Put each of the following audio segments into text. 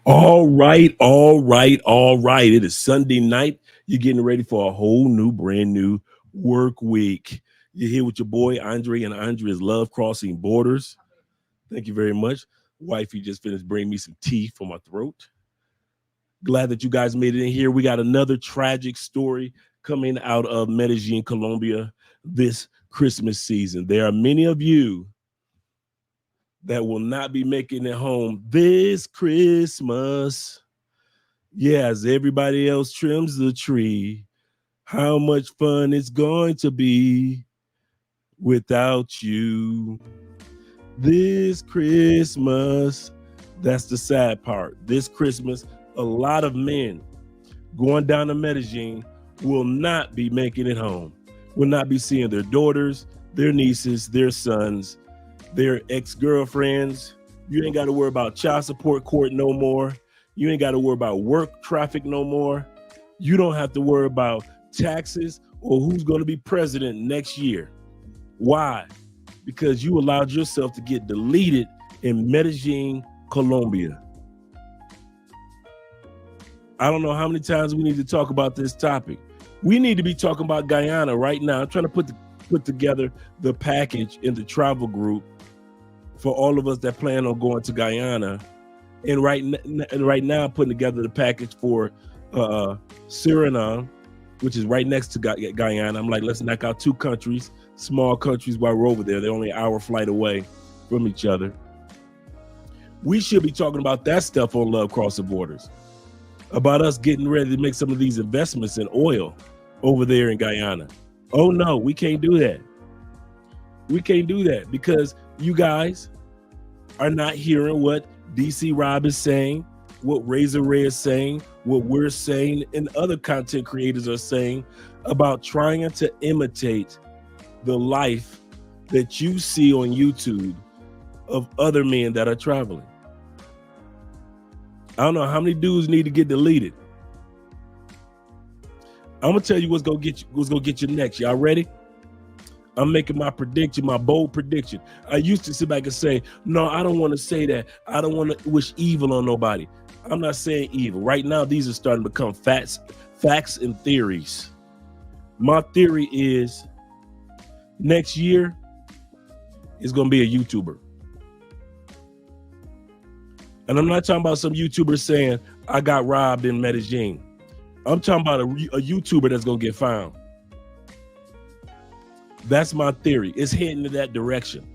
All right. It is Sunday night. You're getting ready for a whole new, brand new work week. You're here with your boy Andre and Andrea's Love Crossing Borders. Thank you very much. Wifey just finished bringing me some tea for my throat. Glad that you guys made it in here. We got another tragic story coming out of Medellin, Colombia this Christmas season. There are many of you that will not be making it home this Christmas. Yeah, as everybody else trims the tree, how much fun it's going to be without you this Christmas. That's the sad part. This Christmas, a lot of men going down to Medellin will not be making it home, will not be seeing their daughters, their nieces, their sons, their ex-girlfriends. You ain't got to worry about child support court no more. You ain't got to worry about work traffic no more. You don't have to worry about taxes or who's going to be president next year. Why? Because you allowed yourself to get deleted in Medellin, Colombia. I don't know how many times we need to talk about this topic. We need to be talking about Guyana right now. I'm trying to put together the package in the travel group for all of us that plan on going to Guyana. And right now, I'm putting together the package for Suriname, which is right next to Guyana. I'm like, let's knock out two countries, small countries while we're over there. They're only an hour flight away from each other. We should be talking about that stuff on Love Crossing Borders, about us getting ready to make some of these investments in oil over there in Guyana. Oh no, we can't do that. We can't do that because you guys are not hearing what DC Rob is saying, what Razor Ray is saying, what we're saying, and other content creators are saying about trying to imitate the life that you see on YouTube of other men that are traveling. I don't know how many dudes need to get deleted. I'm gonna tell you what's gonna get you next. Y'all ready? I'm making my prediction, my bold prediction. I used to sit back and say, no, I don't want to say that. I don't want to wish evil on nobody. I'm not saying evil. Right now, these are starting to become facts and theories. My theory is next year is going to be a YouTuber. And I'm not talking about some YouTuber saying, I got robbed in Medellin. I'm talking about a YouTuber that's going to get found. That's my theory. It's heading in that direction.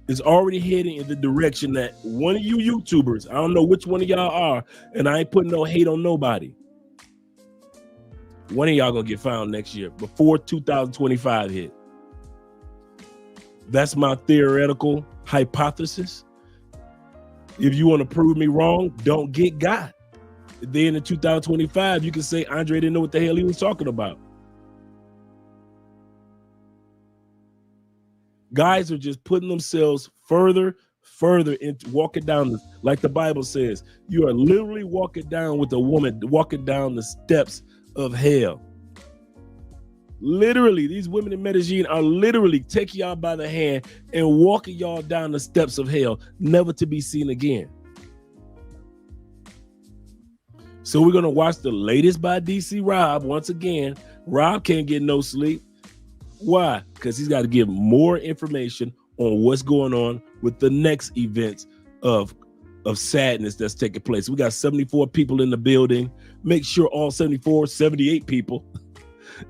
It's already heading in the direction that one of you YouTubers, I don't know which one of y'all are, and I ain't putting no hate on nobody. One of y'all gonna get found next year before 2025 hit. That's my theoretical hypothesis. If you want to prove me wrong, don't get got. Then in 2025, you can say Andre didn't know what the hell he was talking about. Guys are just putting themselves further into walking down, like the Bible says, you are literally walking down with a woman, walking down the steps of hell. Literally, these women in Medellin are literally taking y'all by the hand and walking y'all down the steps of hell, never to be seen again. So we're going to watch the latest by DC Rob. Once again, Rob can't get no sleep. Why? Because he's got to give more information on what's going on with the next events of sadness that's taking place. We got 74 people in the building. Make sure all 78 people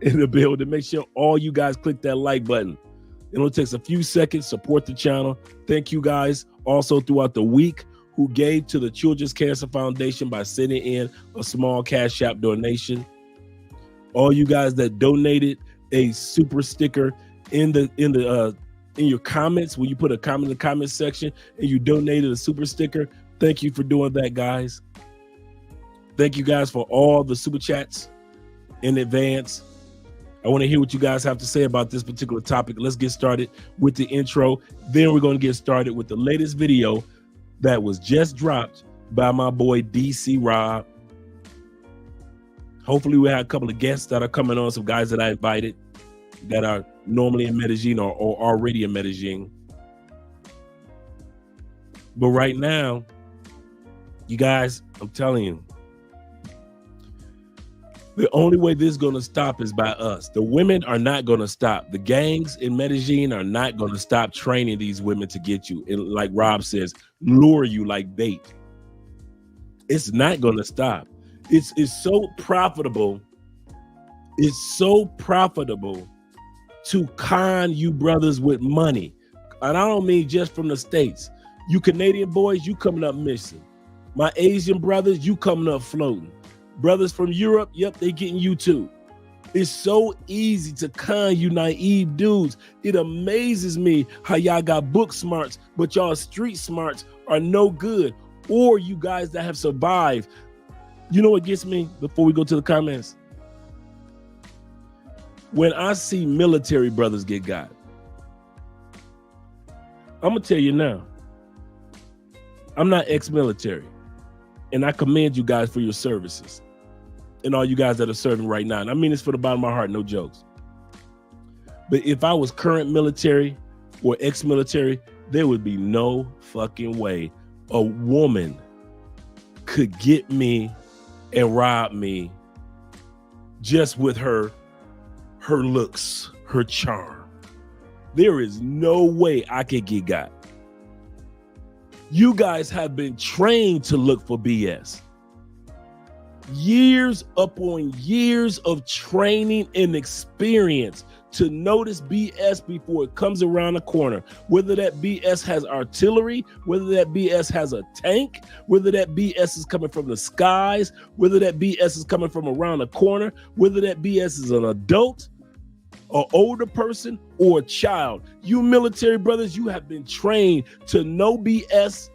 in the building. Make sure all you guys click that like button. It only takes a few seconds. Support the channel. Thank you guys also throughout the week who gave to the Children's Cancer Foundation by sending in a small Cash App donation. All you guys that donated a super sticker in your comments, when you put a comment in the comment section and you donated a super sticker, thank you for doing that, guys. Thank you guys for all the super chats in advance. I want to hear what you guys have to say about this particular topic. Let's get started with the intro. Then we're going to get started with the latest video that was just dropped by my boy DC Rob. Hopefully we have a couple of guests that are coming on, some guys that I invited that are normally in Medellin or already in Medellin. But right now, You guys, I'm telling you, the only way this is going to stop is by us. The women are not going to stop. The gangs in Medellin are not going to stop training these women to get you. And like Rob says, lure you like bait. It's not going to stop. It's so profitable. It's so profitable to con you brothers with money. And I don't mean just from the States. You Canadian boys, you coming up missing. My Asian brothers, you coming up floating. Brothers from Europe, yep, they getting you too. It's so easy to con you naive dudes. It amazes me how y'all got book smarts, but y'all street smarts are no good. Or you guys that have survived. You know what gets me before we go to the comments? When I see military brothers get got, I'm going to tell you now, I'm not ex-military. And I commend you guys for your services and all you guys that are serving right now. And I mean this for the bottom of my heart, no jokes. But if I was current military or ex-military, there would be no fucking way a woman could get me and rob me just with her looks, her charm. There is no way I could get got. You guys have been trained to look for BS. Years upon years of training and experience to notice BS before it comes around the corner. Whether that BS has artillery, whether that BS has a tank, whether that BS is coming from the skies, whether that BS is coming from around the corner, whether that BS is an adult, an older person, or a child. You military brothers, you have been trained to know BS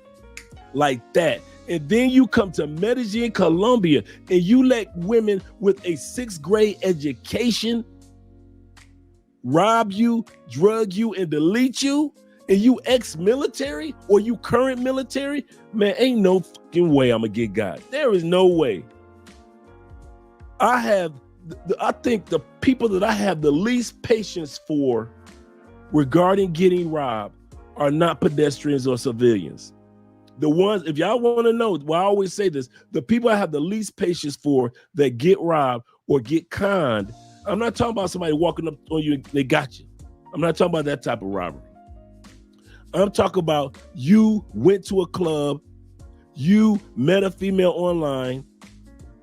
like that. And then you come to Medelin Colombia and you let women with a 6th grade education rob you, drug you, and delete you, and you ex-military or you current military, man, ain't no fucking way I'm gonna get got. There is no way. I think the people that I have the least patience for regarding getting robbed are not pedestrians or civilians. The ones, if y'all want to know, well, I always say this, the people I have the least patience for that get robbed or get conned, I'm not talking about somebody walking up on you and they got you. I'm not talking about that type of robbery. I'm talking about you went to a club, you met a female online,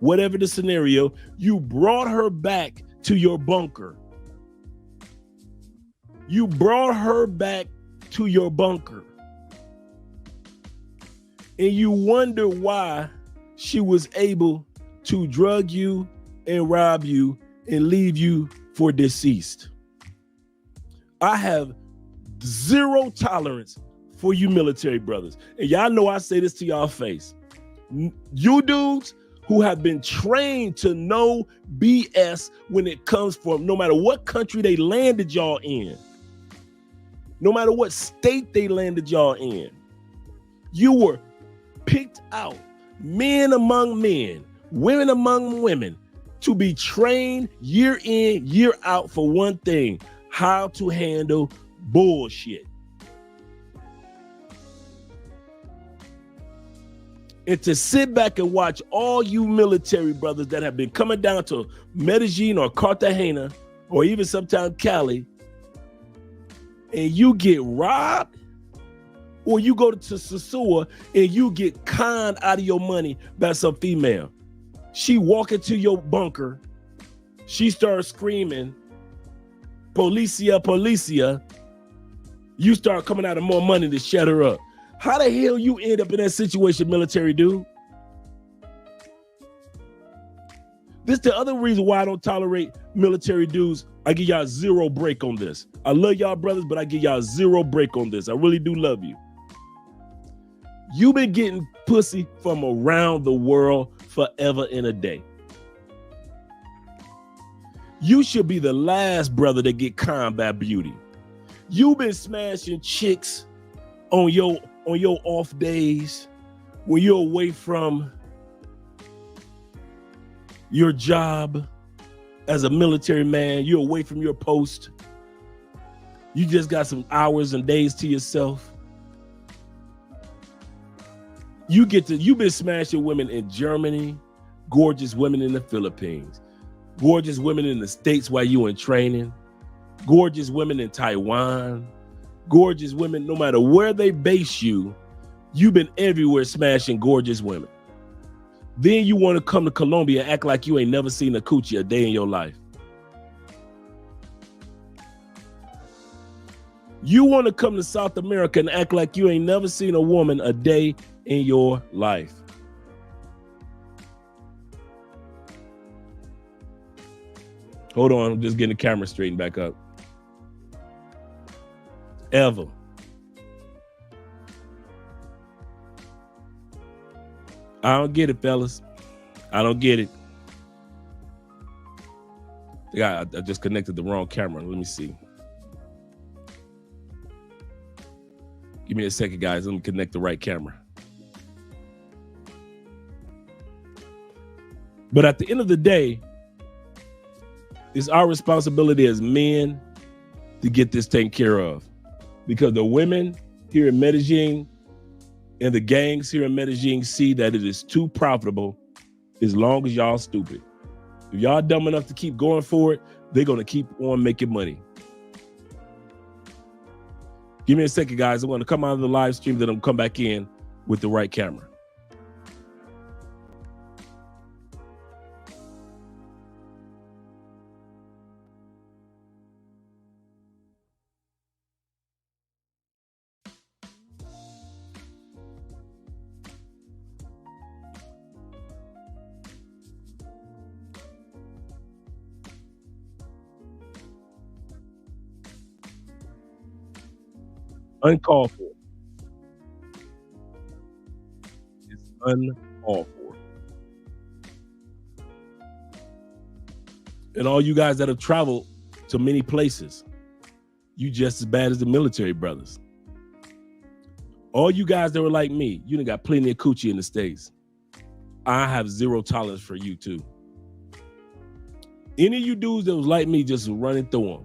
whatever the scenario, you brought her back to your bunker. You brought her back to your bunker. And you wonder why she was able to drug you and rob you and leave you for deceased. I have zero tolerance for you military brothers. And y'all know I say this to y'all face. You dudes who have been trained to know BS when it comes from no matter what country they landed y'all in, no matter what state they landed y'all in, you were picked out, men among men, women among women, to be trained year in, year out for one thing: how to handle bullshit. And to sit back and watch all you military brothers that have been coming down to Medellin or Cartagena or even sometimes Cali, and you get robbed, or you go to Sasua and you get conned out of your money by some female. She walk into your bunker. She starts screaming, "Policia, policia." You start coming out of more money to shut her up. How the hell you end up in that situation, military dude? This is the other reason why I don't tolerate military dudes. I give y'all zero break on this. I love y'all brothers, but I give y'all zero break on this. I really do love you. You've been getting pussy from around the world forever and a day. You should be the last brother to get conned by beauty. You've been smashing chicks on your off days when you're away from your job as a military man. You're away from your post. You just got some hours and days to yourself. You've been smashing women in Germany, gorgeous women in the Philippines, gorgeous women in the States while you in training, gorgeous women in Taiwan, gorgeous women, no matter where they base you, you've been everywhere smashing gorgeous women. Then you want to come to Colombia and act like you ain't never seen a coochie a day in your life. You want to come to South America and act like you ain't never seen a woman a day in your life. Hold on, I'm just getting the camera straightened back up. Ever. I don't get it, fellas. I don't get it. I just connected the wrong camera. Let me see. Give me a second, guys. Let me connect the right camera. But at the end of the day, it's our responsibility as men to get this taken care of. Because the women here in Medellin and the gangs here in Medellin see that it is too profitable as long as y'all stupid. If y'all dumb enough to keep going for it, they're going to keep on making money. Give me a second, guys. I'm going to come out of the live stream, then I'm going to come back in with the right camera. Uncalled for. It's uncalled for. And all you guys that have traveled to many places, you just as bad as the military brothers. All you guys that were like me, you done got plenty of coochie in the States. I have zero tolerance for you too. Any of you dudes that was like me just running through them.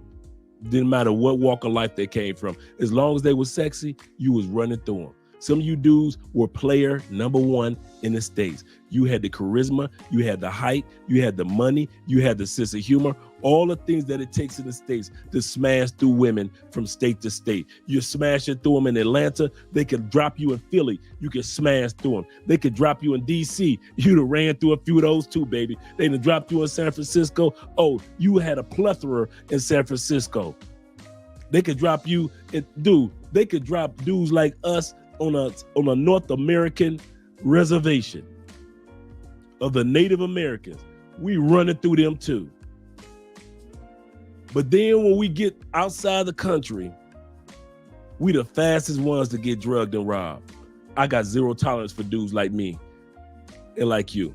Didn't matter what walk of life they came from. As long as they were sexy, you was running through them. Some of you dudes were player number one in the States. You had the charisma, you had the height, you had the money, you had the sense of humor, all the things that it takes in the States to smash through women from state to state. You're smashing through them in Atlanta, they could drop you in Philly, you could smash through them. They could drop you in DC, you'd have ran through a few of those too, baby. They'd have dropped you in San Francisco. Oh, you had a plethora in San Francisco. They could drop you, they could drop dudes like us on a North American reservation of the Native Americans. We running through them too. But then when we get outside the country, we the fastest ones to get drugged and robbed. I got zero tolerance for dudes like me and like you.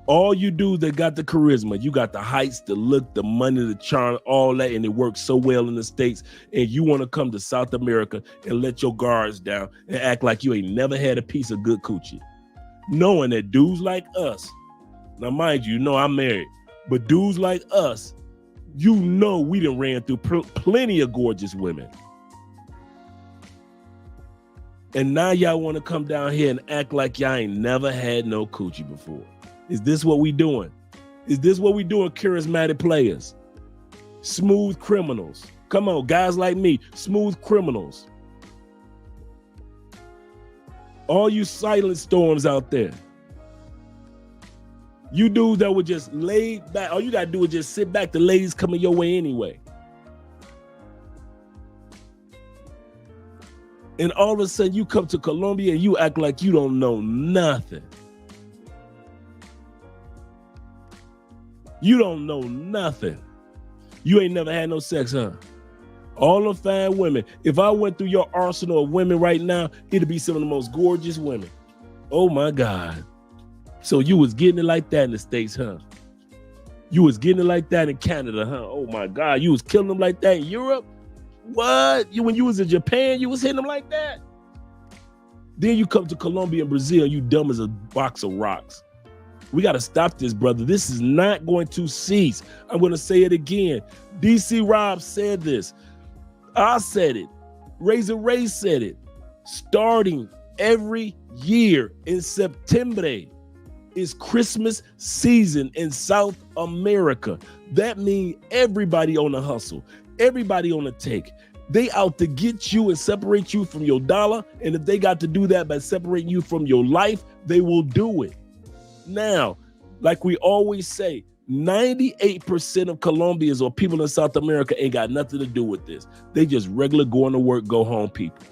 All you dudes that got the charisma, you got the heights, the look, the money, the charm, all that, and it works so well in the States, and you want to come to South America and let your guards down and act like you ain't never had a piece of good coochie. Knowing that dudes like us, now mind you know I'm married, but dudes like us, you know we done ran through plenty of gorgeous women. And now y'all want to come down here and act like y'all ain't never had no coochie before. Is this what we doing? Is this what we doing, charismatic players? Smooth criminals. Come on, guys like me, smooth criminals. All you silent storms out there. You dudes that would just lay back, all you gotta do is just sit back, the ladies coming your way anyway. And all of a sudden you come to Colombia and you act like you don't know nothing. You don't know nothing. You ain't never had no sex, huh? All the fine women. If I went through your arsenal of women right now, it'd be some of the most gorgeous women. Oh my God. So you was getting it like that in the States, huh? You was getting it like that in Canada, huh? Oh my God. You was killing them like that in Europe? What? When you was in Japan, you was hitting them like that? Then you come to Colombia and Brazil, you dumb as a box of rocks. We got to stop this, brother. This is not going to cease. I'm going to say it again. DC Rob said this. I said it. Razor Ray said it. Starting every year in September is Christmas season in South America. That means everybody on the hustle, everybody on the take. They out to get you and separate you from your dollar. And if they got to do that by separating you from your life, they will do it. Now, like we always say, 98% of Colombians or people in South America ain't got nothing to do with this. They just regular going to work, go home people.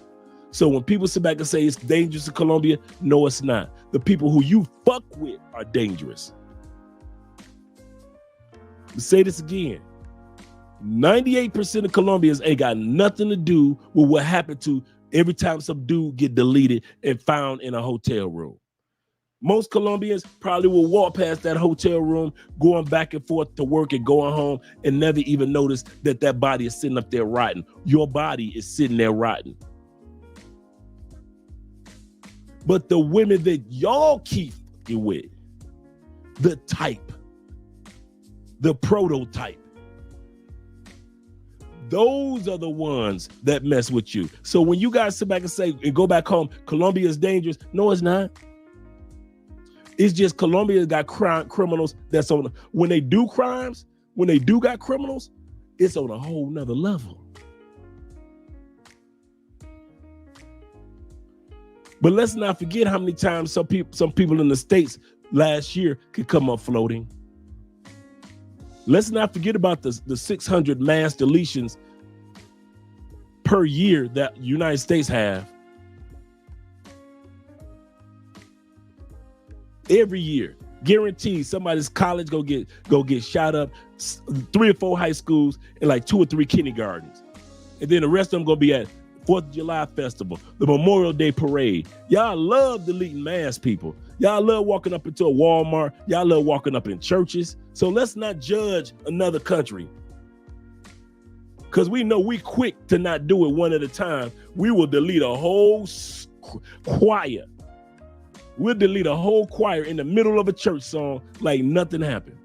So when people sit back and say it's dangerous in Colombia, no, it's not. The people who you fuck with are dangerous. Let's say this again. 98% of Colombians ain't got nothing to do with what happened to every time some dude get deleted and found in a hotel room. Most Colombians probably will walk past that hotel room, going back and forth to work and going home and never even notice that that body is sitting up there rotting. Your body is sitting there rotting. But the women that y'all keep it with, the type, the prototype, those are the ones that mess with you. So when you guys sit back and say and go back home, Colombia is dangerous. No, it's not. It's just Colombia got criminals that's on, when they do crimes, when they do got criminals, it's on a whole nother level. But let's not forget how many times some people in the States last year could come up floating. Let's not forget about the 600 mass deletions per year that United States have. Every year, guaranteed somebody's college go get shot up, 3 or 4 high schools, and like 2 or 3 kindergartens. And then the rest of them gonna be at 4th of July festival, the Memorial Day parade. Y'all love deleting mass people. Y'all love walking up into a Walmart. Y'all love walking up in churches. So let's not judge another country, because we know we quick to not do it one at a time. We will delete a whole choir. We'll delete a whole choir in the middle of a church song like nothing happened.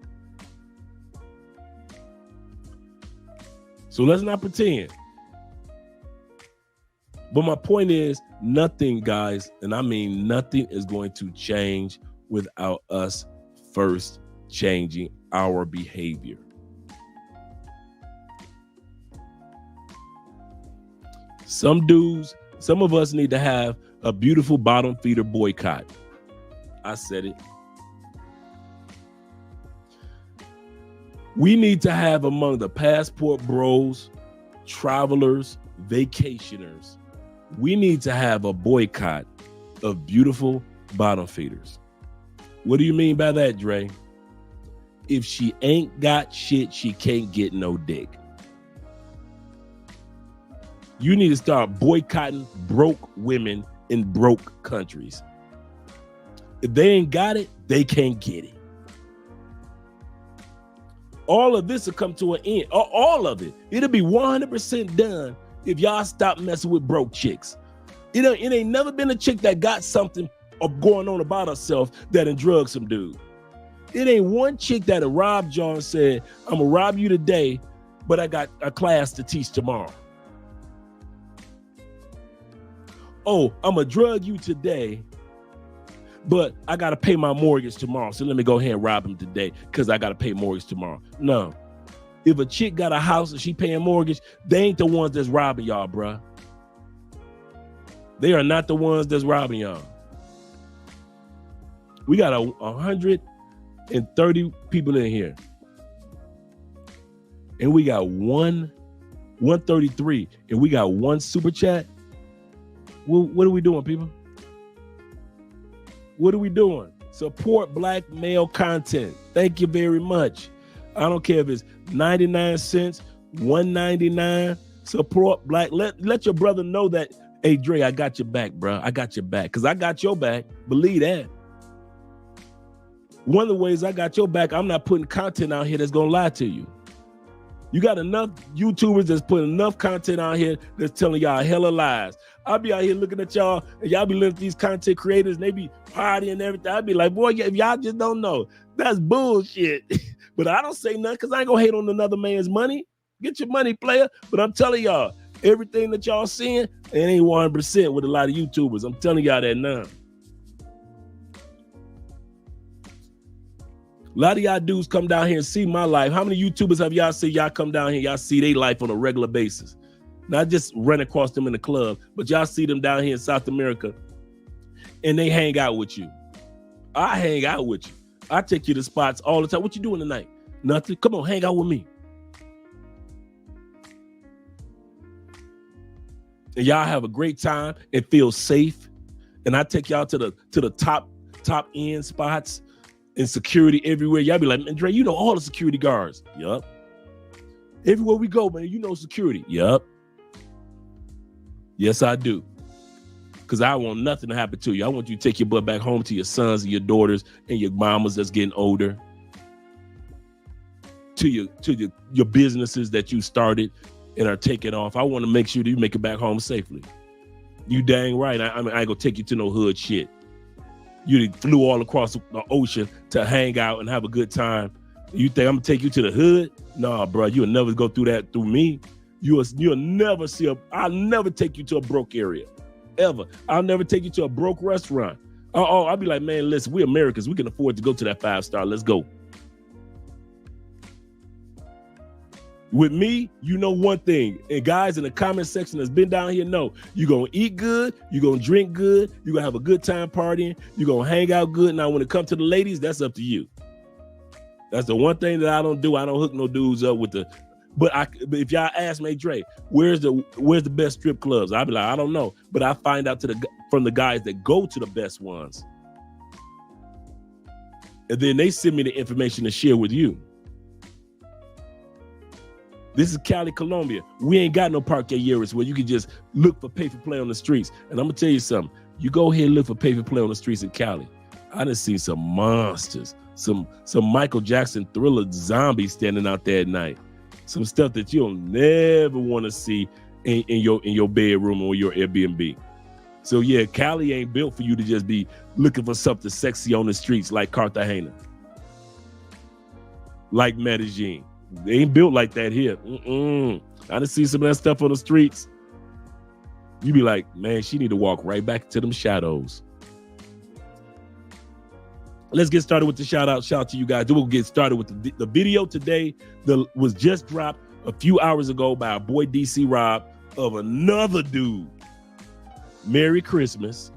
So let's not pretend. But my point is, nothing, guys, and I mean nothing, is going to change without us first changing our behavior. Some of us need to have a beautiful bottom feeder boycott. I said it. We need to have among the passport bros, travelers, vacationers, we need to have a boycott of beautiful bottom feeders. What do you mean by that, Dre? If she ain't got shit, she can't get no dick. You need to start boycotting broke women in broke countries. If they ain't got it, they can't get it. All of this will come to an end. All of it. It'll be 100% done if y'all stop messing with broke chicks. It ain't never been a chick that got something going on about herself that done drugged some dude. It ain't one chick that robbed y'all and said, I'm gonna rob you today, but I got a class to teach tomorrow. Oh, I'm gonna drug you today, but I gotta pay my mortgage tomorrow. So let me go ahead and rob him today because I gotta pay mortgage tomorrow. No. If a chick got a house and she paying mortgage, they ain't the ones that's robbing y'all, bruh. They are not the ones that's robbing y'all. We got 130 people in here. And we got 133, and we got 1 super chat. Well, what are we doing, people? What are we doing? Support Black male content. Thank you very much. I don't care if it's 99 cents, $1.99. Support Black. Let your brother know that, hey, Dre, I got your back, bro. I got your back, because I got your back. Believe that. One of the ways I got your back, I'm not putting content out here that's going to lie to you. You got enough YouTubers that's putting enough content out here that's telling y'all hella lies. I'll be out here looking at y'all, and y'all be looking at these content creators, and they be partying and everything. I'll be like, boy, if y'all just don't know, that's bullshit. But I don't say nothing because I ain't going to hate on another man's money. Get your money, player. But I'm telling y'all, Everything that y'all seeing, it ain't 100% with a lot of YouTubers. I'm telling y'all that now. A lot of y'all dudes come down here and see my life. How many YouTubers have y'all seen? Y'all come down here, y'all see their life on a regular basis. Not just run across them in the club, but y'all see them down here in South America and they hang out with you. I hang out with you. I take you to spots all the time. What you doing tonight? Nothing. Come on, hang out with me. And y'all have a great time and feel safe. And I take y'all to the top end spots and security everywhere. Y'all be like, man, Dre, you know all the security guards. Yup. Everywhere we go, man, you know security. Yup. Yes, I do. Because I want nothing to happen to you. I want you to take your butt back home to your sons and your daughters and your mamas that's getting older. To your businesses that you started and are taking off. I want to make sure that you make it back home safely. You dang right. I ain't gonna take you to no hood shit. You flew all across the ocean to hang out and have a good time. You think I'm gonna take you to the hood? Nah, bro, you'll never go through that through me. You'll never see I'll never take you to a broke area, ever. I'll never take you to a broke restaurant. I'll be like, man, listen, we Americans, we can afford to go to that 5-star. Let's go. With me, you know one thing, and guys in the comment section that's been down here know, you're going to eat good, you're going to drink good, you're going to have a good time partying, you're going to hang out good. Now, when it comes to the ladies, that's up to you. That's the one thing that I don't do. I don't hook no dudes up with but if y'all ask me, Dre, where's the best strip clubs? I'll be like, I don't know. But I find out from the guys that go to the best ones. And then they send me the information to share with you. This is Cali, Colombia. We ain't got no parqueyeras where you can just look for pay for play on the streets. And I'm gonna tell you something. You go ahead and look for pay for play on the streets in Cali. I done seen some monsters, some Michael Jackson Thriller zombies standing out there at night. Some stuff that you'll never want to see in your bedroom or your Airbnb. So yeah, Cali ain't built for you to just be looking for something sexy on the streets like Cartagena, like Medellin. They ain't built like that here. I done see some of that stuff on the streets. You be like, man, she need to walk right back to them shadows. Let's get started with the shout out. Shout out to you guys. We'll get started with the video today that was just dropped a few hours ago by our boy DC Rob of another dude. Merry Christmas.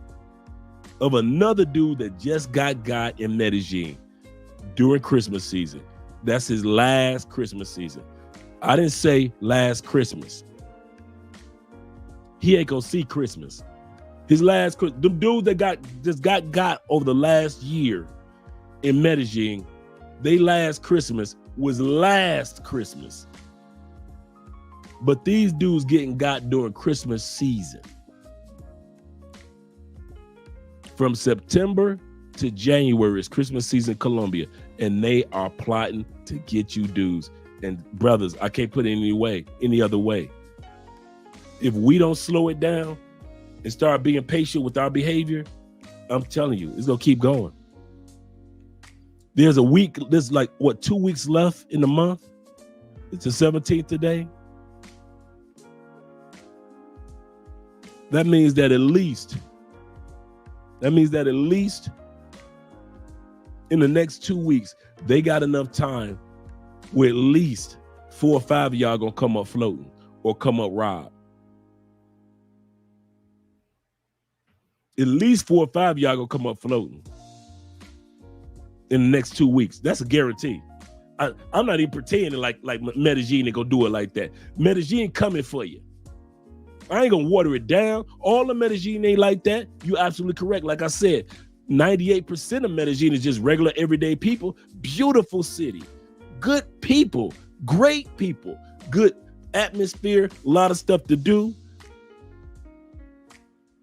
Of another dude that just got in Medellin during Christmas season. That's his last Christmas season. I didn't say last Christmas. He ain't gonna see Christmas. His last, the dude that got over the last year in Medellin, they last Christmas was last Christmas. But these dudes got during Christmas season. From September to January is Christmas season in Colombia, and they are plotting to get you dudes. And brothers, I can't put it any other way. If we don't slow it down and start being patient with our behavior, I'm telling you, it's gonna keep going. There's 2 weeks left in the month. It's the 17th today. That means that at least in the next 2 weeks, they got enough time where at least 4 or 5 of y'all gonna come up floating or come up robbed. At least 4 or 5 of y'all gonna come up floating in the next 2 weeks. That's a guarantee. I'm not even pretending like Medellin ain't gonna do it like that. Medellin coming for you. I ain't gonna water it down. All of Medellin ain't like that. You absolutely correct. Like I said, 98% of Medellin is just regular everyday people. Beautiful city, good people, great people, good atmosphere, a lot of stuff to do.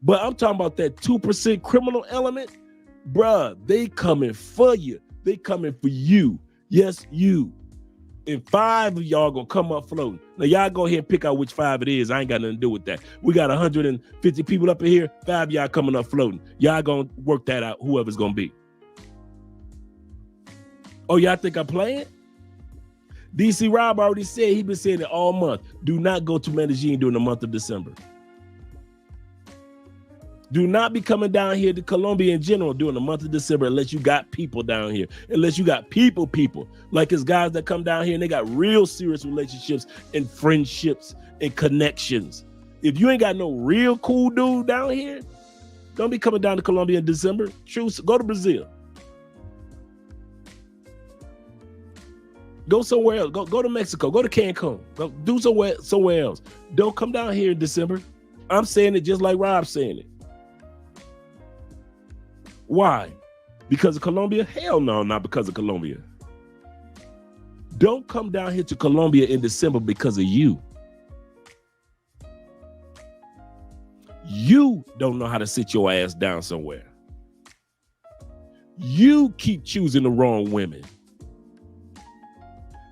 But I'm talking about that 2% criminal element. Bruh, they coming for you. They coming for you. Yes, you. And 5 of y'all gonna come up floating. Now y'all go ahead and pick out which 5 it is. I ain't got nothing to do with that. We got 150 people up in here. 5 of y'all coming up floating. Y'all gonna work that out, whoever's gonna be. Oh, y'all think I'm playing? DC Rob already said, he been saying it all month. Do not go to Medellin during the month of December. Do not be coming down here to Colombia in general during the month of December unless you got people down here. Unless you got people. Like it's guys that come down here and they got real serious relationships and friendships and connections. If you ain't got no real cool dude down here, don't be coming down to Colombia in December. Choose, go to Brazil. Go somewhere else. Go to Mexico. Go to Cancun. Go do somewhere else. Don't come down here in December. I'm saying it just like Rob's saying it. Why? Because of Colombia? Hell no, not because of Colombia. Don't come down here to Colombia in December because of you. You don't know how to sit your ass down somewhere. You keep choosing the wrong women.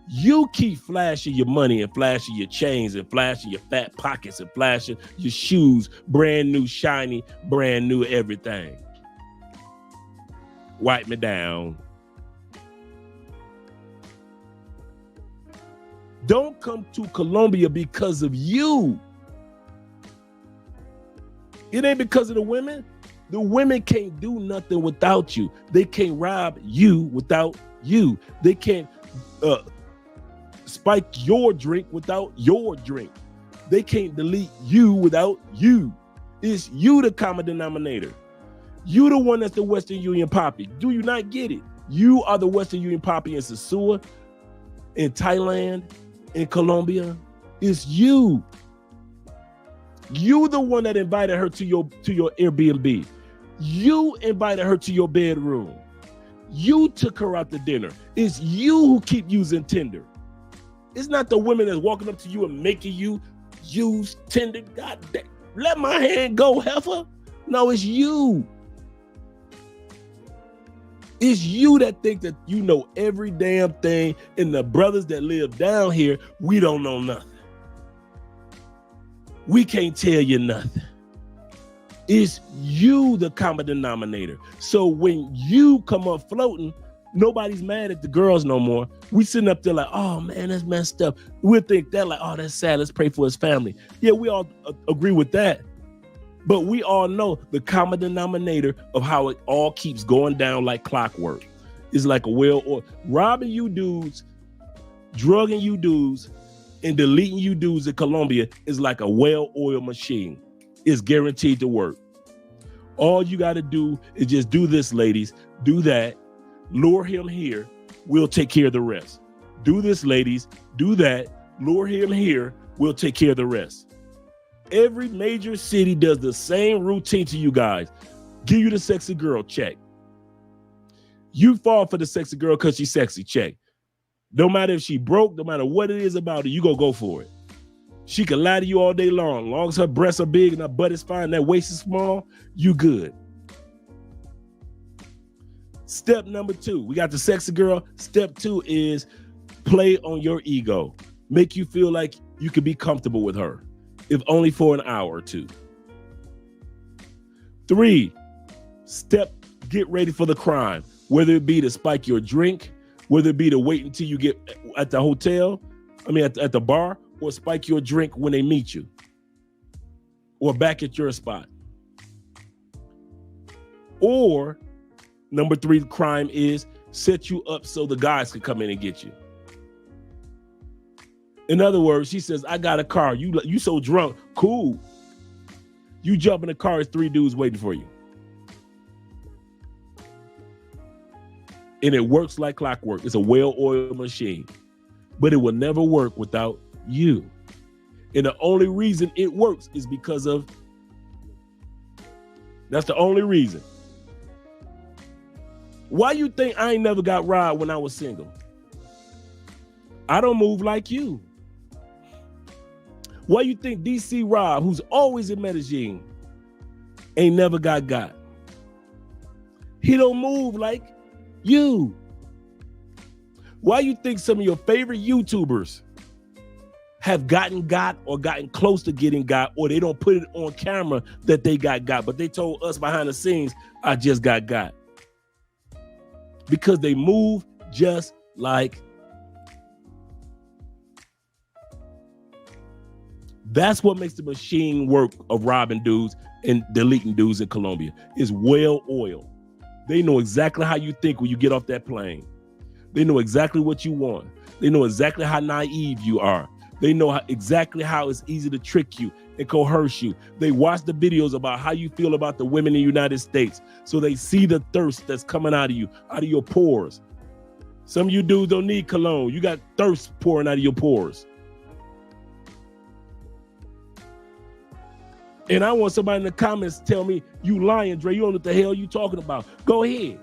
You keep flashing your money and flashing your chains and flashing your fat pockets and flashing your shoes, brand new, shiny, brand new everything. Wipe me down. Don't come to Colombia because of you. It ain't because of the women. The women can't do nothing without you. They can't rob you without you. They can't spike your drink without your drink. They can't delete you without you. It's you the common denominator. You the one that's the Western Union poppy. Do you not get it? You are the Western Union poppy in Sosua, in Thailand, in Colombia. It's you. You the one that invited her to your Airbnb. You invited her to your bedroom. You took her out to dinner. It's you who keep using Tinder. It's not the women that's walking up to you and making you use Tinder. God damn, let my hand go, heifer. No, it's you. It's you that think that you know every damn thing, and the brothers that live down here, we don't know nothing. We can't tell you nothing. It's you the common denominator. So when you come up floating, nobody's mad at the girls no more. We sitting up there like, oh man, that's messed up. We'll think that like, oh, that's sad. Let's pray for his family. Yeah, we all agree with that. But we all know the common denominator of how it all keeps going down like clockwork. It's like a well, robbing you dudes, drugging you dudes, and deleting you dudes in Colombia is like a well-oiled machine. It's guaranteed to work. All you got to do is just do this, ladies. Do that. Lure him here. We'll take care of the rest. Do this, ladies. Do that. Lure him here. We'll take care of the rest. Every major city does the same routine to you guys. Give you the sexy girl, check. You fall for the sexy girl because she's sexy, check. No matter if she broke, no matter what it is about her, you go for it. She can lie to you all day long. As long as her breasts are big and her butt is fine, that waist is small, you good. Step number 2, we got the sexy girl. Step 2 is play on your ego. Make you feel like you can be comfortable with her, if only for an hour or 2. 3, get ready for the crime, whether it be to spike your drink, whether it be to wait until you get at the hotel, at the bar, or spike your drink when they meet you, or back at your spot. Or number 3 crime is set you up so the guys can come in and get you. In other words, she says, I got a car. You so drunk. Cool. You jump in the car, it's 3 dudes waiting for you. And it works like clockwork. It's a well-oiled machine. But it will never work without you. And the only reason it works is because of, that's the only reason. Why you think I ain't never got robbed when I was single? I don't move like you. Why you think DC Rob, who's always in Medellin, ain't never got? He don't move like you. Why you think some of your favorite YouTubers have gotten or gotten close to getting got, or they don't put it on camera that they got, but they told us behind the scenes, I just got? Because they move just like That's what makes the machine work of robbing dudes and deleting dudes in Colombia. Is well oiled. They know exactly how you think when you get off that plane. They know exactly what you want. They know exactly how naive you are. They know exactly how it's easy to trick you and coerce you. They watch the videos about how you feel about the women in the United States. So they see the thirst that's coming out of you, out of your pores. Some of you dudes don't need cologne. You got thirst pouring out of your pores. And I want somebody in the comments to tell me, you lying, Dre. You don't know what the hell you talking about. Go ahead.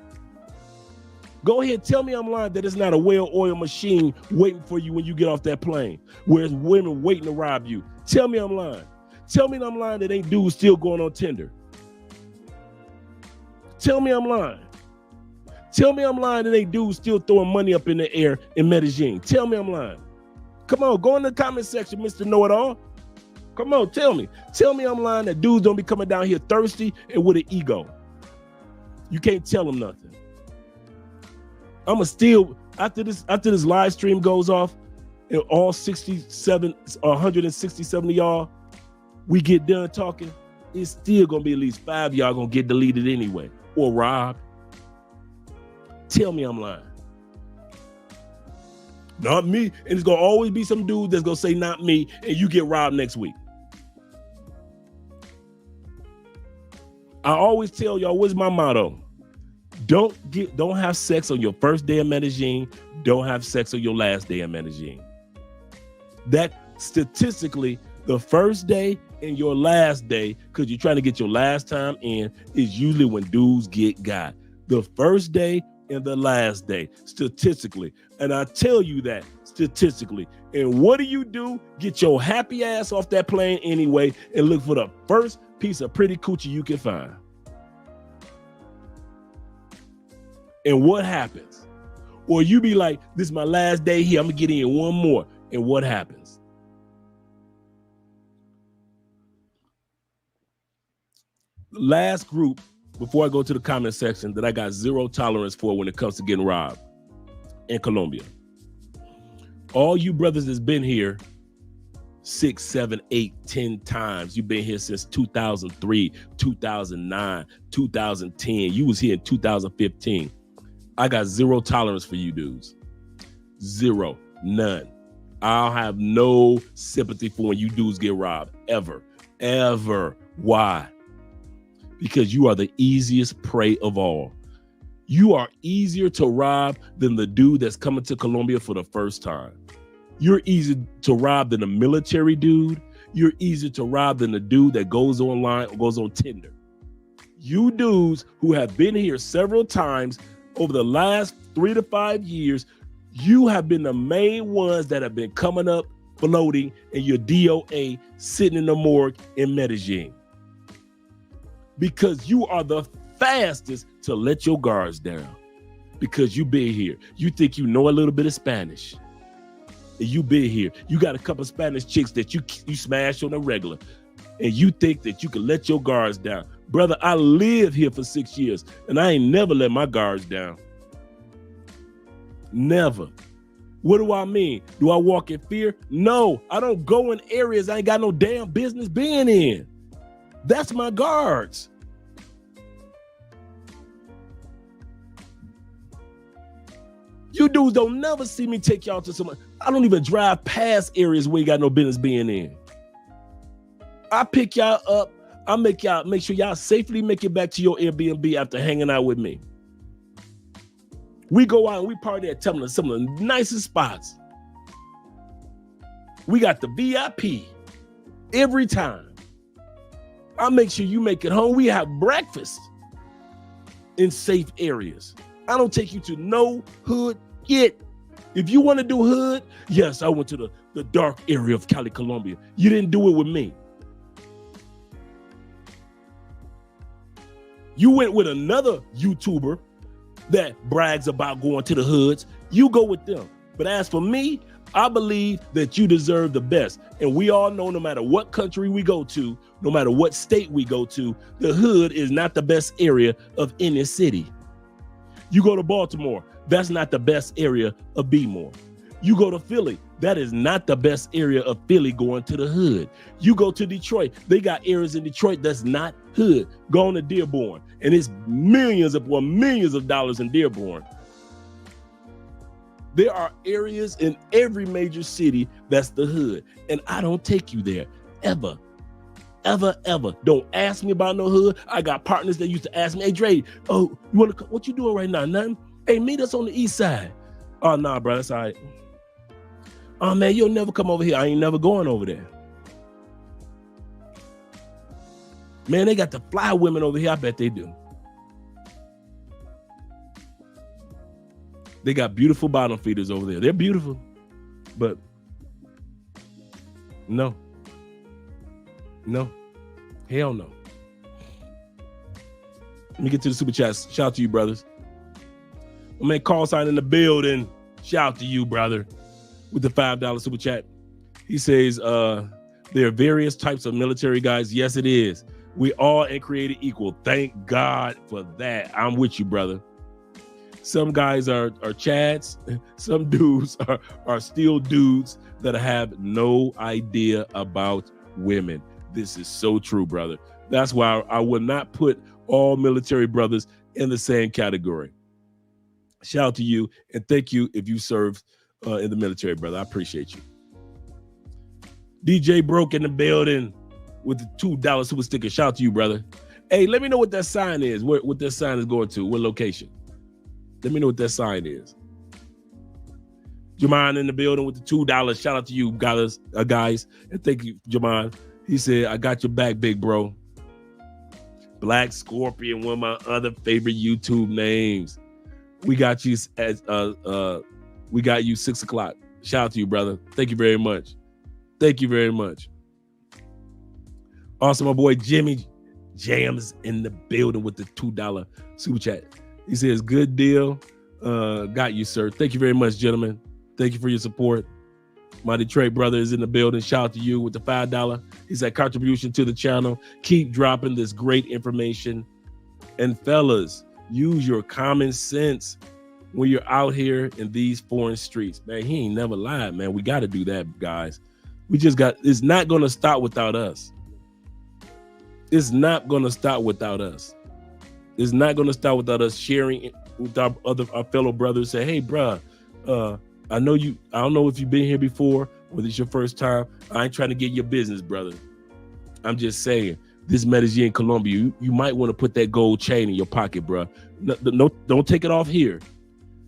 Go ahead, tell me I'm lying that it's not a well-oiled machine waiting for you when you get off that plane, where it's women waiting to rob you. Tell me I'm lying. Tell me I'm lying that ain't dudes still going on Tinder. Tell me I'm lying. Tell me I'm lying that ain't dudes still throwing money up in the air in Medellin. Tell me I'm lying. Come on, go in the comment section, Mr. Know-It-All. Come on, tell me. Tell me I'm lying that dudes don't be coming down here thirsty and with an ego. You can't tell them nothing. I'ma still, after this live stream goes off, and all 167 of y'all, we get done talking, it's still gonna be at least 5 of y'all gonna get deleted anyway, or robbed. Tell me I'm lying. Not me. And it's gonna always be some dude that's gonna say not me, and you get robbed next week. I always tell y'all, what's my motto? Don't have sex on your first day of Medellin. Don't have sex on your last day of Medellin. That statistically, the first day and your last day, because you're trying to get your last time in, is usually when dudes get got. The first day and the last day, statistically. And I tell you that statistically. And what do? Get your happy ass off that plane anyway and look for the first piece of pretty coochie you can find. And what happens? Or you be like, this is my last day here, I'm gonna get in one more. And what happens? The last group, before I go to the comment section, that I got zero tolerance for when it comes to getting robbed in Colombia. All you brothers that's been here 6, 7, 8, 10 times. You've been here since 2003, 2009, 2010. You was here in 2015. I got zero tolerance for you dudes. Zero, none. I'll have no sympathy for when you dudes get robbed, ever, ever. Why? Because you are the easiest prey of all. You are easier to rob than the dude that's coming to Colombia for the first time. You're easier to rob than a military dude. You're easier to rob than the dude that goes online or goes on Tinder. You dudes who have been here several times over the last 3 to 5 years, you have been the main ones that have been coming up, floating in your DOA, sitting in the morgue in Medellin. Because you are the fastest to let your guards down. Because you been here. You think you know a little bit of Spanish. And you been here. You got a couple Spanish chicks that you smash on a regular. And you think that you can let your guards down. Brother, I lived here for 6 years and I ain't never let my guards down. Never. What do I mean? Do I walk in fear? No, I don't go in areas I ain't got no damn business being in. That's my guards. You dudes don't never see me take y'all to some. I don't even drive past areas where you got no business being in. I pick y'all up. I make sure y'all safely make it back to your Airbnb after hanging out with me. We go out and we party at some of the nicest spots. We got the VIP every time. I make sure you make it home. We have breakfast in safe areas. I don't take you to no hood yet. If you want to do hood, yes, I went to the dark area of Cali, Colombia. You didn't do it with me. You went with another YouTuber that brags about going to the hoods. You go with them. But as for me, I believe that you deserve the best. And we all know no matter what country we go to, no matter what state we go to, the hood is not the best area of any city. You go to Baltimore, that's not the best area of Bmore. You go to Philly, that is not the best area of Philly going to the hood. You go to Detroit, they got areas in Detroit that's not hood. Go on to Dearborn, and it's millions of dollars in Dearborn. There are areas in every major city that's the hood, and I don't take you there ever. Ever. Don't ask me about no hood. I got partners that used to ask me, hey, Dre, what you doing right now? Nothing. Hey, meet us on the east side. Oh, nah, bro, that's all right. Oh, man, you'll never come over here. I ain't never going over there. Man, they got the fly women over here. I bet they do. They got beautiful bottom feeders over there. They're beautiful, but no, hell no. Let me get to the super chats. Shout out to you, brothers. My man call sign in the building. Shout out to you, brother, with the $5 super chat. He says, there are various types of military guys. Yes, it is. We all ain't created equal. Thank God for that. I'm with you, brother. Some guys are chads. Some dudes are still dudes that have no idea about women. This is so true, brother. That's why I would not put all military brothers in the same category. Shout out to you, and thank you if you served in the military, brother. I appreciate you. DJ Broke in the building with the $2 super sticker. Shout out to you, brother. Hey, let me know what that sign is, what that sign is going to, what location. Let me know what that sign is. Jamon in the building with the $2. Shout out to you guys. And thank you, Jamon. He said, I got your back, big bro. Black Scorpion, one of my other favorite YouTube names. We got you we got you 6 o'clock. Shout out to you, brother. Thank you very much. Thank you very much. Also, my boy Jimmy Jams in the building with the $2 super chat. He says, good deal. Got you, sir. Thank you very much, gentlemen. Thank you for your support. My Detroit brother is in the building. Shout out to you with the $5. He said, contribution to the channel. Keep dropping this great information. And fellas, use your common sense when you're out here in these foreign streets. Man, he ain't never lied, man. We got to do that, guys. It's not going to stop without us. It's not going to stop without us. It's not going to stop without us sharing with our fellow brothers. Say, hey, bro, I don't know if you've been here before, whether it's your first time. I ain't trying to get your business, brother. I'm just saying, this Medelin Colombia, you might want to put that gold chain in your pocket, bro. No, don't take it off here,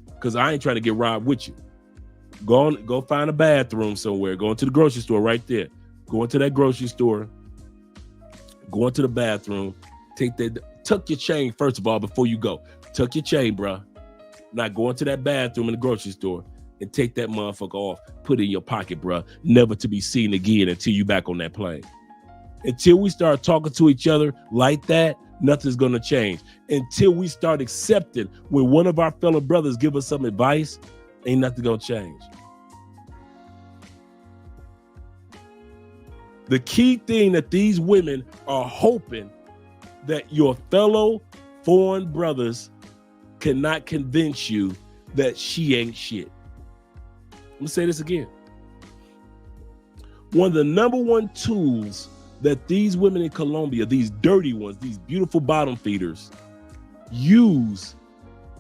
because I ain't trying to get robbed with you. Go find a bathroom somewhere. Go into the grocery store right there. Go into that grocery store. Go into the bathroom. Tuck your chain, first of all, before you go. Tuck your chain, bro. Now go into that bathroom in the grocery store and take that motherfucker off. Put it in your pocket, bro. Never to be seen again until you back on that plane. Until we start talking to each other like that, nothing's going to change. Until we start accepting when one of our fellow brothers give us some advice, ain't nothing going to change. The key thing that these women are hoping that your fellow foreign brothers cannot convince you that she ain't shit. I'm gonna say this again. One of the number one tools that these women in Colombia, these dirty ones, these beautiful bottom feeders, use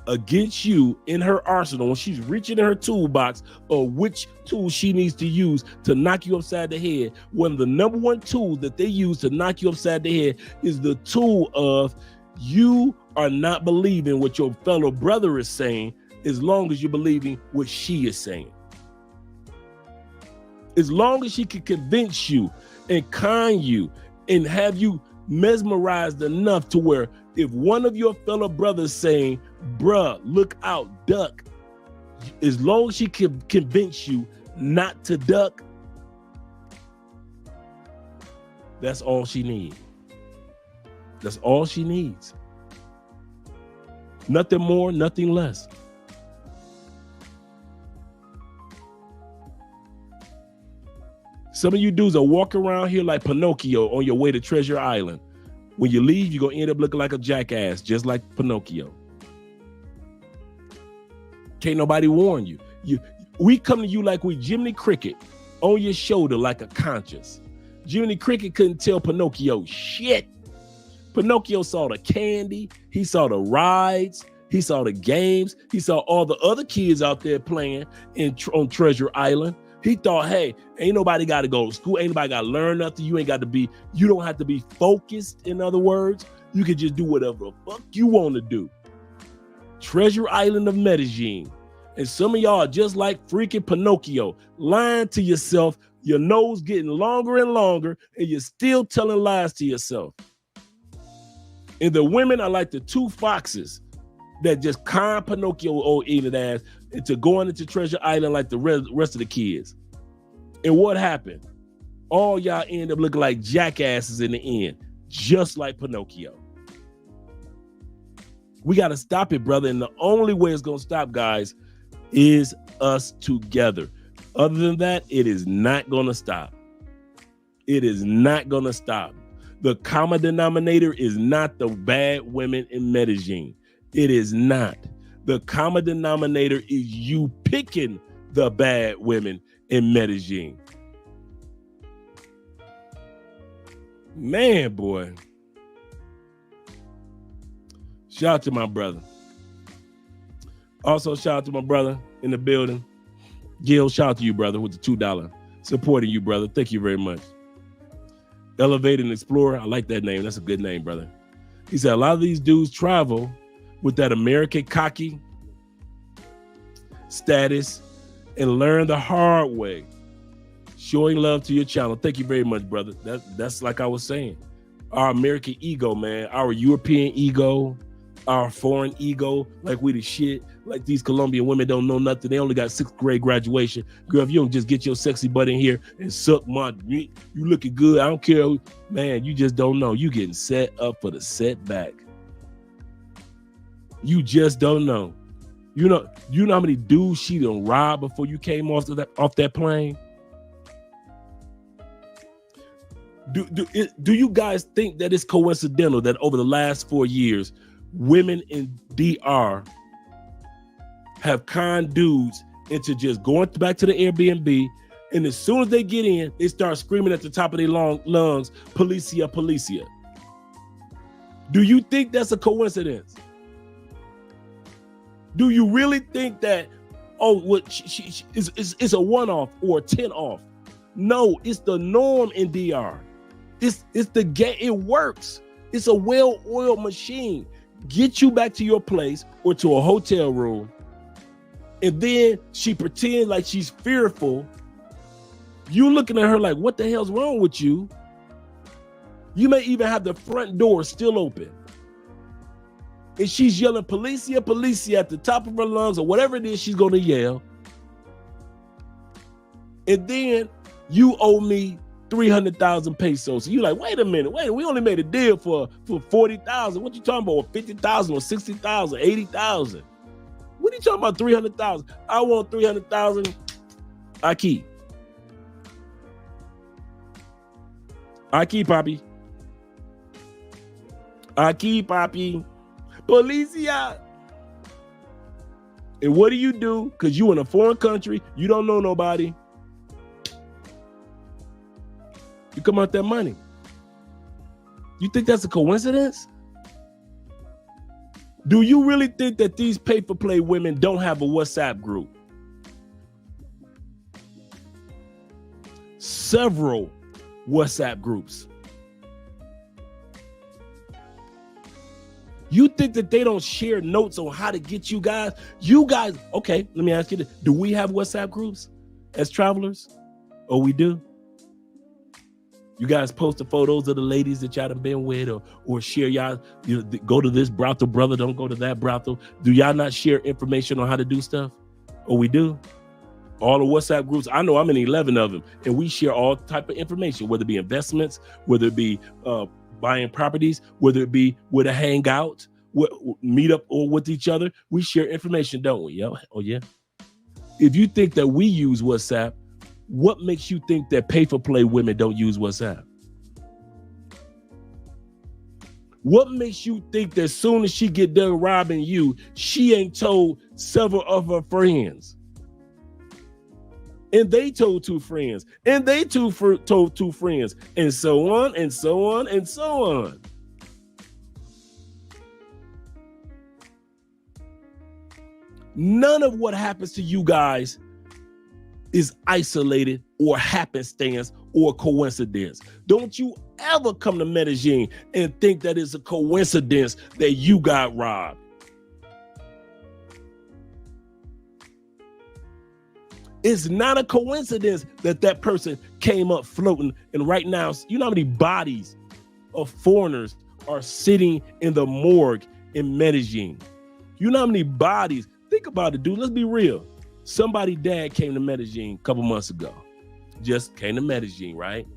against you in her arsenal when she's reaching in her toolbox, or which tool she needs to use to knock you upside the head. One of the number one tools that they use to knock you upside the head is the tool of, you are not believing what your fellow brother is saying, as long as you're believing what she is saying. As long as she can convince you and con you and have you mesmerized enough to where if one of your fellow brothers saying, bruh, look out, duck, as long as she can convince you not to duck, that's all she needs. That's all she needs. Nothing more, nothing less. Some of you dudes are walking around here like Pinocchio on your way to Treasure Island. When you leave, you're going to end up looking like a jackass, just like Pinocchio. Can't nobody warn you. We come to you like we Jiminy Cricket on your shoulder like a conscience. Jiminy Cricket couldn't tell Pinocchio shit. Pinocchio saw the candy, he saw the rides, he saw the games, he saw all the other kids out there playing on Treasure Island. He thought, hey, ain't nobody got to go to school, ain't nobody got to learn nothing. You don't have to be focused, in other words. You can just do whatever the fuck you want to do. Treasure Island of Medellin. And some of y'all are just like freaking Pinocchio, lying to yourself, your nose getting longer and longer, and you're still telling lies to yourself. And the women are like the two foxes that just con Pinocchio old eating ass into going into Treasure Island like the rest of the kids. And what happened? All y'all end up looking like jackasses in the end, just like Pinocchio. We got to stop it, brother. And the only way it's going to stop, guys, is us together. Other than that, it is not going to stop. It is not going to stop. The common denominator is not the bad women in Medellin. It is not. The common denominator is you picking the bad women in Medellin. Man, boy. Shout out to my brother. Also, shout out to my brother in the building. Gil, shout out to you, brother, with the $2. Supporting you, brother. Thank you very much. Elevate and Explorer. I like that name. That's a good name, brother. He said, a lot of these dudes travel with that American cocky status and learn the hard way. Showing love to your channel. Thank you very much, brother. That's like I was saying. Our American ego, man. Our European ego. Our foreign ego. Like we the shit. Like these Colombian women don't know nothing. They only got 6th grade graduation. Girl, if you don't just get your sexy butt in here and suck my meat, you looking good. I don't care. Man, you just don't know. You getting set up for the setback. You just don't know. You know how many dudes she done robbed before you came off that plane? Do you guys think that it's coincidental that over the last 4 years, women in DR have conned dudes into just going back to the Airbnb, and as soon as they get in, they start screaming at the top of their lungs, "Policia, policia." Do you think that's a coincidence? Do you really think that, it's a one-off or a 10-off? No, it's the norm in DR. It's the game. It works. It's a well-oiled machine. Get you back to your place or to a hotel room, and then she pretends like she's fearful. You looking at her like, what the hell's wrong with you? You may even have the front door still open. And she's yelling, "Policia, policia," at the top of her lungs or whatever it is she's going to yell. And then you owe me 300,000 pesos. So you're like, wait a minute, we only made a deal for 40,000. What you talking about? 50,000 or 60,000, 80,000? What are you talking about? 300,000? I want 300,000. I keep, Poppy. Poppy. Policia. And what do? Because you in a foreign country, you don't know nobody. You come out that money. You think that's a coincidence? Do you really think that these pay-for-play women don't have a WhatsApp group? Several WhatsApp groups. You think that they don't share notes on how to get you guys? Okay, let me ask you this. Do we have WhatsApp groups as travelers? Oh, we do? You guys post the photos of the ladies that y'all done been with, or share y'all, go to this brothel, brother, don't go to that brothel. Do y'all not share information on how to do stuff? Oh, we do? All the WhatsApp groups, I know I'm in 11 of them, and we share all type of information, whether it be investments, whether it be buying properties, whether it be where to hang out, meet up or with each other. We share information, don't we? Oh, yeah. If you think that we use WhatsApp, what makes you think that pay-for-play women don't use WhatsApp? What makes you think that as soon as she get done robbing you, she ain't told several of her friends? and they told two friends, and they told two friends, and so on and so on and so on. None of what happens to you guys is isolated or happenstance or coincidence. Don't you ever come to Medellin and think that it's a coincidence that you got robbed. It's not a coincidence that that person came up floating. And right now, you know how many bodies of foreigners are sitting in the morgue in Medellin? You know how many bodies? Think about it, dude. Let's be real. Somebody's dad came to Medellin a couple months ago. Just came to Medellin, right?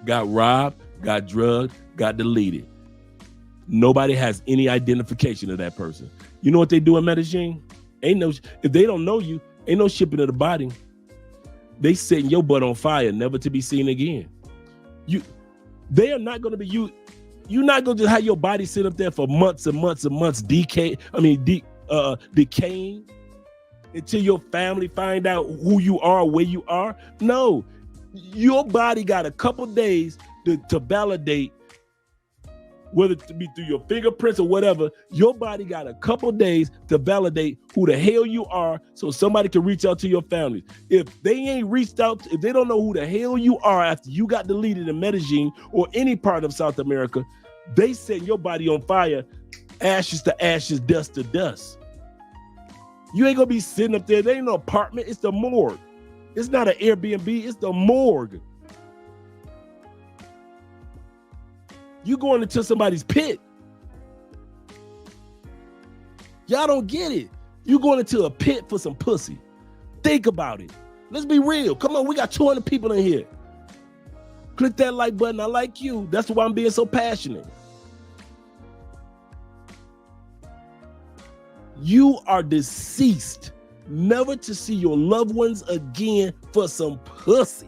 Got robbed, got drugged, got deleted. Nobody has any identification of that person. You know what they do in Medellin? Ain't no, if they don't know you, ain't no shipping of the body. They setting your butt on fire, never to be seen again. They are not going to be you. You're not going to just have your body sit up there for months and months and months, decaying until your family find out who you are, where you are. No, your body got a couple days to validate, whether it be through your fingerprints or whatever. Your body got a couple days to validate who the hell you are, so somebody can reach out to your family. If they ain't reached out, if they don't know who the hell you are after you got deleted in Medellin or any part of South America, they set your body on fire, ashes to ashes, dust to dust. You ain't gonna be sitting up there. There ain't no apartment. It's the morgue. It's not an Airbnb. It's the morgue. You going into somebody's pit. Y'all don't get it. You going into a pit for some pussy. Think about it. Let's be real. Come on, we got 200 people in here. Click that like button. I like you. That's why I'm being so passionate. You are deceased, never to see your loved ones again for some pussy.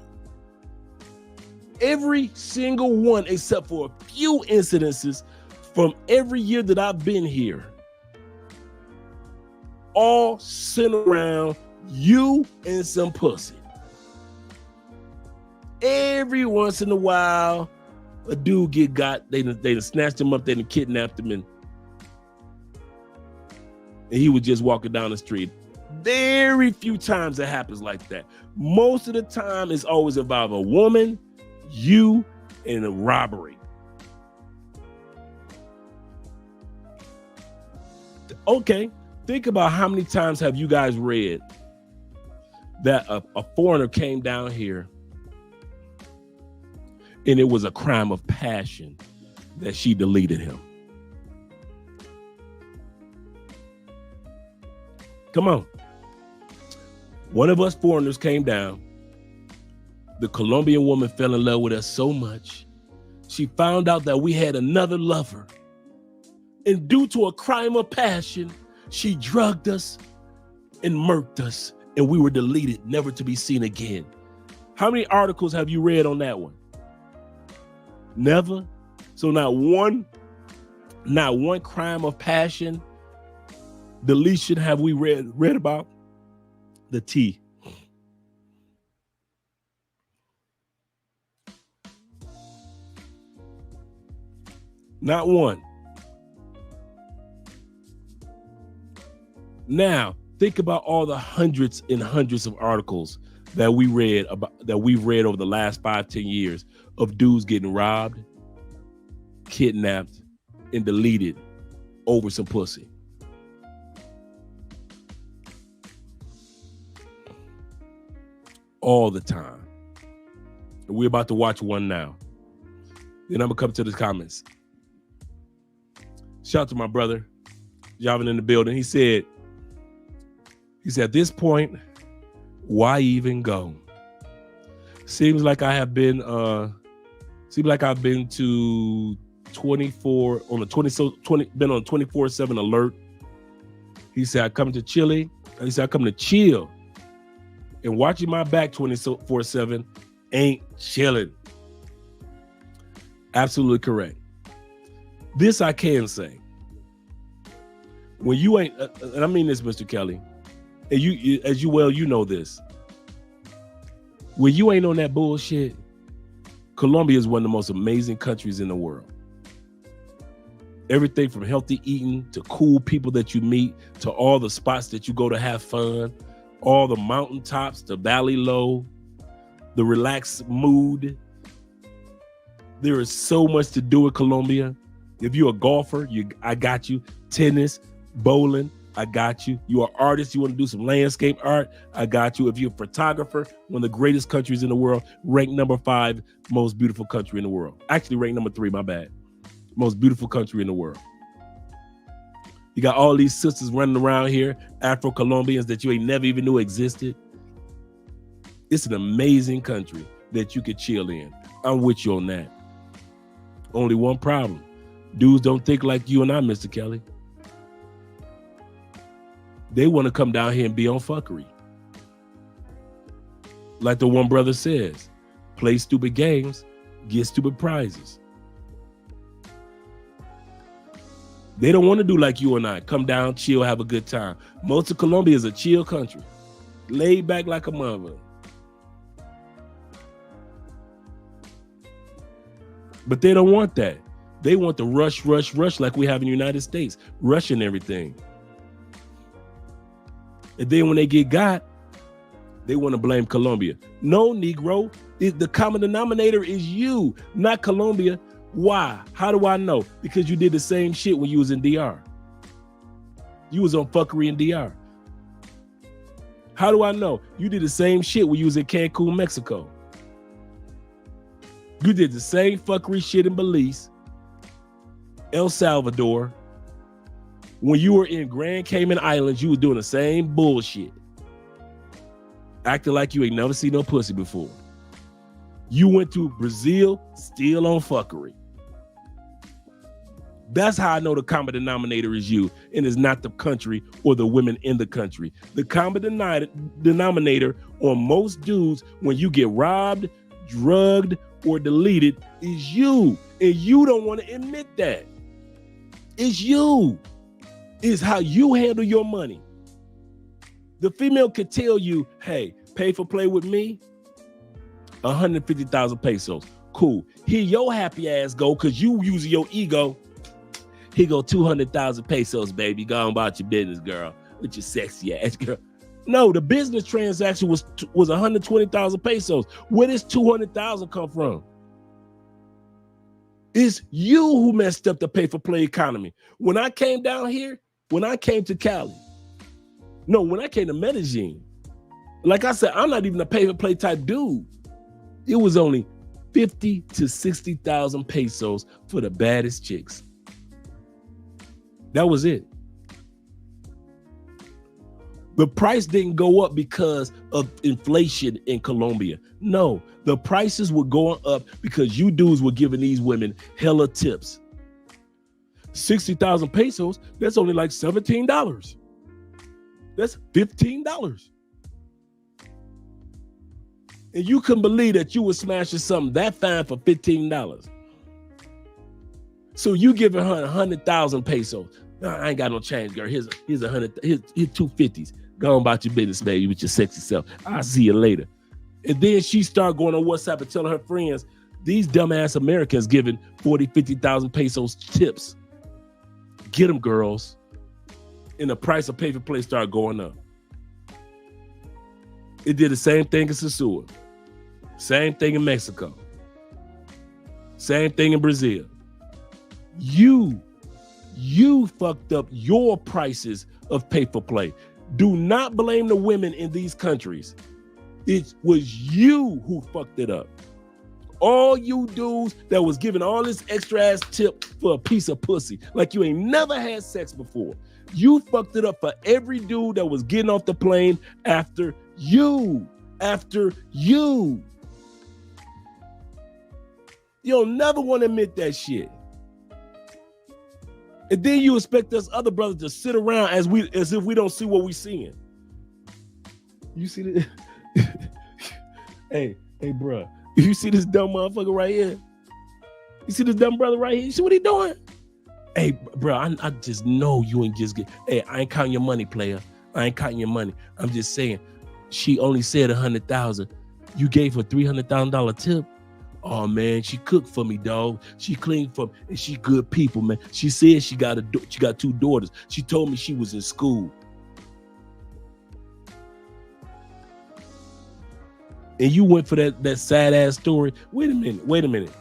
Every single one, except for a few incidences from every year that I've been here, all centered around you and some pussy. Every once in a while, a dude get got, they snatched him up, they kidnapped him, and he was just walking down the street. Very few times it happens like that. Most of the time, it's always about a woman, you, and a robbery. Okay, think about how many times have you guys read that a foreigner came down here and it was a crime of passion that she deleted him. Come on. One of us foreigners came down. The Colombian woman fell in love with us so much, she found out that we had another lover. And due to a crime of passion, she drugged us and murked us, and we were deleted, never to be seen again. How many articles have you read on that one? Never. So not one crime of passion, deletion have we read about? The T. Not one. Now, think about all the hundreds and hundreds of articles that we've read over the last 5-10 years of dudes getting robbed, kidnapped, and deleted over some pussy. All the time. And we're about to watch one now. Then I'm gonna come to the comments. Shout out to my brother, Javin in the building. He said, at this point, why even go? Seems like I've been to 24 on the 20 been on 24/7 alert. He said, I come to Chile. He said, I come to chill. And watching my back 24/7 ain't chilling. Absolutely correct. This I can say. When you ain't, and I mean this, Mr. Kelly, And you, as you know this. When you ain't on that bullshit, Colombia is one of the most amazing countries in the world. Everything from healthy eating to cool people that you meet to all the spots that you go to have fun, all the mountaintops, the valley low, the relaxed mood. There is so much to do in Colombia. If you're a golfer, I got you. Tennis, bowling, I got you. You're an artist, you want to do some landscape art, I got you. If you're a photographer, one of the greatest countries in the world, ranked number 5 most beautiful country in the world. Actually ranked number 3, my bad. Most beautiful country in the world. You got all these sisters running around here, Afro-Colombians that you ain't never even knew existed. It's an amazing country that you could chill in. I'm with you on that. Only one problem. Dudes don't think like you and I, Mr. Kelly. They want to come down here and be on fuckery. Like the one brother says, play stupid games, get stupid prizes. They don't want to do like you and I. Come down, chill, have a good time. Most of Colombia is a chill country. Laid back like a mother. But they don't want that. They want the rush like we have in the United States. Rushing everything. And then when they get got, they want to blame Colombia. No, Negro. The common denominator is you, not Colombia. Why? How do I know? Because you did the same shit when you was in DR. You was on fuckery in DR. How do I know? You did the same shit when you was in Cancun, Mexico. You did the same fuckery shit in Belize, El Salvador. When you were in Grand Cayman Islands, you were doing the same bullshit. Acting like you ain't never seen no pussy before. You went to Brazil, still on fuckery. That's how I know the common denominator is you, and it's not the country or the women in the country. The common denominator on most dudes, when you get robbed, drugged, or deleted, is you. And you don't want to admit that. It's you. It's how you handle your money. The female could tell you, hey, pay for play with me, 150,000 pesos. Cool. Here your happy ass go, because you using your ego. Here go 200,000 pesos, baby. Go on about your business, girl. With your sexy ass, girl. No, the business transaction was 120,000 pesos. Where does 200,000 come from? It's you who messed up the pay-for-play economy. When I came down here, when I came to Cali, no, when I came to Medellin, like I said, I'm not even a pay-for-play type dude. It was only 50 to 60,000 pesos for the baddest chicks. That was it. The price didn't go up because of inflation in Colombia. No, the prices were going up because you dudes were giving these women hella tips. 60,000 pesos, that's only like $17. That's $15. And you couldn't believe that you were smashing something that fine for $15. So you giving her 100,000 pesos. No, I ain't got no change, girl. Here's 100. Here's 250s. Go on about your business, baby, with your sexy self. I'll see you later. And then she started going on WhatsApp and telling her friends, these dumbass Americans giving 40, 50,000 pesos tips. Get them, girls. And the price of pay-for-play started going up. It did the same thing in Sasua. Same thing in Mexico. Same thing in Brazil. You fucked up your prices of pay-for-play. Do not blame the women in these countries. It was you who fucked it up. All you dudes that was giving all this extra ass tip for a piece of pussy, like you ain't never had sex before. You fucked it up for every dude that was getting off the plane after you. After you. You'll never want to admit that shit. And then you expect us other brothers to sit around as if we don't see what we seeing. You see this? hey, bro. You see this dumb motherfucker right here? You see this dumb brother right here? You see what he doing? Hey, bro, I just know you ain't just get. Hey, I ain't counting your money, player. I ain't counting your money. I'm just saying, she only said 100,000. You gave her $300,000 tip. Oh man, she cooked for me, dog. She cleaned for me, and she good people, man. She said she got 2 daughters. She told me she was in school. And you went for that sad ass story. Wait a minute.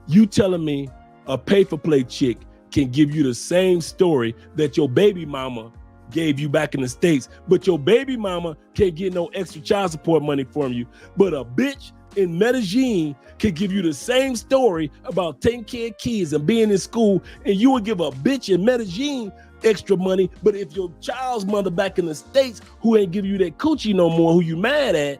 You telling me a pay-for-play chick can give you the same story that your baby mama gave you back in the States, but your baby mama can't get no extra child support money from you. But a bitch in Medellin can give you the same story about taking care of kids and being in school, and you would give a bitch in Medellin extra money. But if your child's mother back in the States, who ain't give you that coochie no more, who you mad at,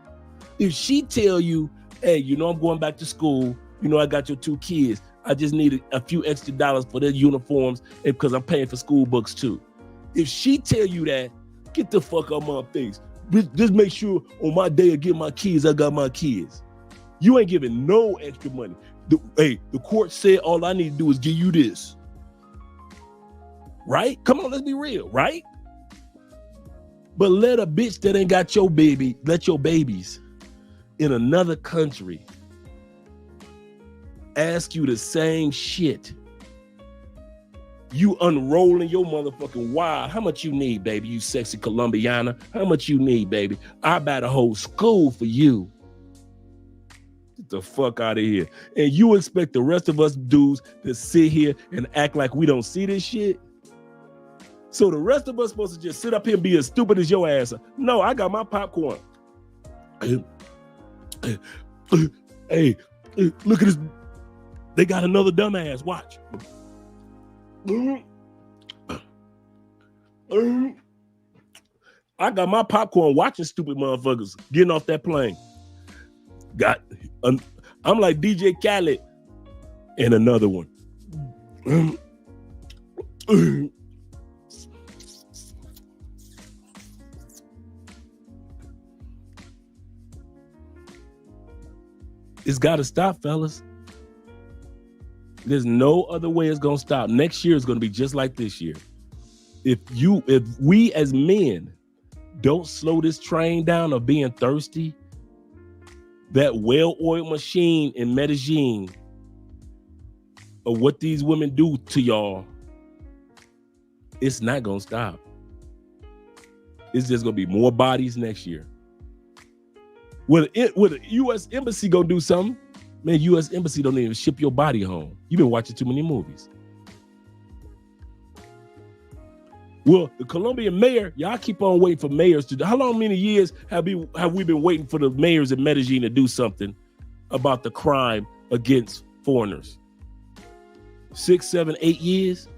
if she tell you, hey, you know I'm going back to school, you know I got your 2 kids, I just need a few extra dollars for their uniforms and because I'm paying for school books too. If she tell you that, get the fuck out my face. Just make sure on my day I get my kids, I got my kids. You ain't giving no extra money. The court said all I need to do is give you this. Right? Come on, let's be real, right? But let a bitch that ain't got your baby, let your babies in another country ask you the same shit. You unrolling your motherfucking wire. How much you need, baby? You sexy Colombiana. How much you need, baby? I buy the whole school for you. Get the fuck out of here. And you expect the rest of us dudes to sit here and act like we don't see this shit? So the rest of us supposed to just sit up here and be as stupid as your ass? No, I got my popcorn. Hey, look at this. They got another dumbass. Watch. I got my popcorn watching stupid motherfuckers getting off that plane. I'm like DJ Khaled and another one. It's got to stop, fellas. There's no other way it's going to stop. Next year is going to be just like this year. If we as men don't slow this train down of being thirsty, that well-oiled machine in Medellin of what these women do to y'all, it's not going to stop. It's just going to be more bodies next year. Will the U.S. Embassy go do something? Man, U.S. Embassy don't even ship your body home. You've been watching too many movies. Well, the Colombian mayor, y'all keep on waiting for mayors to do. How many years have we been waiting for the mayors in Medellin to do something about the crime against foreigners? 6, 7, 8 years?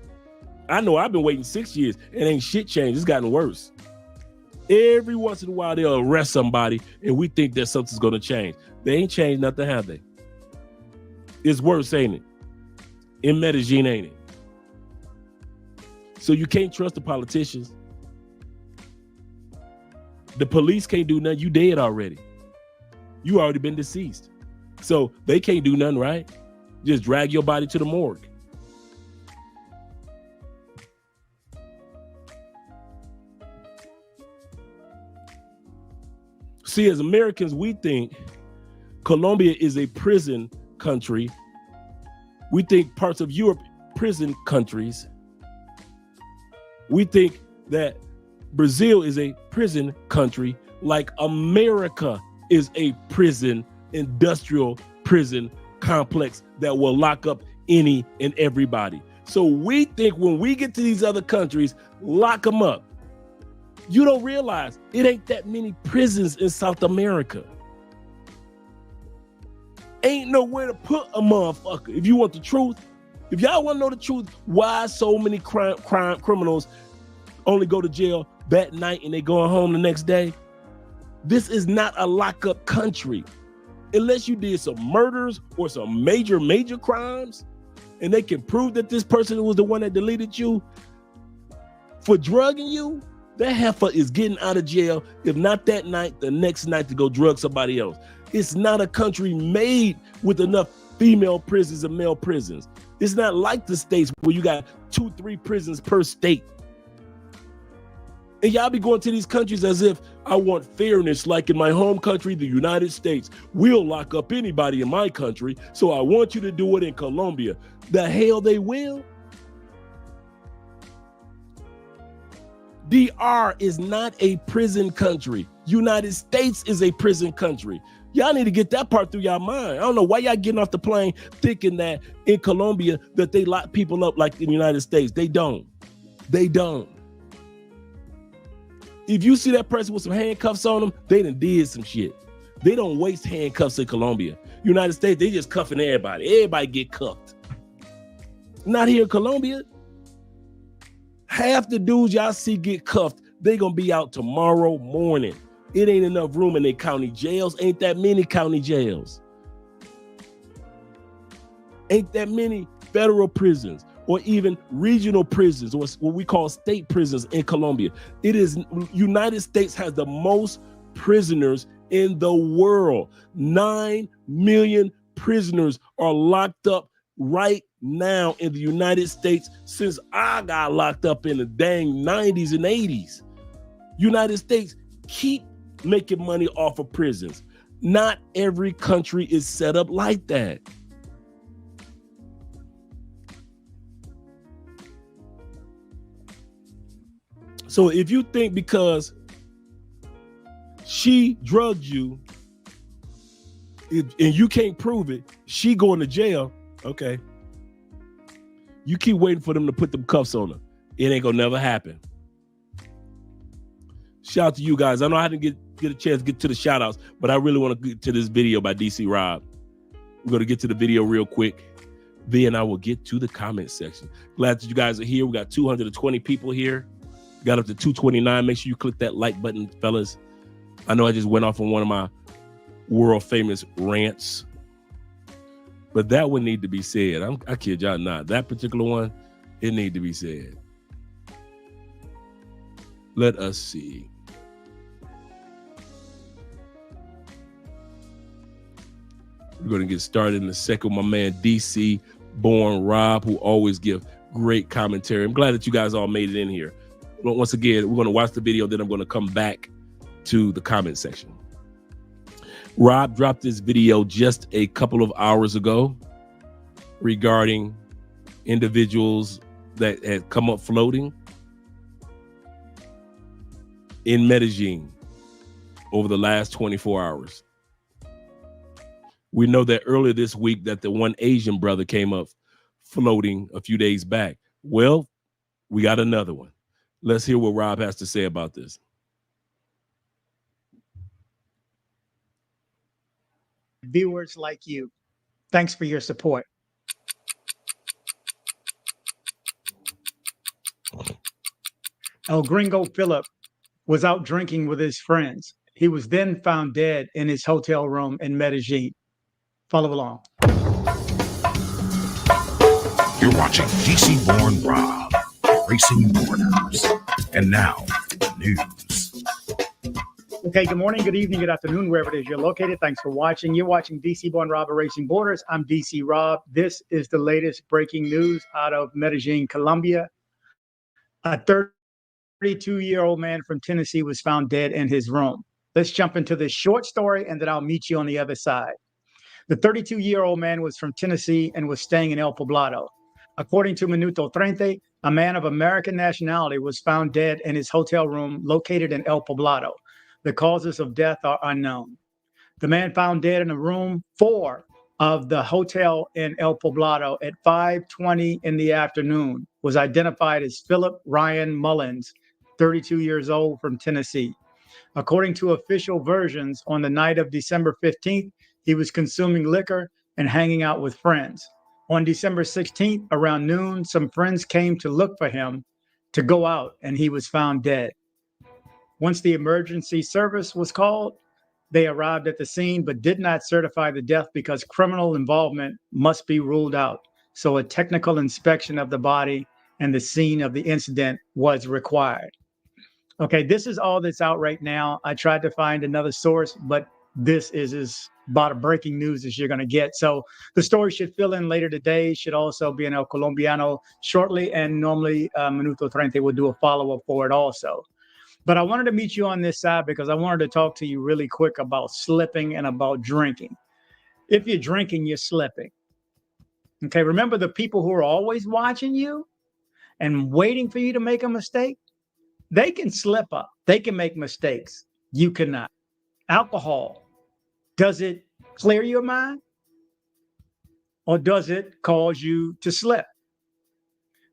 I know I've been waiting 6 years and ain't shit changed. It's gotten worse. Every once in a while, they'll arrest somebody and we think that something's going to change. They ain't changed nothing, have they? It's worse, ain't it? In Medellin, ain't it? So you can't trust the politicians. The police can't do nothing. You dead already. You already been deceased. So they can't do nothing, right? Just drag your body to the morgue. See, as Americans, we think Colombia is a prison country. We think parts of Europe prison countries. We think that Brazil is a prison country, like America is a prison, industrial prison complex that will lock up any and everybody. So we think when we get to these other countries, lock them up. You don't realize it ain't that many prisons in South America. Ain't nowhere to put a motherfucker. If you want the truth, if y'all want to know the truth, why so many criminals only go to jail that night and they going home the next day? This is not a lockup country. Unless you did some murders or some major crimes, and they can prove that this person was the one that deleted you for drugging you, that heifer is getting out of jail, if not that night, the next night to go drug somebody else. It's not a country made with enough female prisons and male prisons. It's not like the states where you got 2-3 prisons per state. And y'all be going to these countries as if I want fairness, like in my home country, the United States. We'll lock up anybody in my country, so I want you to do it in Colombia. The hell they will? DR is not a prison country. United States is a prison country. Y'all need to get that part through y'all mind. I don't know why y'all getting off the plane thinking that in Colombia that they lock people up like in the United States. They don't. They don't. If you see that person with some handcuffs on them, they done did some shit. They don't waste handcuffs in Colombia. United States, they just cuffing everybody. Everybody get cuffed. Not here in Colombia. Half the dudes y'all see get cuffed, they gonna be out tomorrow morning. It ain't enough room in their county jails. Ain't that many county jails. Ain't that many federal prisons or even regional prisons or what we call state prisons in Colombia. United States has the most prisoners in the world. 9 million prisoners are locked up right now in the United States since I got locked up in the dang 90s and 80s. United States keep making money off of prisons. Not every country is set up like that. So if you think because she drugged you and you can't prove it, she going to jail, okay. You keep waiting for them to put them cuffs on her. It ain't gonna never happen. Shout out to you guys. I know I didn't get a chance to get to the shout outs, but I really want to get to this video by DC Rob. We're going to get to the video real quick. Then I will get to the comment section. Glad that you guys are here. We got 220 people here. Got up to 229. Make sure you click that like button, fellas. I know I just went off on one of my world famous rants, but that one need to be said. I kid y'all not. That particular one, it need to be said. Let us see. We're going to get started in a second with my man DC Born Rob, who always give great commentary. I'm glad that you guys all made it in here. Once again, we're going to watch the video, then I'm going to come back to the comment section. Rob dropped this video just a couple of hours ago regarding individuals that had come up floating in Medelin over the last 24 hours. We know that earlier this week that the one Asian brother came up floating a few days back. Well, we got another one. Let's hear what Rob has to say about this. Viewers like you, thanks for your support. El Gringo Philip was out drinking with his friends. He was then found dead in his hotel room in Medelin. Follow along. You're watching DC Born Rob, Racing Borders. And now, news. Okay, good morning, good evening, good afternoon, wherever it is you're located. Thanks for watching. You're watching DC Born Rob, Racing Borders. I'm DC Rob. This is the latest breaking news out of Medelin, Colombia. A 32-year-old man from Tennessee was found dead in his room. Let's jump into this short story, and then I'll meet you on the other side. The 32-year-old man was from Tennessee and was staying in El Poblado. According to Minuto 30, a man of American nationality was found dead in his hotel room located in El Poblado. The causes of death are unknown. The man found dead in room 4 of the hotel in El Poblado at 5:20 in the afternoon was identified as Philip Ryan Mullins, 32 years old, from Tennessee. According to official versions, on the night of December 15th, he was consuming liquor and hanging out with friends. On December 16th, around noon, some friends came to look for him to go out, and he was found dead. Once the emergency service was called, they arrived at the scene but did not certify the death because criminal involvement must be ruled out. So a technical inspection of the body and the scene of the incident was required. Okay, this is all that's out right now. I tried to find another source, but this is as about a breaking news as you're going to get. So the story should fill in later today, should also be in El Colombiano shortly, and normally Minuto 30 will do a follow-up for it also. But I wanted to meet you on this side because I wanted to talk to you really quick about slipping and about drinking. If you're drinking, you're slipping. Okay, remember the people who are always watching you and waiting for you to make a mistake? They can slip up. They can make mistakes. You cannot. Alcohol, does it clear your mind or does it cause you to slip?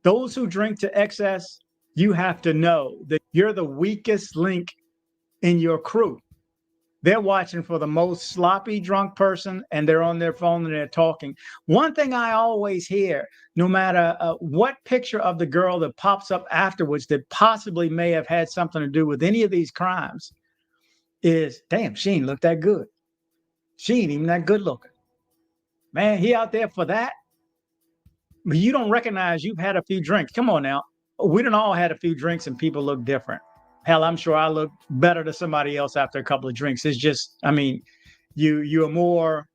Those who drink to excess, you have to know that you're the weakest link in your crew. They're watching for the most sloppy drunk person and they're on their phone and they're talking. One thing I always hear, no matter what picture of the girl that pops up afterwards that possibly may have had something to do with any of these crimes, is, damn, she ain't look that good. She ain't even that good looking. Man, he out there for that? But you don't recognize you've had a few drinks. Come on now. We done all had a few drinks and people look different. Hell, I'm sure I look better to somebody else after a couple of drinks. It's just, I mean, you're more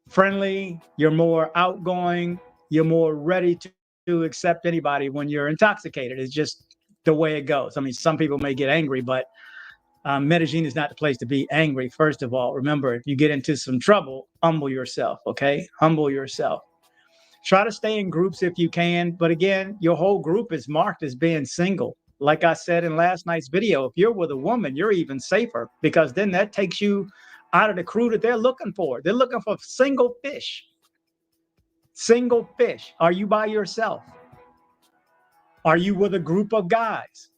friendly, you're more outgoing, you're more ready to accept anybody when you're intoxicated. It's just the way it goes. I mean, some people may get angry, but Medellin is not the place to be angry. First of all, remember, if you get into some trouble, humble yourself, okay? Humble yourself. Try to stay in groups if you can. But again, your whole group is marked as being single. Like I said in last night's video, if you're with a woman, you're even safer because then that takes you out of the crew that they're looking for. They're looking for single fish. Single fish. Are you by yourself? Are you with a group of guys?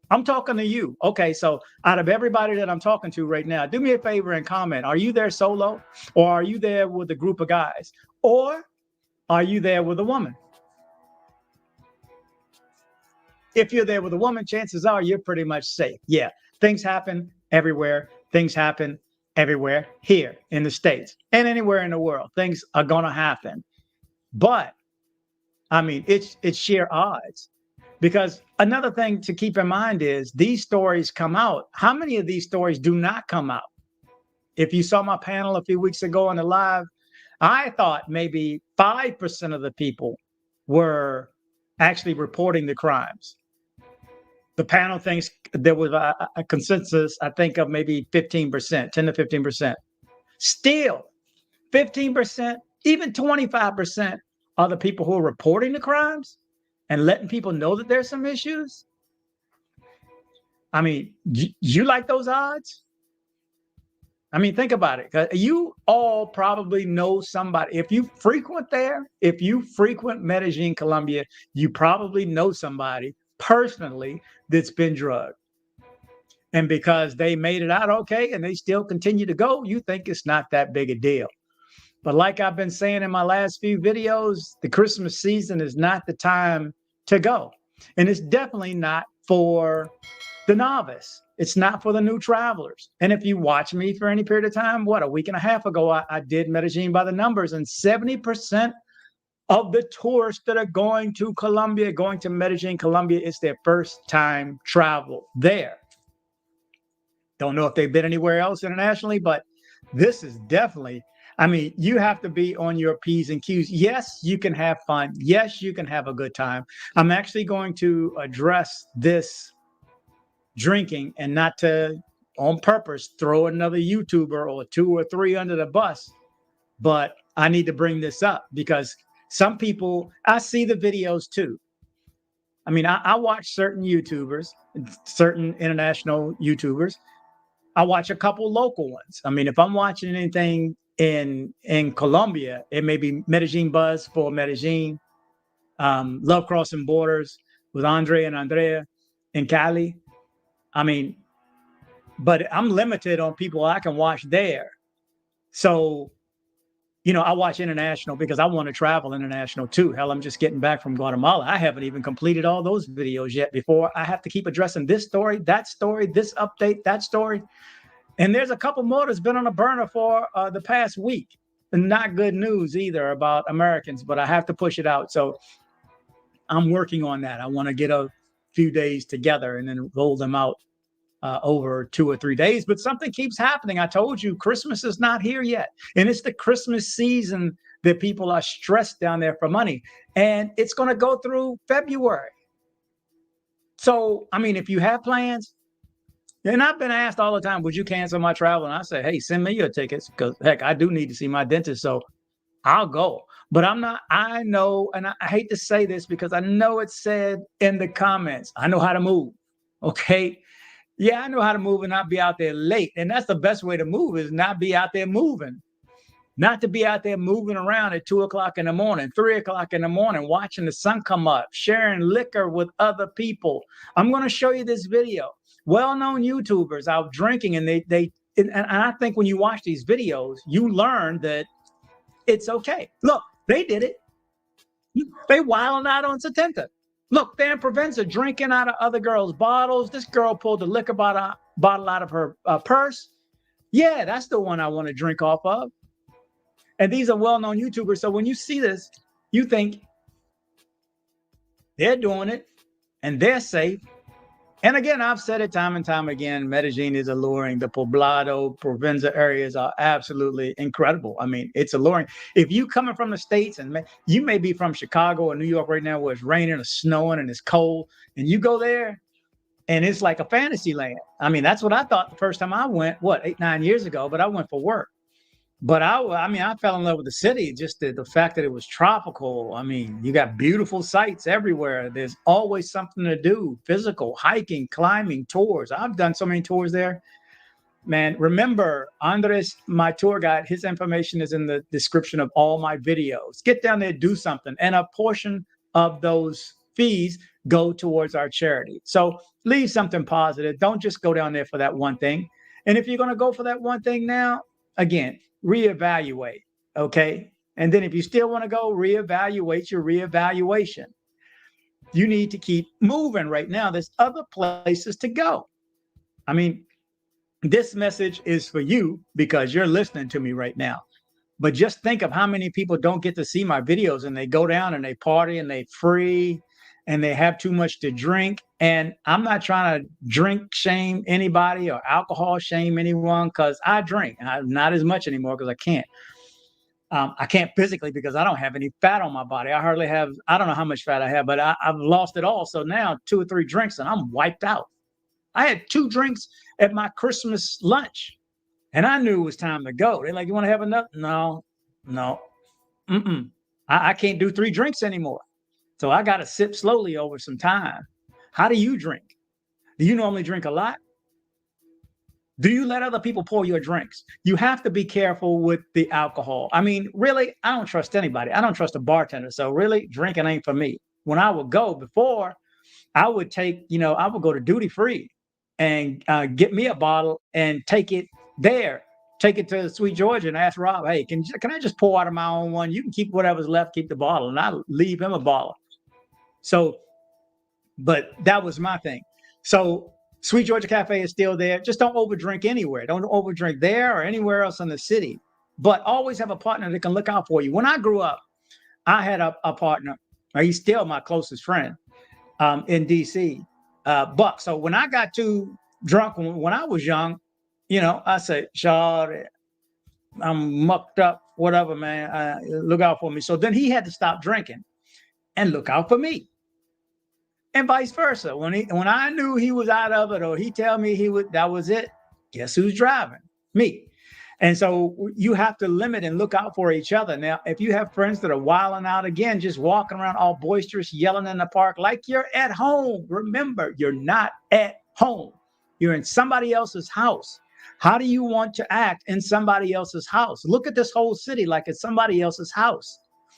I'm talking to you. Okay, so out of everybody that I'm talking to right now, do me a favor and comment. Are you there solo or are you there with a group of guys? Or are you there with a woman? If you're there with a woman, chances are you're pretty much safe. Yeah, things happen everywhere. Things happen everywhere here in the States and anywhere in the world. Things are going to happen. But, I mean, it's sheer odds. Because another thing to keep in mind is these stories come out. How many of these stories do not come out? If you saw my panel a few weeks ago on the live, I thought maybe 5% of the people were actually reporting the crimes. The panel thinks there was a consensus, I think, of maybe 15%, 10 to 15%. Still, 15%, even 25% are the people who are reporting the crimes and letting people know that there's some issues. I mean, you like those odds? I mean, think about it. You all probably know somebody. If you frequent there, if you frequent Medelin Colombia, you probably know somebody personally that's been drugged. And because they made it out okay and they still continue to go, you think it's not that big a deal. But like I've been saying in my last few videos, the Christmas season is not the time to go. And it's definitely not for the novice. It's not for the new travelers. And if you watch me for any period of time, a week and a half ago, I did Medellin by the numbers, and 70% of the tourists that are going to Colombia, going to Medellin, Colombia, it's their first time travel there. Don't know if they've been anywhere else internationally, but this is definitely, I mean, you have to be on your P's and Q's. Yes, you can have fun. Yes, you can have a good time. I'm actually going to address this drinking and not to, on purpose, throw another YouTuber or 2 or 3 under the bus. But I need to bring this up because some people, I see the videos too. I mean, I watch certain YouTubers, certain international YouTubers. I watch a couple local ones. I mean, if I'm watching anything in Colombia, it may be Medellin Buzz for Medellin, Love Crossing Borders with Andre and Andrea in Cali. I mean, but I'm limited on people I can watch there. So, you know, I watch international because I want to travel international too. Hell, I'm just getting back from Guatemala. I haven't even completed all those videos yet before I have to keep addressing this story, this update, that story. And there's a couple more that's been on a burner for the past week. And not good news either about Americans, but I have to push it out. So I'm working on that. I want to get a few days together and then roll them out over 2 or 3 days. But something keeps happening. I told you Christmas is not here yet. And it's the Christmas season that people are stressed down there for money. And it's going to go through February. So, I mean, if you have plans, And I've been asked all the time, would you cancel my travel? And I say, hey, send me your tickets because, heck, I do need to see my dentist. So I'll go. But I'm not, I know, and I hate to say this because I know it's said in the comments, I know how to move. Okay. Yeah, I know how to move and not be out there late. And that's the best way to move is not be out there moving. Not to be out there moving around at 2:00 in the morning, 3:00 in the morning, watching the sun come up, sharing liquor with other people. I'm going to show you this video. Well-known YouTubers out drinking, and and I think when you watch these videos, you learn that it's okay. Look, they did it. They wilding out on Satenta. Look, they're in Provenza drinking out of other girls' bottles. This girl pulled the liquor bottle out of her purse. Yeah, that's the one I want to drink off of. And these are well-known YouTubers. So when you see this, you think they're doing it and they're safe. And again, I've said it time and time again, Medellin is alluring. The Poblado, Provenza areas are absolutely incredible. I mean, it's alluring. If you coming from the States and you may be from Chicago or New York right now where it's raining or snowing and it's cold, and you go there and it's like a fantasy land. I mean, that's what I thought the first time I went, 8, 9 years ago, but I went for work. But I fell in love with the city, just the fact that it was tropical. I mean, you got beautiful sights everywhere. There's always something to do, physical, hiking, climbing, tours. I've done so many tours there. Man, remember, Andres, my tour guide, his information is in the description of all my videos. Get down there, do something. And a portion of those fees go towards our charity. So leave something positive. Don't just go down there for that one thing. And if you're going to go for that one thing now, again, reevaluate, okay? And then if you still want to go, reevaluate your reevaluation. You need to keep moving right now. There's other places to go. I mean, this message is for you because you're listening to me right now. But just think of how many people don't get to see my videos and they go down and they party and they free and they have too much to drink. And I'm not trying to drink shame anybody or alcohol shame anyone because I drink. Not as much anymore because I can't. I can't physically because I don't have any fat on my body. I hardly have, I don't know how much fat I have, but I've lost it all. So now 2 or 3 drinks and I'm wiped out. I had 2 drinks at my Christmas lunch and I knew it was time to go. They're like, you want to have another? No. I can't do 3 drinks anymore. So I got to sip slowly over some time. How do you drink? Do you normally drink a lot? Do you let other people pour your drinks? You have to be careful with the alcohol. I mean, really, I don't trust anybody. I don't trust a bartender. So really, drinking ain't for me. When I would go before, I would take, I would go to duty free and get me a bottle and take it there. Take it to Sweet Georgia and ask Rob, hey, can I just pour out of my own one? You can keep whatever's left, keep the bottle. And I leave him a bottle. So, but that was my thing. So Sweet Georgia Cafe is still there. Just don't overdrink anywhere. Don't overdrink there or anywhere else in the city. But always have a partner that can look out for you. When I grew up, I had a partner. He's still my closest friend in D.C., Buck. So when I got too drunk when I was young, I said, Shawty, I'm mucked up, whatever, man. Look out for me. So then he had to stop drinking and look out for me. And vice versa. When I knew he was out of it or he tell me that was it, guess who's driving? Me. And so you have to limit and look out for each other. Now, if you have friends that are wilding out again, just walking around all boisterous, yelling in the park like you're at home, remember, you're not at home. You're in somebody else's house. How do you want to act in somebody else's house? Look at this whole city like it's somebody else's house.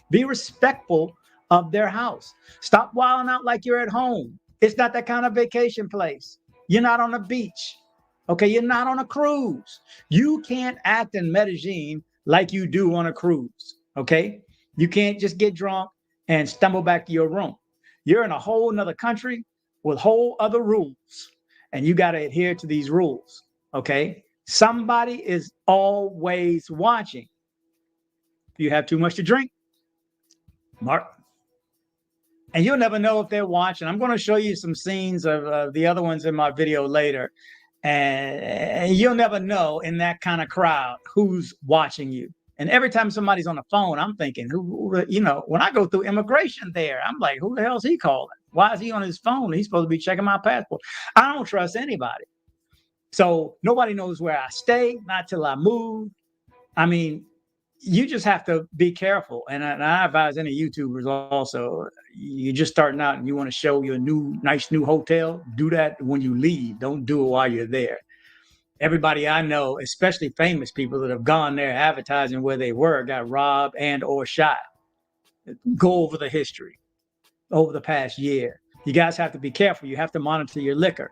Be respectful of their house. Stop wilding out like you're at home. It's not that kind of vacation place. You're not on a beach. Okay, you're not on a cruise. You can't act in Medellin like you do on a cruise. Okay, you can't just get drunk and stumble back to your room. You're in a whole nother country with whole other rules, and you got to adhere to these rules. Okay, somebody is always watching. If you have too much to drink, mark. And you'll never know if they're watching. I'm going to show you some scenes of the other ones in my video later. And you'll never know in that kind of crowd who's watching you. And every time somebody's on the phone, I'm thinking, when I go through immigration there, I'm like, who the hell is he calling? Why is he on his phone? He's supposed to be checking my passport. I don't trust anybody. So nobody knows where I stay, not till I move. I mean, you just have to be careful. And I advise any YouTubers also, you're just starting out and you want to show your nice new hotel, do that when you leave. Don't do it while you're there. Everybody I know, especially famous people that have gone there advertising where they were, got robbed and or shot. Go over the history over the past year. You guys have to be careful. You have to monitor your liquor.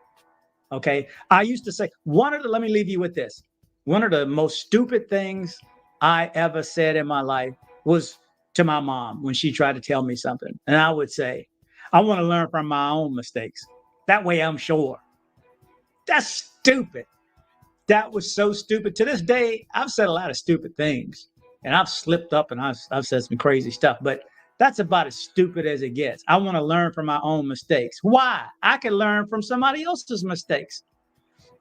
Okay. I used to say let me leave you with this. One of the most stupid things I ever said in my life was to my mom when she tried to tell me something. And I would say, I want to learn from my own mistakes. That way I'm sure. That's stupid. That was so stupid. To this day, I've said a lot of stupid things and I've slipped up and I've said some crazy stuff, but that's about as stupid as it gets. I want to learn from my own mistakes. Why? I can learn from somebody else's mistakes.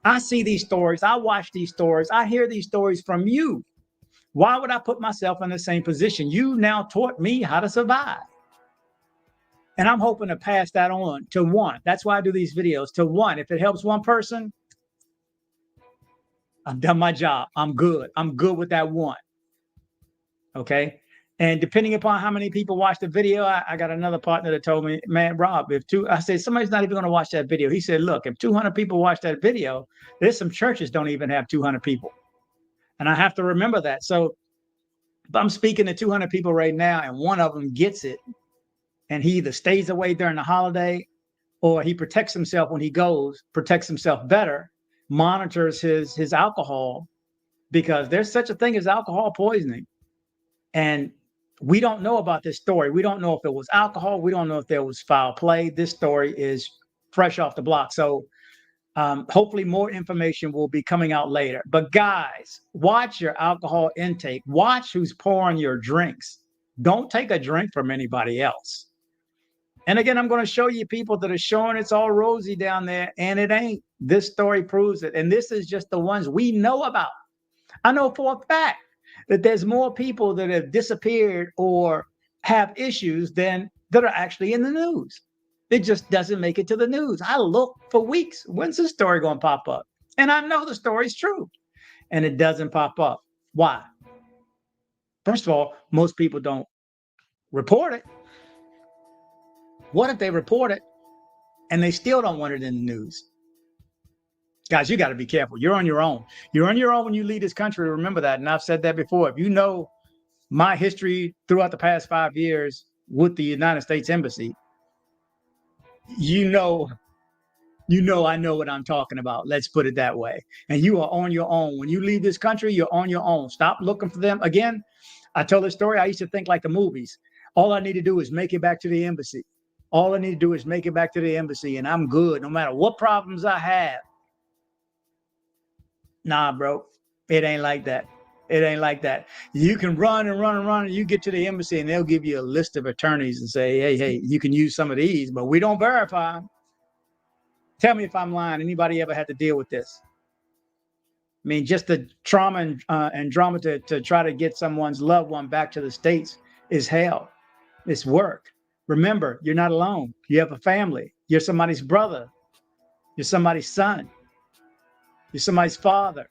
I see these stories. I watch these stories. I hear these stories from you. Why would I put myself in the same position? You now taught me how to survive. And I'm hoping to pass that on to one. That's why I do these videos, to one. If it helps one person, I've done my job. I'm good. I'm good with that one. Okay. And depending upon how many people watch the video, I got another partner that told me, man, Rob, I said, somebody's not even going to watch that video. He said, look, if 200 people watch that video, there's some churches don't even have 200 people. And I have to remember that. So if I'm speaking to 200 people right now and one of them gets it and he either stays away during the holiday or he protects himself when he goes, protects himself better, monitors his alcohol, because there's such a thing as alcohol poisoning. And we don't know about this story. We don't know if it was alcohol. We don't know if there was foul play. This story is fresh off the block. So hopefully more information will be coming out later. But guys, watch your alcohol intake. Watch who's pouring your drinks. Don't take a drink from anybody else. And again, I'm going to show you people that are showing it's all rosy down there, and it ain't. This story proves it. And this is just the ones we know about. I know for a fact that there's more people that have disappeared or have issues than that are actually in the news. It just doesn't make it to the news. I look for weeks. When's this story going to pop up? And I know the story's true. And it doesn't pop up. Why? First of all, most people don't report it. What if they report it and they still don't want it in the news? Guys, you got to be careful. You're on your own. You're on your own when you leave this country. Remember that. And I've said that before. If you know my history throughout the past 5 years with the United States Embassy, you know I know what I'm talking about. Let's put it that way. And you are on your own. When you leave this country, you're on your own. Stop looking for them. Again, I tell this story. I used to think like the movies. All I need to do is make it back to the embassy. All I need to do is make it back to the embassy and I'm good no matter what problems I have. Nah, bro, it ain't like that. It ain't like that. You can run and run and run and you get to the embassy and they'll give you a list of attorneys and say, hey, you can use some of these, but we don't verify them. Tell me if I'm lying. Anybody ever had to deal with this? I mean, just the trauma and drama to try to get someone's loved one back to the States is hell. It's work. Remember, you're not alone. You have a family. You're somebody's brother. You're somebody's son. You're somebody's father.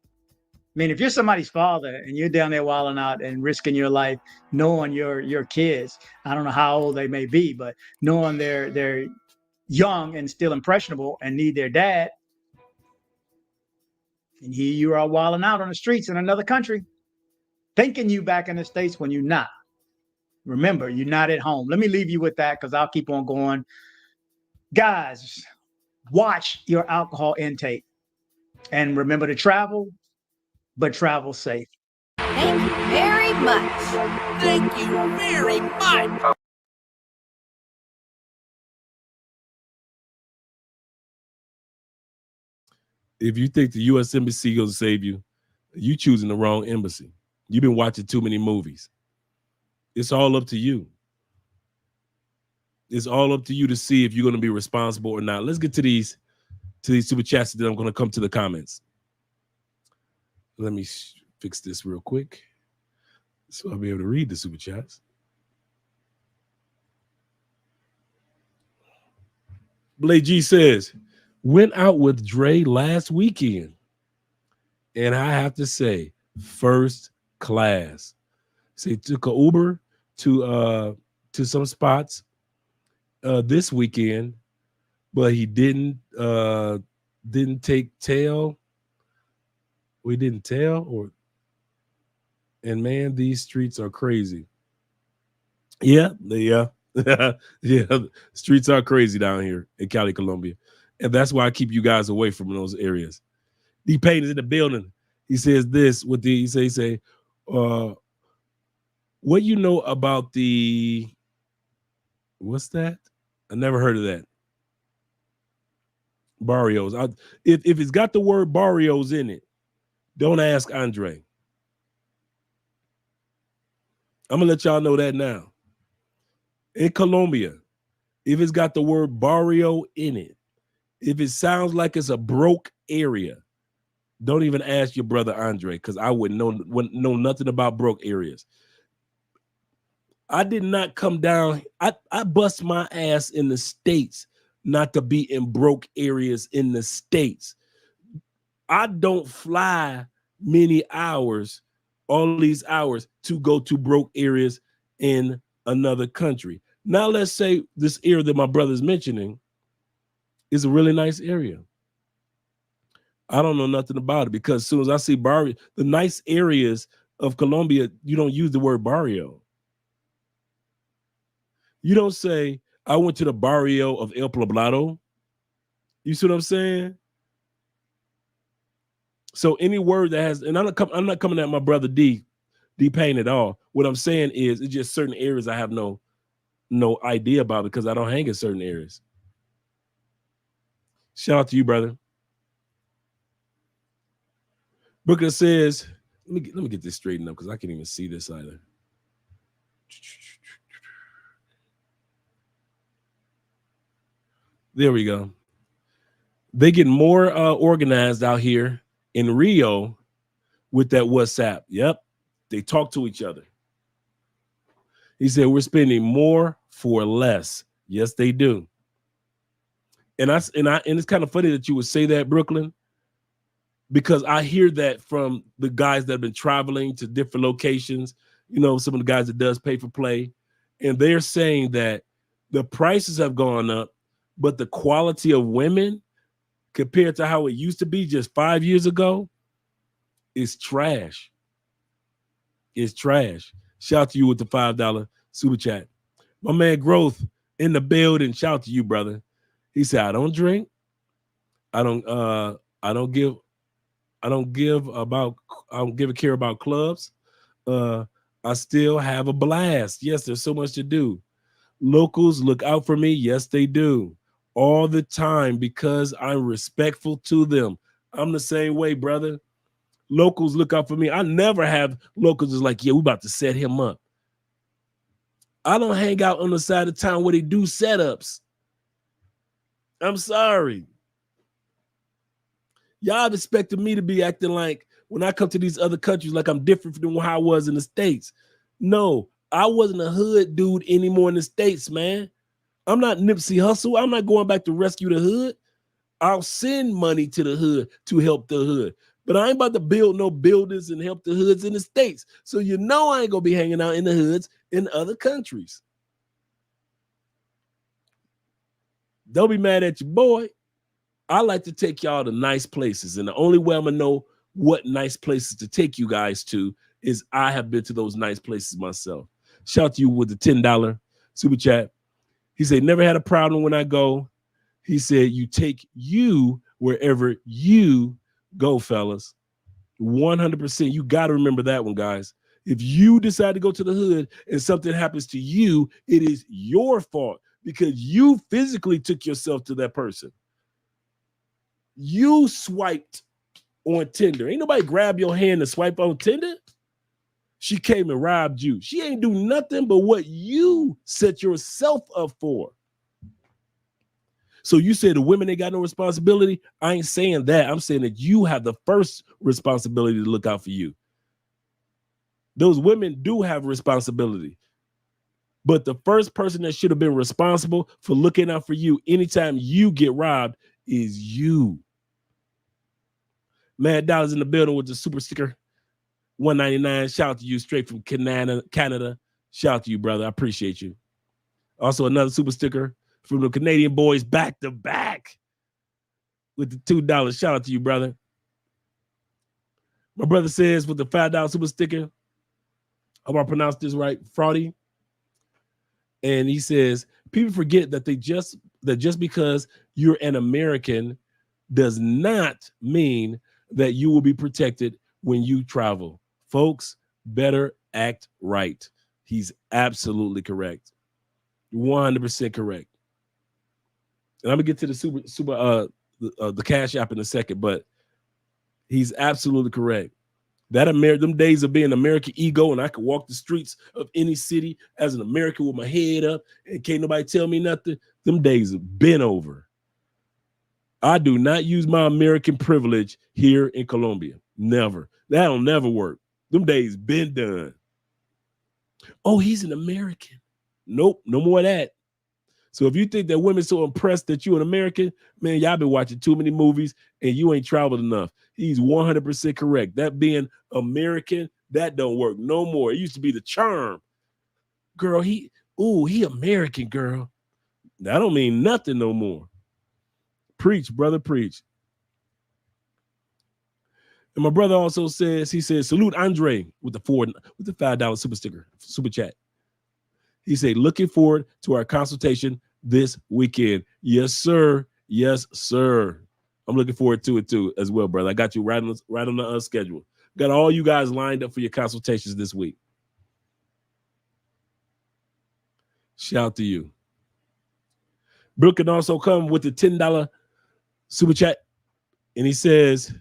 I mean, if you're somebody's father and you're down there wilding out and risking your life, knowing your kids, I don't know how old they may be, but knowing they're young and still impressionable and need their dad, and here you are wilding out on the streets in another country, thinking you back in the States when you're not. Remember, you're not at home. Let me leave you with that because I'll keep on going. Guys, watch your alcohol intake. And remember to travel, but travel safe. Thank you very much. Thank you very much. If you think the U.S. Embassy going to save you, you choosing the wrong embassy. You've been watching too many movies. It's all up to you. It's all up to you to see if you're going to be responsible or not. Let's get to these super chats, then I'm going to come to the comments. Let me fix this real quick so I'll be able to read the super chats. Blake G says, Went out with Dre last weekend, and I have to say, first class. So he took an Uber to some spots this weekend, but he didn't take tail. We didn't tail, or and man, these streets are crazy. Yeah, yeah. Streets are crazy down here in Cali, Colombia, and that's why I keep you guys away from those areas. D Payne is in the building. He says this with the he say, what you know about the what's that? I never heard of that. Barrios. If it's got the word barrios in it, don't ask Andre. I'm gonna let y'all know that now. In Colombia, if it's got the word barrio in it, if it sounds like it's a broke area, don't even ask your brother Andre, because I wouldn't know nothing about broke areas. I did not come down. I bust my ass in the States not to be in broke areas in the States. I don't fly many hours, all these hours, to go to broke areas in another country. Now, let's say this area that my brother's mentioning is a really nice area. I don't know nothing about it, because as soon as I see barrio, the nice areas of Colombia, you don't use the word barrio. You don't say, I went to the barrio of El Poblado. You see what I'm saying? So any word that has, and I'm not coming at my brother D Payne at all. What I'm saying is, it's just certain areas I have no idea about, because I don't hang in certain areas. Shout out to you, brother. Brooklyn says, let me get this straightened up, because I can't even see this either. There we go. They get more organized out here in Rio with that WhatsApp. Yep. They talk to each other. He said, we're spending more for less. Yes, they do. And it's kind of funny that you would say that, Brooklyn, because I hear that from the guys that have been traveling to different locations, you know, some of the guys that does pay for play, and they're saying that the prices have gone up, but the quality of women compared to how it used to be just 5 years ago is trash. It's trash. Shout out to you with the $5 super chat. My man Growth in the building. Shout out to you, brother. He said, I don't drink. I don't give a care about clubs. I still have a blast. Yes, there's so much to do. Locals look out for me. Yes, they do. All the time, because I'm respectful to them. I'm the same way, brother. Locals look out for me. I never have locals is like, yeah, we about to set him up. I don't hang out on the side of town where they do setups. I'm sorry. Y'all expected me to be acting like when I come to these other countries like I'm different from how I was in the States. No, I wasn't a hood dude anymore in the States, man. I'm not Nipsey Hussle. I'm not going back to rescue the hood. I'll send money to the hood to help the hood. But I ain't about to build no buildings and help the hoods in the States. So you know I ain't going to be hanging out in the hoods in other countries. Don't be mad at your boy. I like to take y'all to nice places. And the only way I'm going to know what nice places to take you guys to is I have been to those nice places myself. Shout out to you with the $10 super chat. He said, never had a problem when I go. He said, you take you wherever you go, fellas. 100%. You got to remember that one, guys. If you decide to go to the hood and something happens to you, it is your fault because you physically took yourself to that person. You swiped on Tinder. Ain't nobody grab your hand and swipe on Tinder. She came and robbed you. She ain't do nothing but what you set yourself up for. So you say the women ain't got no responsibility. I ain't saying that. I'm saying that you have the first responsibility to look out for you. Those women do have responsibility. But the first person that should have been responsible for looking out for you anytime you get robbed is you. Mad Dollars in the building with the super sticker. 199. Shout out to you straight from Canada. Shout out to you, brother. I appreciate you. Also, another super sticker from the Canadian boys back to back with the $2. Shout out to you, brother. My brother says with the $5 super sticker, I want to pronounce this right, Fraudy. And he says, people forget that just because you're an American does not mean that you will be protected when you travel. Folks, better act right. He's absolutely correct. 100% correct. And I'm gonna get to the the Cash App in a second, but he's absolutely correct. Them days of being American ego, and I could walk the streets of any city as an American with my head up and can't nobody tell me nothing. Them days have been over. I do not use my American privilege here in Colombia. Never. That'll never work. Them days been done. Oh, he's an American. Nope, no more of that. So if you think that women's so impressed that you're an American, man, y'all been watching too many movies and you ain't traveled enough. He's 100% correct. That being American, that don't work no more. It used to be the charm. Girl, he American, girl. That don't mean nothing no more. Preach, brother, preach. And my brother also says, he says, salute Andre with the $5 super sticker, super chat. He said, looking forward to our consultation this weekend. Yes, sir. Yes, sir. I'm looking forward to it too as well, brother. I got you right on the schedule. Got all you guys lined up for your consultations this week. Shout out to you. Brooke can also come with the $10 super chat. And he says,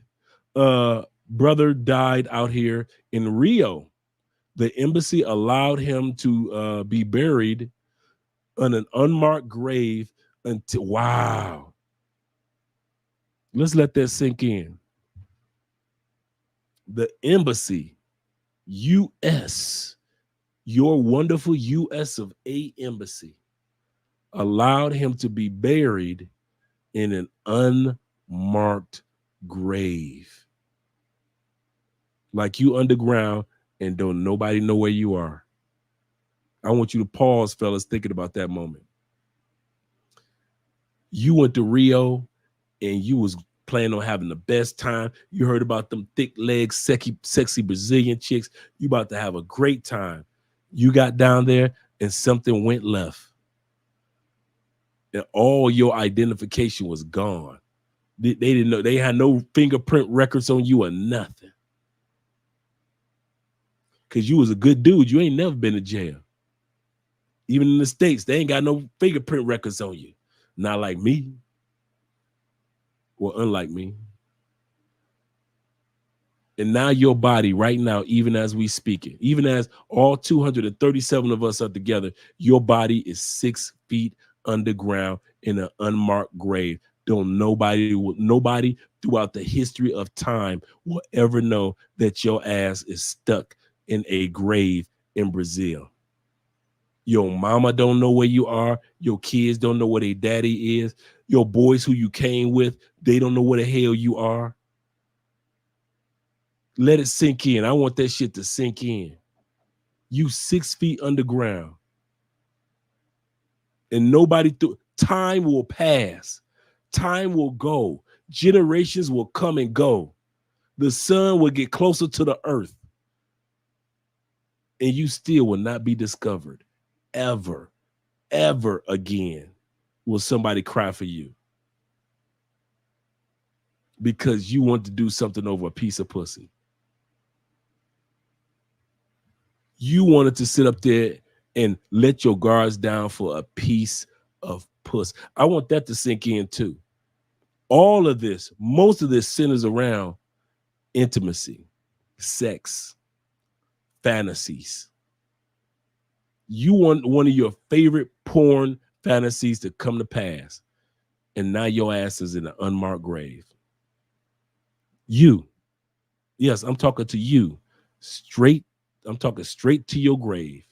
brother died out here in Rio. The embassy allowed him to be buried on an unmarked grave until, wow. Let's let that sink in. The embassy, U.S., your wonderful U.S. of A. embassy, allowed him to be buried in an unmarked grave. Like you underground and don't nobody know where you are. I want you to pause, fellas, thinking about that moment. You went to Rio and you was planning on having the best time. You heard about them thick legs, sexy Brazilian chicks. You about to have a great time. You got down there and something went left. And all your identification was gone. They didn't know. They had no fingerprint records on you or nothing. Because you was a good dude. You ain't never been to jail. Even in the States, they ain't got no fingerprint records on you. Not like me. Or unlike me. And now your body right now, even as we speak it, even as all 237 of us are together, your body is 6 feet underground in an unmarked grave. Nobody throughout the history of time will ever know that your ass is stuck in a grave in Brazil. Your mama don't know where you are. Your kids don't know where their daddy is. Your boys who you came with, they don't know where the hell you are. Let it sink in. I want that shit to sink in. You 6 feet underground. And time will pass. Time will go. Generations will come and go. The sun will get closer to the earth. And you still will not be discovered. Ever again will somebody cry for you. Because you want to do something over a piece of pussy. You wanted to sit up there and let your guards down for a piece of puss. I want that to sink in too. All of this, most of this centers around intimacy, sex, fantasies. You want one of your favorite porn fantasies to come to pass, and now your ass is in an unmarked grave. You, yes, I'm talking to you, I'm talking straight to your grave.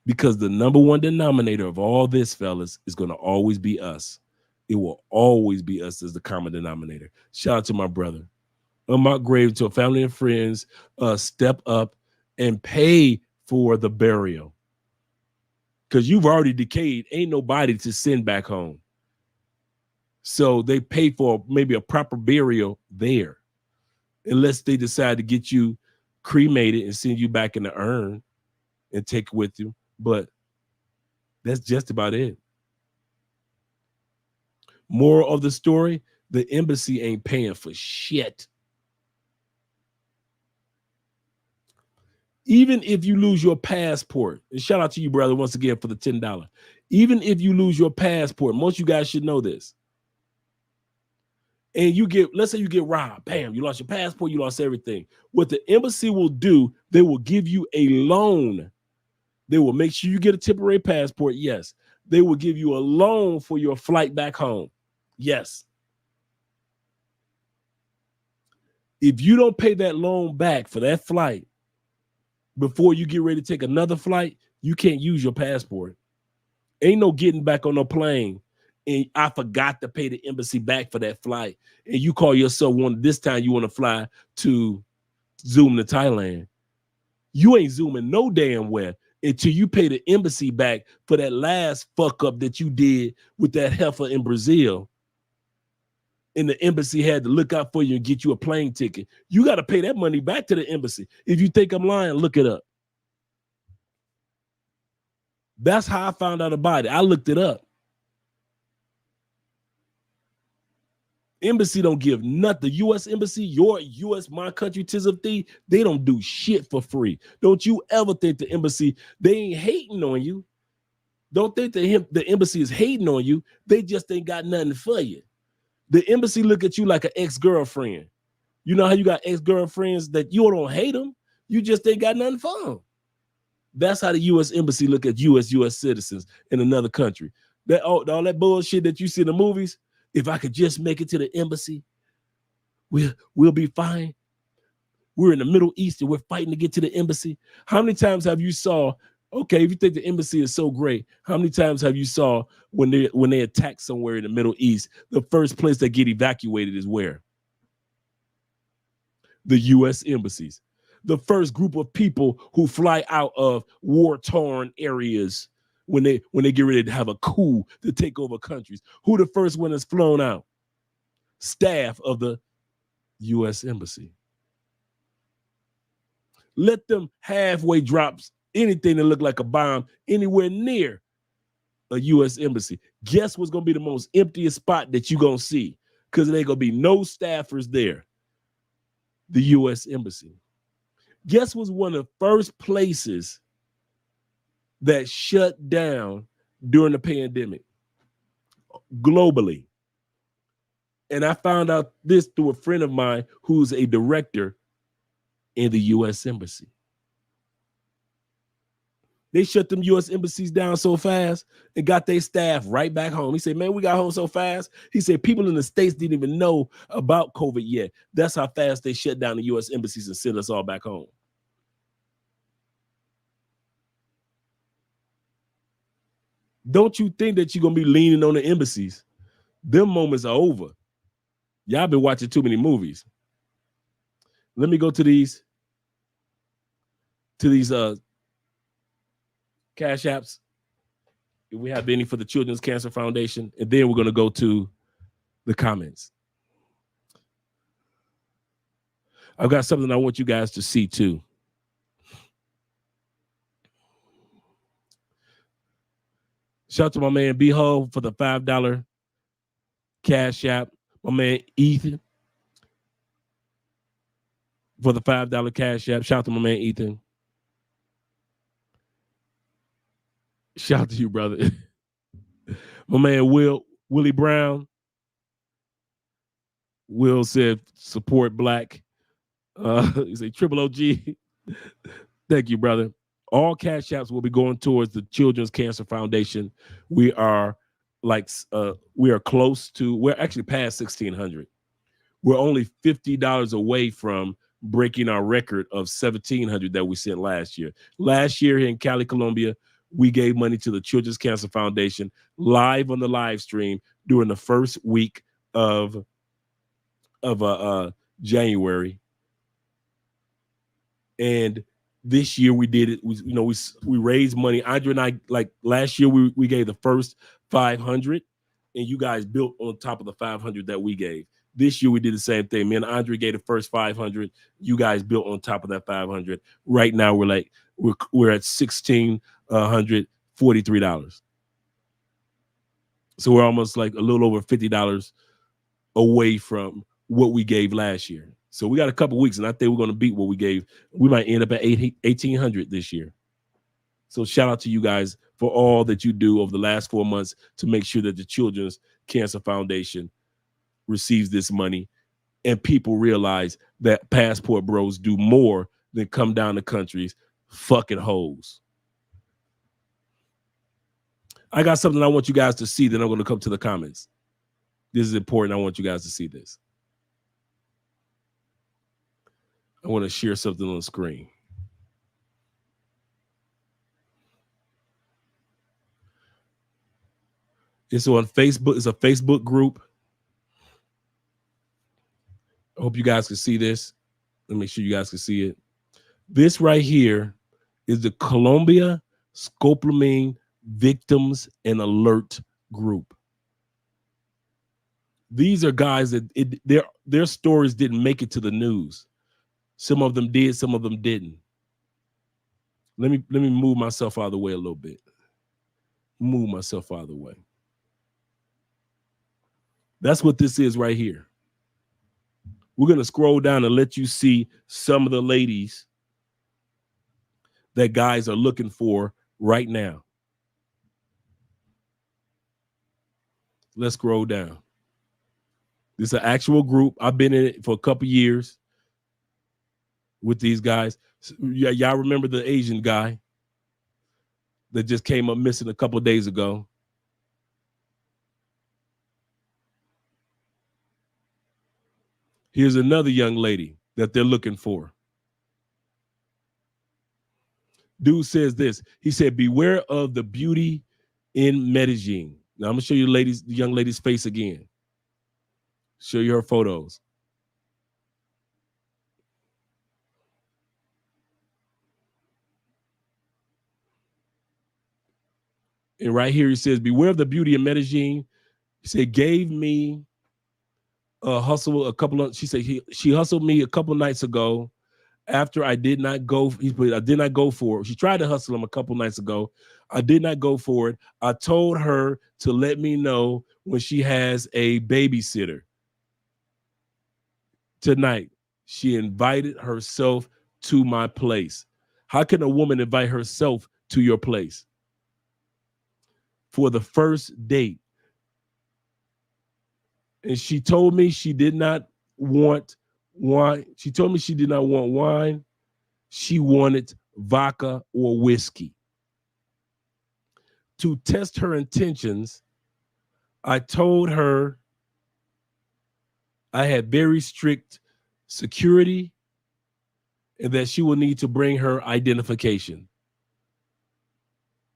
Because the number one denominator of all this, fellas, is going to always be us. it will always be us as the common denominator. Shout out to my brother. On my grave, to family and friends, step up and pay for the burial. Because you've already decayed. Ain't nobody to send back home. So they pay for maybe a proper burial there. Unless they decide to get you cremated and send you back in the urn and take it with you. But that's just about it. Moral of the story, the embassy ain't paying for shit. Even if you lose your passport, and shout out to you, brother, once again for the $10. Even if you lose your passport, most of you guys should know this. And you get, let's say you get robbed, bam, you lost your passport, you lost everything. What the embassy will do, they will give you a loan. They will make sure you get a temporary passport, yes. They will give you a loan for your flight back home, yes. If you don't pay that loan back for that flight before you get ready to take another flight, you can't use your passport. Ain't no getting back on no plane and I forgot to pay the embassy back for that flight. And you call yourself this time you want to fly to Zoom to Thailand. You ain't zooming no damn where until you pay the embassy back for that last fuck up that you did with that heifer in Brazil. And the embassy had to look out for you and get you a plane ticket. You got to pay that money back to the embassy. If you think I'm lying, look it up. That's how I found out about it. I looked it up. Embassy don't give nothing. The U.S. Embassy, your U.S. my country, 'tis of thee, they don't do shit for free. Don't you ever think the embassy, they ain't hating on you. Don't think the embassy is hating on you. They just ain't got nothing for you. The embassy look at you like an ex-girlfriend. You know how you got ex-girlfriends that you don't hate them? You just ain't got nothing for them. That's how the U.S. Embassy look at you as U.S. citizens in another country. That all that bullshit that you see in the movies, if I could just make it to the embassy, we'll be fine. We're in the Middle East and we're fighting to get to the embassy. How many times have you saw, okay, if you think the embassy is so great, how many times have you saw when they attack somewhere in the Middle East, the first place that get evacuated is where? The U.S. embassies. The first group of people who fly out of war-torn areas when they get ready to have a coup to take over countries. Who the first one that's flown out? Staff of the U.S. Embassy. Let them halfway drops anything that look like a bomb anywhere near a U.S. Embassy. Guess what's going to be the most emptiest spot that you're going to see? Because there ain't going to be no staffers there. The U.S. Embassy. Guess what's one of the first places that shut down during the pandemic globally? And I found out this through a friend of mine who's a director in the U.S. Embassy. They shut them U.S. embassies down so fast and got their staff right back home. He said, man, we got home so fast. He said, people in the States didn't even know about COVID yet. That's how fast they shut down the U.S. embassies and sent us all back home. Don't you think that you're going to be leaning on the embassies? Them moments are over. Y'all been watching too many movies. Let me go to these cash apps. If we have any for the Children's Cancer Foundation, and then we're going to go to the comments. I've got something I want you guys to see too. Shout out to my man B-Ho for the $5 cash app. My man Ethan for the $5 cash app. Shout out to my man Ethan. Shout out to you, brother. My man Willie Brown. Will said support black. He said Triple OG. Thank you, brother. All cash apps will be going towards the Children's Cancer Foundation. We are close to, we're actually past 1,600. We're only $50 away from breaking our record of 1,700 that we sent last year. Last year here in Cali, Colombia, we gave money to the Children's Cancer Foundation live on the live stream during the first week of January. And this year we did it. We raised money. Andre and I, like last year, we gave the first 500, and you guys built on top of the 500 that we gave. This year we did the same thing. Me and Andre gave the first 500. You guys built on top of that 500. Right now we're at $1,643. So we're almost like a little over $50 away from what we gave last year. So we got a couple weeks, and I think we're going to beat what we gave. We might end up at 1,800 this year. So shout out to you guys for all that you do over the last 4 months to make sure that the Children's Cancer Foundation receives this money, and people realize that Passport Bros do more than come down the country's fucking hoes. I got something I want you guys to see, then I'm going to come to the comments. This is important. I want you guys to see this. I want to share something on the screen. It's on Facebook. It's a Facebook group. I hope you guys can see this. Let me make sure you guys can see it. This right here is the Colombia Scopolamine Victims and Alert Group. These are guys that their stories didn't make it to the news. Some of them did, some of them didn't. Let me move myself out of the way a little bit. Move myself out of the way. That's what this is right here. We're going to scroll down and let you see some of the ladies that guys are looking for right now. Let's scroll down. This is an actual group. I've been in it for a couple years with these guys. Y'all remember the Asian guy that just came up missing a couple days ago? Here's another young lady that they're looking for. Dude says this. He said, beware of the beauty in Medellin. Now I'm going to show you the young lady's face again. Show you her photos. And right here he says, beware of the beauty in Medellin. He said, gave me a hustle she hustled me a couple nights ago after I did not go. I did not go for it. She tried to hustle him a couple nights ago. I did not go for it. I told her to let me know when she has a babysitter. Tonight, she invited herself to my place. How can a woman invite herself to your place? For the first date. And she told me she did not want wine. She told me she did not want wine. She wanted vodka or whiskey. To test her intentions, I told her I had very strict security and that she will need to bring her identification,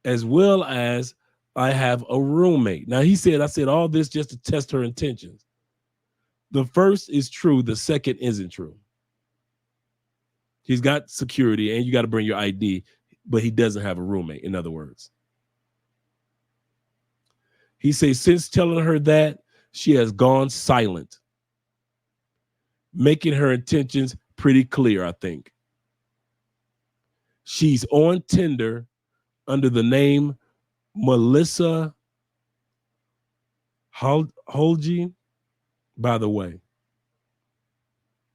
as well as I have a roommate. Now I said all this just to test her intentions. The first is true. The second isn't true. He's got security and you got to bring your ID, but he doesn't have a roommate, in other words. He says, since telling her that, she has gone silent, making her intentions pretty clear, I think. She's on Tinder under the name Melissa Holgen, by the way.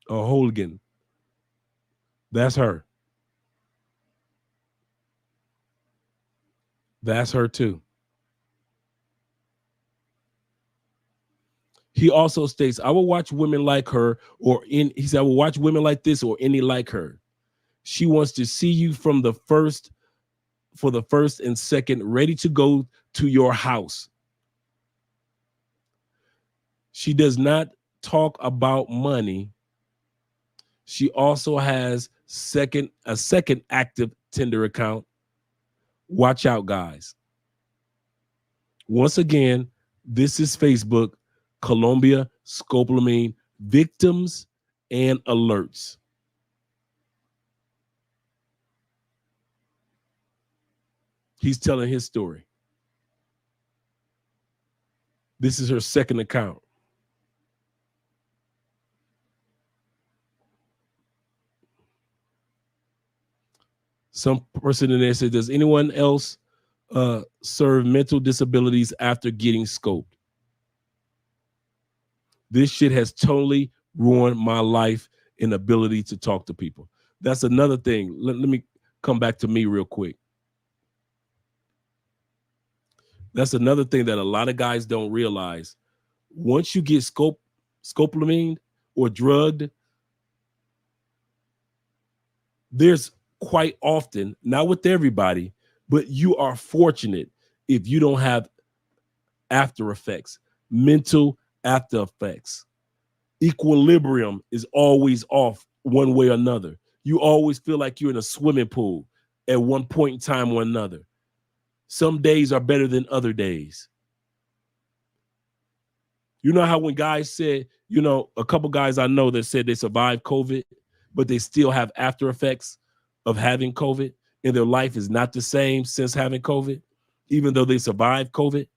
Or Holgen. That's her. That's her too. He also states, I will watch women like her he said, I will watch women like this or any like her. She wants to see you for the first and second, ready to go to your house. She does not talk about money. She also has a second active Tinder account. Watch out, guys. Once again, This is Facebook, Colombia, scopolamine, victims and alerts. He's telling his story. This is her second account. Some person in there said, does anyone else serve mental disabilities after getting scoped? This shit has totally ruined my life and ability to talk to people. That's another thing. Let me come back to me real quick. That's another thing that a lot of guys don't realize. Once you get scopolamine or drugged, there's quite often, not with everybody, but you are fortunate if you don't have after effects, mental after effects. Equilibrium is always off one way or another. You always feel like you're in a swimming pool at one point in time or another. Some days are better than other days. You know how when guys said, you know, a couple guys I know that said they survived COVID, but they still have after effects of having COVID and their life is not the same since having COVID, even though they survived COVID.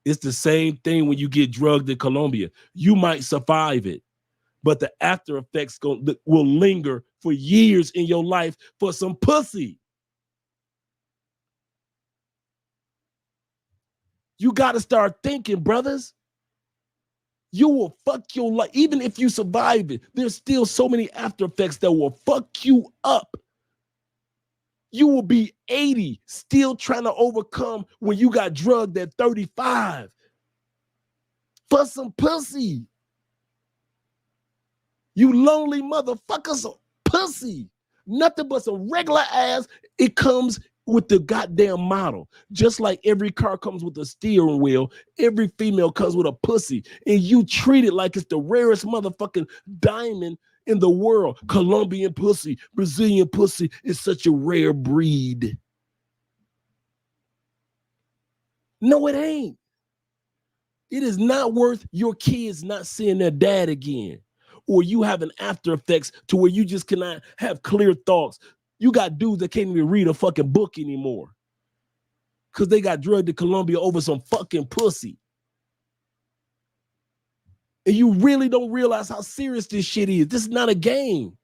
It's the same thing when you get drugged in Colombia. You might survive it, but the after effects will linger for years in your life for some pussy. You got to start thinking, brothers. You will fuck your life. Even if you survive it, there's still so many after effects that will fuck you up. You will be 80, still trying to overcome when you got drugged at 35. For some pussy. You lonely motherfuckers, pussy. Nothing but some regular ass. It comes with the goddamn model. Just like every car comes with a steering wheel, every female comes with a pussy. And you treat it like it's the rarest motherfucking diamond in the world. Colombian pussy, Brazilian pussy is such a rare breed. No, it ain't. It is not worth your kids not seeing their dad again. Or you having after effects to where you just cannot have clear thoughts. You got dudes that can't even read a fucking book anymore because they got drugged to Colombia over some fucking pussy. And you really don't realize how serious this shit is. This is not a game.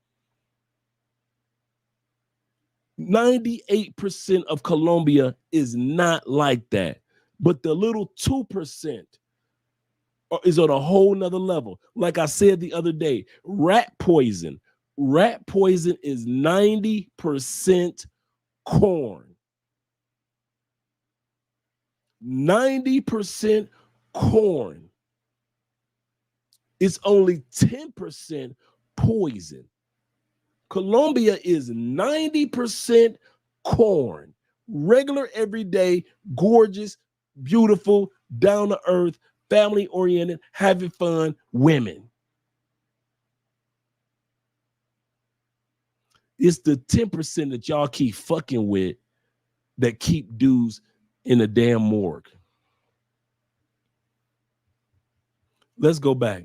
98% of Colombia is not like that. But the little 2% is on a whole nother level. Like I said the other day, rat poison. Rat poison is 90% corn. 90% corn. It's only 10% poison. Colombia is 90% corn. Regular, everyday, gorgeous, beautiful, down to earth, family oriented, having fun women. It's the 10% that y'all keep fucking with that keep dudes in the damn morgue. Let's go back.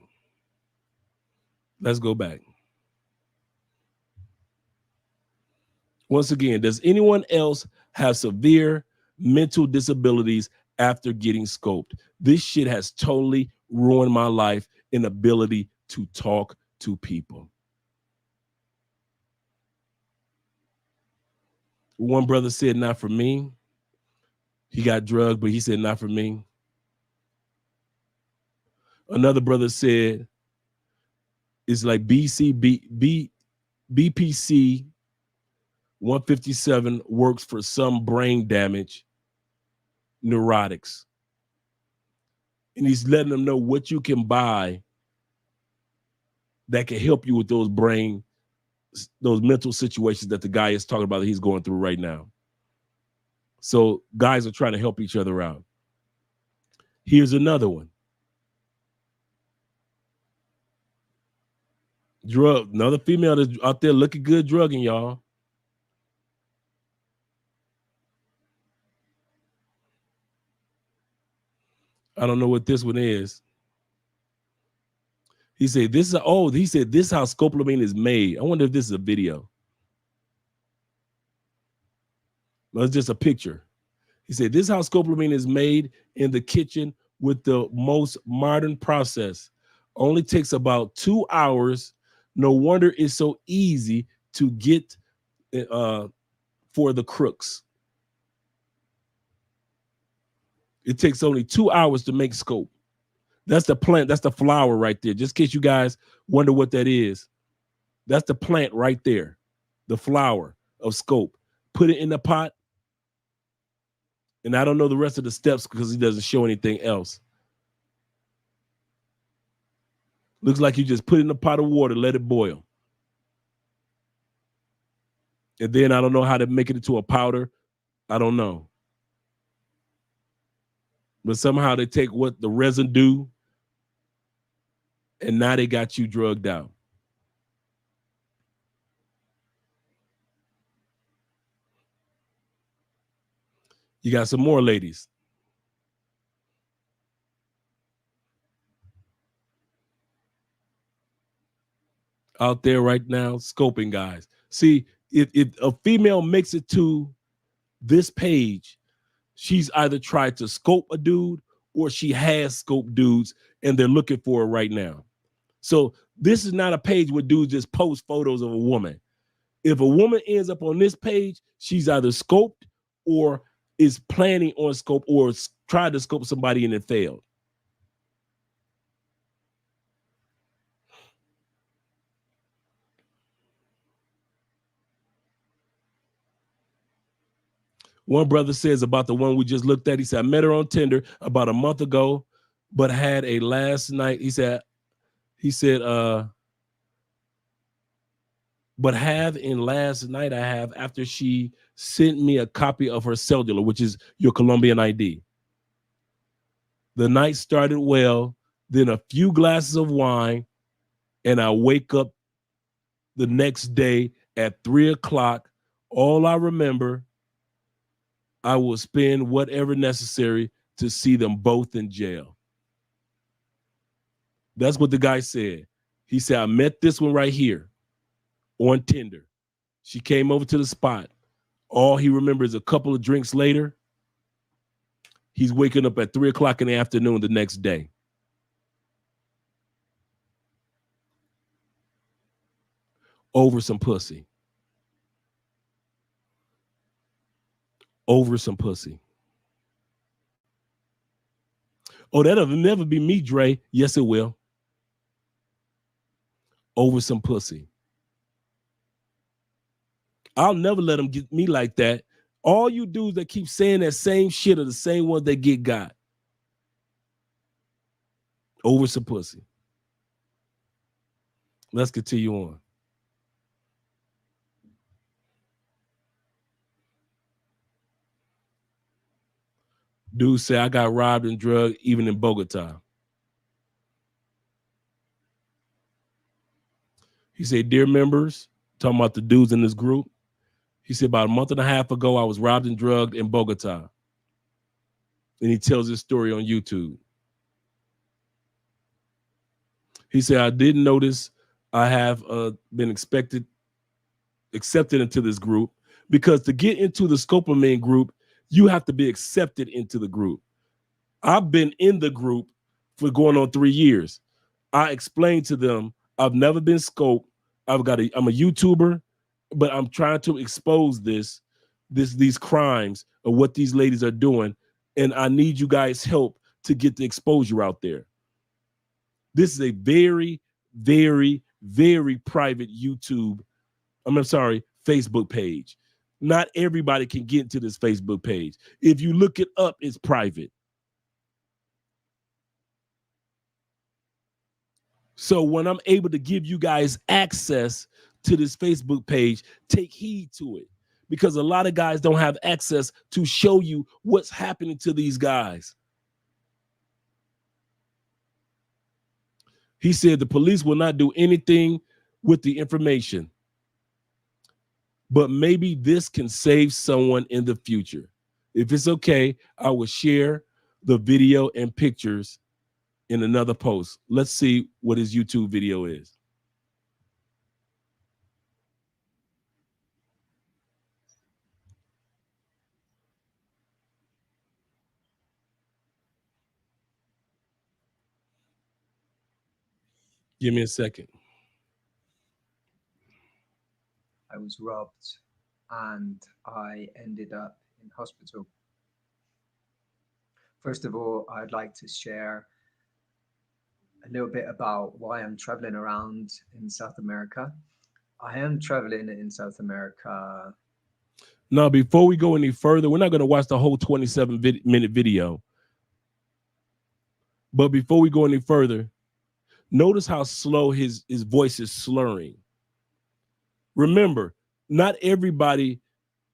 Let's go back. Once again, does anyone else have severe mental disabilities after getting scoped? This shit has totally ruined my life and ability to talk to people. One brother said, not for me. He got drugged, but he said, not for me. Another brother said, it's like BPC 157 works for some brain damage, neurotics. And he's letting them know what you can buy that can help you with those mental situations that the guy is talking about that he's going through right now. So guys are trying to help each other out. Here's another one. Another female that's out there looking good drugging, y'all. I don't know what this one is. He said, this is how scopolamine is made. I wonder if this is a video. No, it's just a picture. He said, this is how scopolamine is made in the kitchen with the most modern process. Only takes about 2 hours. No wonder it's so easy to get for the crooks. It takes only 2 hours to make scope. That's the plant. That's the flower right there. Just in case you guys wonder what that is. That's the plant right there. The flower of scope. Put it in the pot. And I don't know the rest of the steps because he doesn't show anything else. Looks like you just put it in a pot of water, let it boil. And then I don't know how to make it into a powder. I don't know. But somehow they take what the resin do, and now they got you drugged out. You got some more ladies. Out there right now, scoping guys. See, if a female makes it to this page, she's either tried to scope a dude or she has scoped dudes and they're looking for her right now. So this is not a page where dudes just post photos of a woman. If a woman ends up on this page, she's either scoped or is planning on scope or tried to scope somebody and it failed. One brother says about the one we just looked at, he said, I met her on Tinder about a month ago, but had a last night. He said, but have in last night I have after she sent me a copy of her cellular, which is your Colombian ID. The night started well, then a few glasses of wine, and I wake up the next day at 3 o'clock. All I remember, I will spend whatever necessary to see them both in jail. That's what the guy said. He said, I met this one right here on Tinder. She came over to the spot. All he remembers a couple of drinks later, he's waking up at 3 o'clock in the afternoon the next day. Over some pussy. Over some pussy. Oh, that'll never be me, Dre. Yes, it will. Over some pussy. I'll never let them get me like that. All you dudes that keep saying that same shit are the same ones that get got. Over some pussy. Let's continue on. Dude said, I got robbed and drugged even in Bogota. He said, dear members, talking about the dudes in this group. He said, about a month and a half ago, I was robbed and drugged in Bogota. And he tells his story on YouTube. He said, I didn't notice I have been accepted into this group because to get into the Scopolamine group, you have to be accepted into the group. I've been in the group for going on 3 years. I explained to them, I've never been scoped. I'm a YouTuber, but I'm trying to expose these crimes of what these ladies are doing. And I need you guys' help to get the exposure out there. This is a very, very, very private Facebook page. Not everybody can get into this Facebook page. If you look it up, it's private. So when I'm able to give you guys access to this Facebook page, take heed to it. Because a lot of guys don't have access to show you what's happening to these guys. He said the police will not do anything with the information. But maybe this can save someone in the future. If it's okay, I will share the video and pictures in another post. Let's see what his YouTube video is. Give me a second. I was robbed and I ended up in hospital. First of all, I'd like to share a little bit about why I'm traveling around in South America. I am traveling in South America. Now, before we go any further, we're not going to watch the whole 27-minute video. But before we go any further, notice how slow his voice is slurring. Remember, not everybody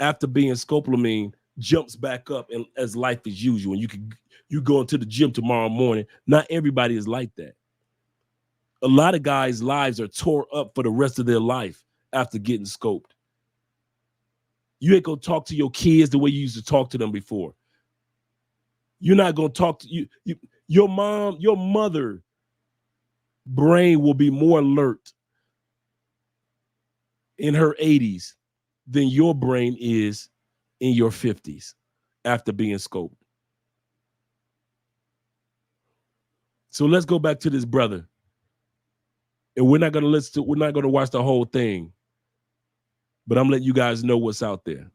after being scopolamine jumps back up and as life as usual. And you go into the gym tomorrow morning. Not everybody is like that. A lot of guys' lives are tore up for the rest of their life after getting scoped. You ain't gonna talk to your kids the way you used to talk to them before. You're not gonna talk to your mom, your mother brain will be more alert in her 80s than your brain is in your 50s after being scoped. So let's go back to this brother. And we're not gonna watch the whole thing, but I'm letting you guys know what's out there.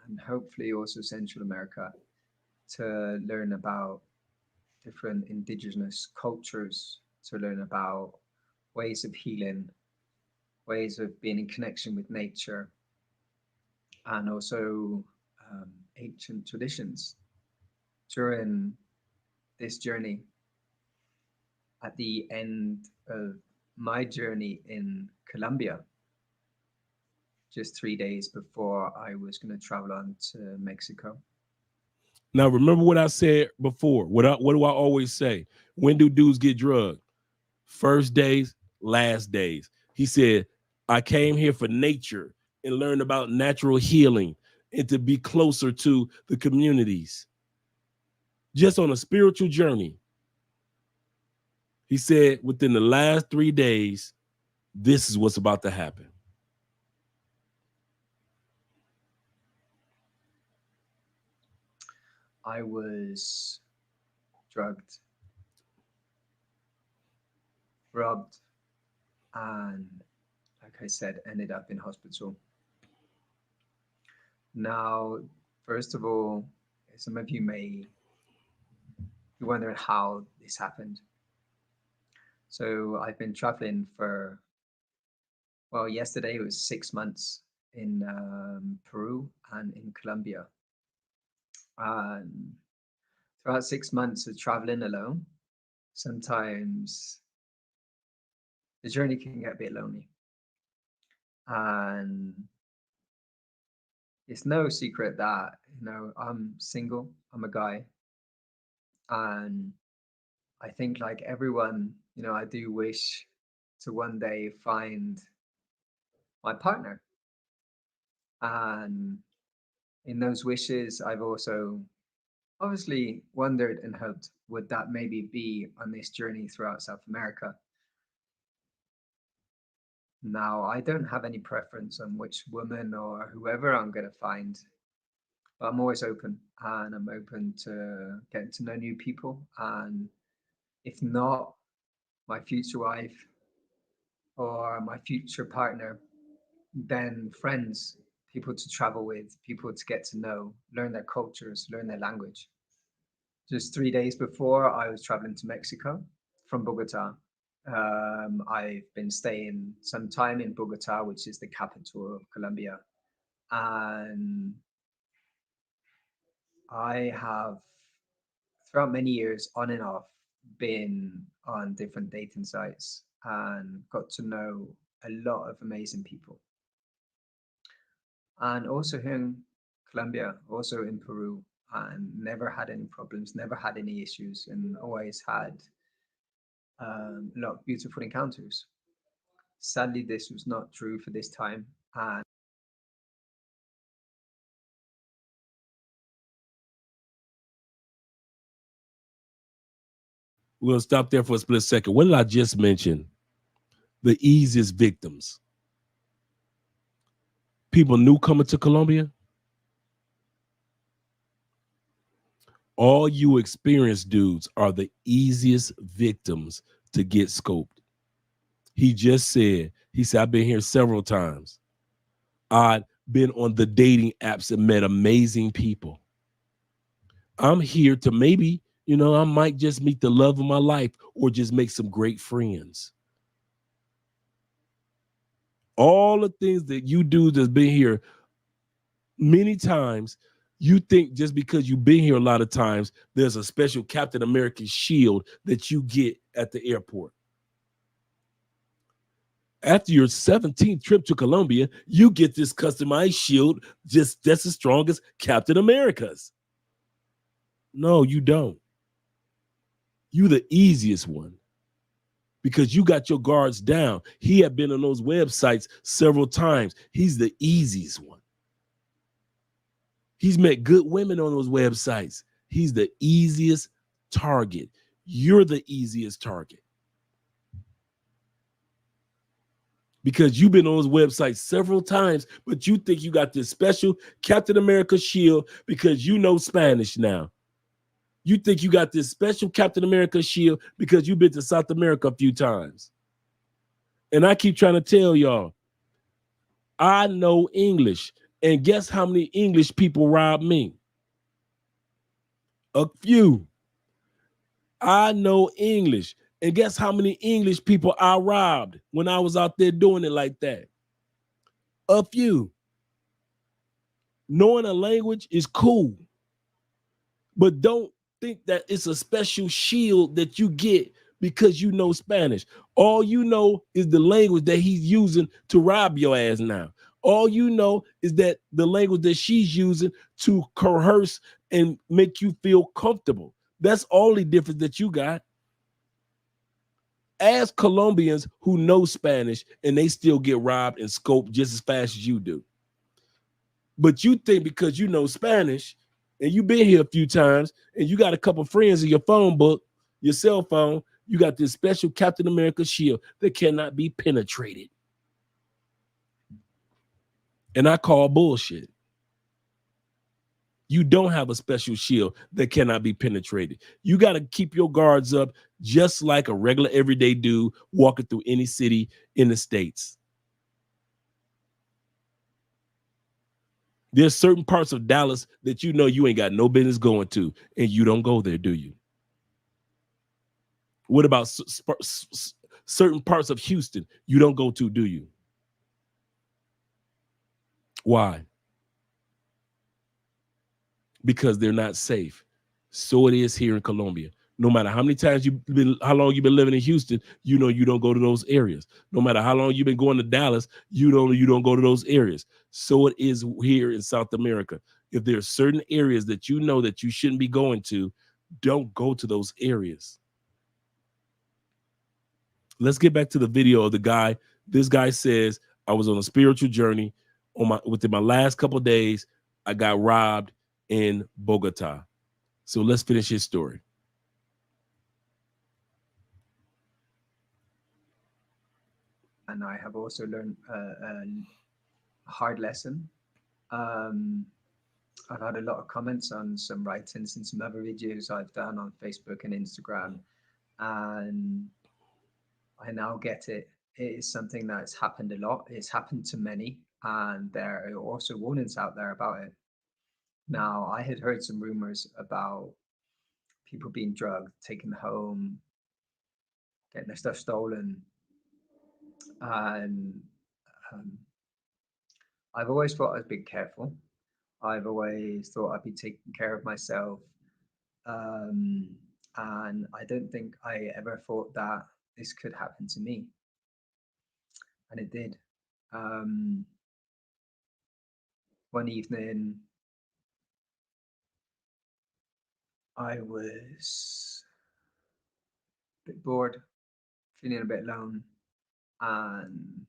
And hopefully also Central America to learn about different indigenous cultures, to learn about ways of healing, ways of being in connection with nature, and also ancient traditions. During this journey, at the end of my journey in Colombia, just 3 days before I was going to travel on to Mexico. Now, remember what I said before. What do I always say? When do dudes get drugged? First days, last days. He said, I came here for nature and learn about natural healing and to be closer to the communities. Just on a spiritual journey. He said, within the last 3 days, this is what's about to happen. I was drugged, robbed, and like I said, ended up in hospital. Now, first of all, some of you may be wondering how this happened. So I've been traveling for, well, yesterday was 6 months in Peru and in Colombia. And throughout 6 months of traveling alone, sometimes the journey can get a bit lonely. And it's no secret that, I'm single, I'm a guy. And I think like everyone, I do wish to one day find my partner. And in those wishes, I've also obviously wondered and hoped, would that maybe be on this journey throughout South America? Now, I don't have any preference on which woman or whoever I'm going to find, but I'm always open, and I'm open to getting to know new people. And if not my future wife or my future partner, then friends, people to travel with, people to get to know, learn their cultures, learn their language. Just 3 days before, I was traveling to Mexico from Bogota. I've been staying some time in Bogota, which is the capital of Colombia. And I have, throughout many years, on and off, been on different dating sites and got to know a lot of amazing people. And also here in Colombia, also in Peru, and never had any problems, never had any issues, and always had a lot of beautiful encounters. Sadly, this was not true for this time, and We're going to stop there for a split second. What did I just mention? The easiest victims. People new coming to Colombia. All you experienced dudes are the easiest victims to get scoped. He just said, I've been here several times. I've been on the dating apps and met amazing people. I'm here to maybe, I might just meet the love of my life or just make some great friends. All the things that you do that's been here many times, you think just because you've been here a lot of times, there's a special Captain America shield that you get at the airport. After your 17th trip to Colombia, you get this customized shield just as strong as Captain America's. No, you don't. You the easiest one because you got your guards down. He had been on those websites several times. He's the easiest one. He's met good women on those websites. He's the easiest target. You're the easiest target. Because you've been on those websites several times, but you think you got this special Captain America shield because you know Spanish now. You think you got this special Captain America shield because you've been to South America a few times. And I keep trying to tell y'all, I know English. And guess how many English people robbed me? A few. I know English. And guess how many English people I robbed when I was out there doing it like that? A few. Knowing a language is cool. But don't think that it's a special shield that you get because you know Spanish. All you know is the language that he's using to rob your ass now. All you know is that the language that she's using to coerce and make you feel comfortable. That's all the difference that you got. Ask Colombians who know Spanish and they still get robbed and scoped just as fast as you do. But you think because you know Spanish and you've been here a few times and you got a couple friends in your phone book, your cell phone, you got this special Captain America shield that cannot be penetrated. And I call bullshit. You don't have a special shield that cannot be penetrated. You got to keep your guards up just like a regular everyday dude walking through any city in the States. There's certain parts of Dallas that you know you ain't got no business going to, and you don't go there, do you? What about certain parts of Houston you don't go to, do you? Why? Because they're not safe. So it is here in Colombia. No matter how many times how long you've been living in Houston, you know you don't go to those areas. No matter how long you've been going to Dallas, you don't go to those areas. So it is here in South America. If there are certain areas that you know that you shouldn't be going to, don't go to those areas. Let's get back to the video of the guy. This guy says, I was on a spiritual journey. Within my last couple of days, I got robbed in Bogota. So let's finish his story. And I have also learned a hard lesson. I've had a lot of comments on some writings and some other videos I've done on Facebook and Instagram, and I now get it. It is something that's happened a lot. It's happened to many, and there are also warnings out there about it. Now, I had heard some rumors about people being drugged, taken home, getting their stuff stolen, and I've always thought I'd be careful. I've always thought I'd be taking care of myself. And I don't think I ever thought that this could happen to me. And it did. One evening, I was a bit bored, feeling a bit alone. And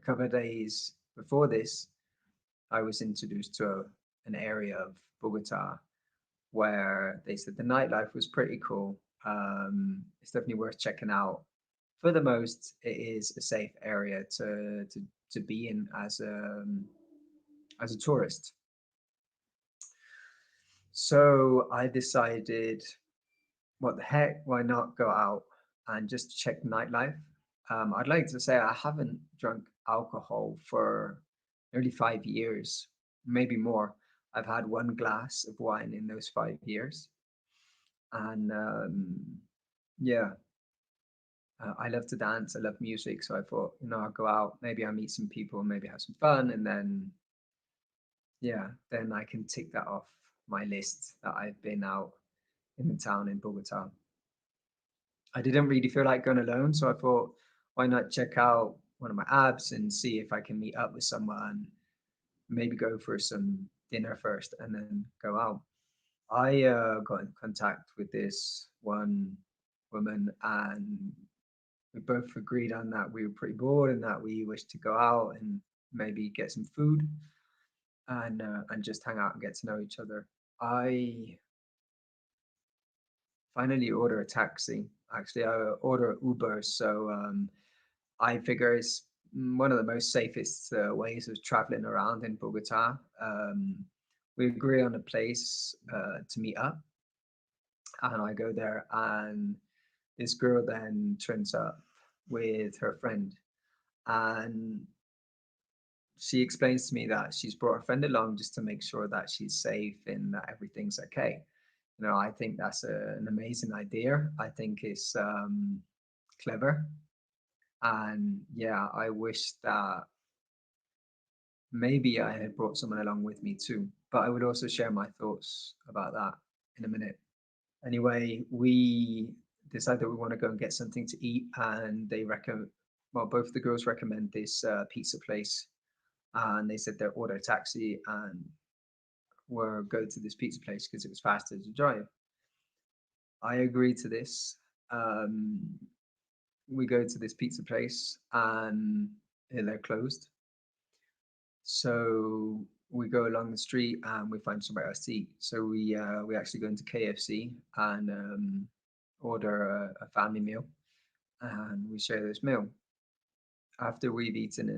a couple of days before this, I was introduced to an area of Bogota where they said the nightlife was pretty cool. It's definitely worth checking out. For the most, it is a safe area to be in as a tourist. So I decided, what the heck, why not go out and just check nightlife? I'd like to say I haven't drunk alcohol for nearly 5 years, maybe more. I've had one glass of wine in those 5 years. And yeah, I love to dance. I love music. So I thought, I'll go out, maybe I'll meet some people, maybe have some fun. And then, yeah, then I can tick that off my list that I've been out in the town in Bogota. I didn't really feel like going alone, so I thought, why not check out one of my apps and see if I can meet up with someone, maybe go for some dinner first and then go out. I got in contact with this one woman, and we both agreed on that we were pretty bored and that we wished to go out and maybe get some food and just hang out and get to know each other. I finally order a taxi. Actually, I order Uber. So I figure it's one of the most safest ways of traveling around in Bogota. We agree on a place to meet up, and I go there, and this girl then turns up with her friend, and she explains to me that she's brought her friend along just to make sure that she's safe and that everything's okay. I think that's an amazing idea. I think it's clever. And yeah, I wish that maybe I had brought someone along with me too. But I would also share my thoughts about that in a minute. Anyway, we decide that we want to go and get something to eat, and they recommend, well, both the girls recommend this pizza place, and they said they'll order a taxi and we'll go to this pizza place because it was faster to drive. I agreed to this. Um, we go to this pizza place and they're closed. So we go along the street and we find somewhere else to eat. So we actually go into KFC and order a family meal, and we share this meal. After we've eaten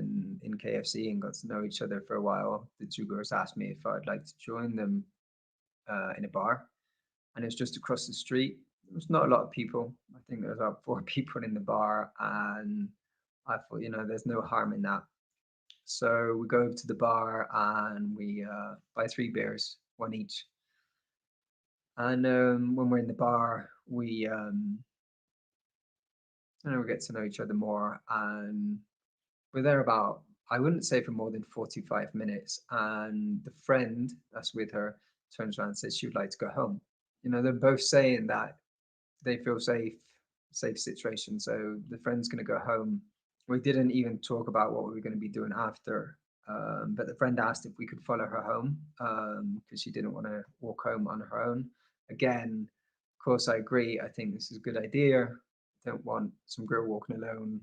in KFC and got to know each other for a while, the two girls asked me if I'd like to join them in a bar, and it's just across the street. There's not a lot of people. I think there's about four people in the bar, and I thought, there's no harm in that. So we go over to the bar and we buy three beers, one each. And when we're in the bar, we get to know each other more, and we're there about, I wouldn't say for more than 45 minutes. And the friend that's with her turns around and says she would like to go home. They're both saying that they feel safe situation. So the friend's going to go home. We didn't even talk about what we were going to be doing after. But the friend asked if we could follow her home because she didn't want to walk home on her own. Again, of course, I agree. I think this is a good idea. I don't want some girl walking alone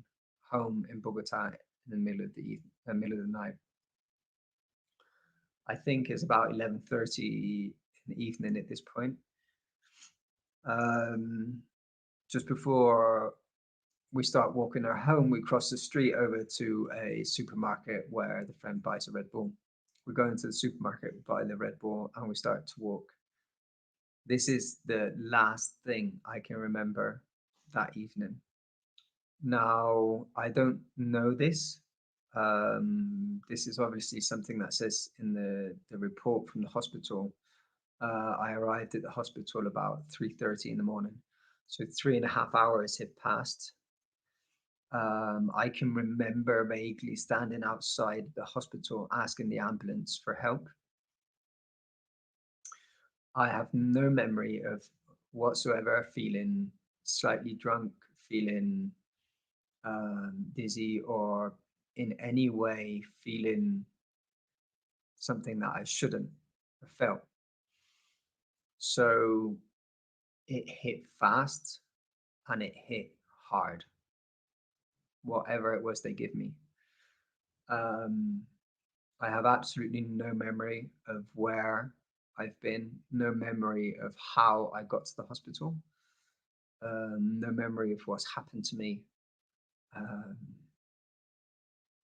home in Bogota in the middle of the night. I think it's about 11:30 in the evening at this point. Just before we start walking her home, we cross the street over to a supermarket where the friend buys a Red Bull. We go into the supermarket, buy the Red Bull, and we start to walk. This is the last thing I can remember that evening. Now, I don't know this. This is obviously something that says in the report from the hospital. I arrived at the hospital about 3:30 in the morning. So 3.5 hours had passed. I can remember vaguely standing outside the hospital asking the ambulance for help. I have no memory of whatsoever feeling slightly drunk, feeling dizzy, or in any way feeling something that I shouldn't have felt. So it hit fast and it hit hard, whatever it was they give me. I have absolutely no memory of where I've been, no memory of how I got to the hospital. no memory of what's happened to me,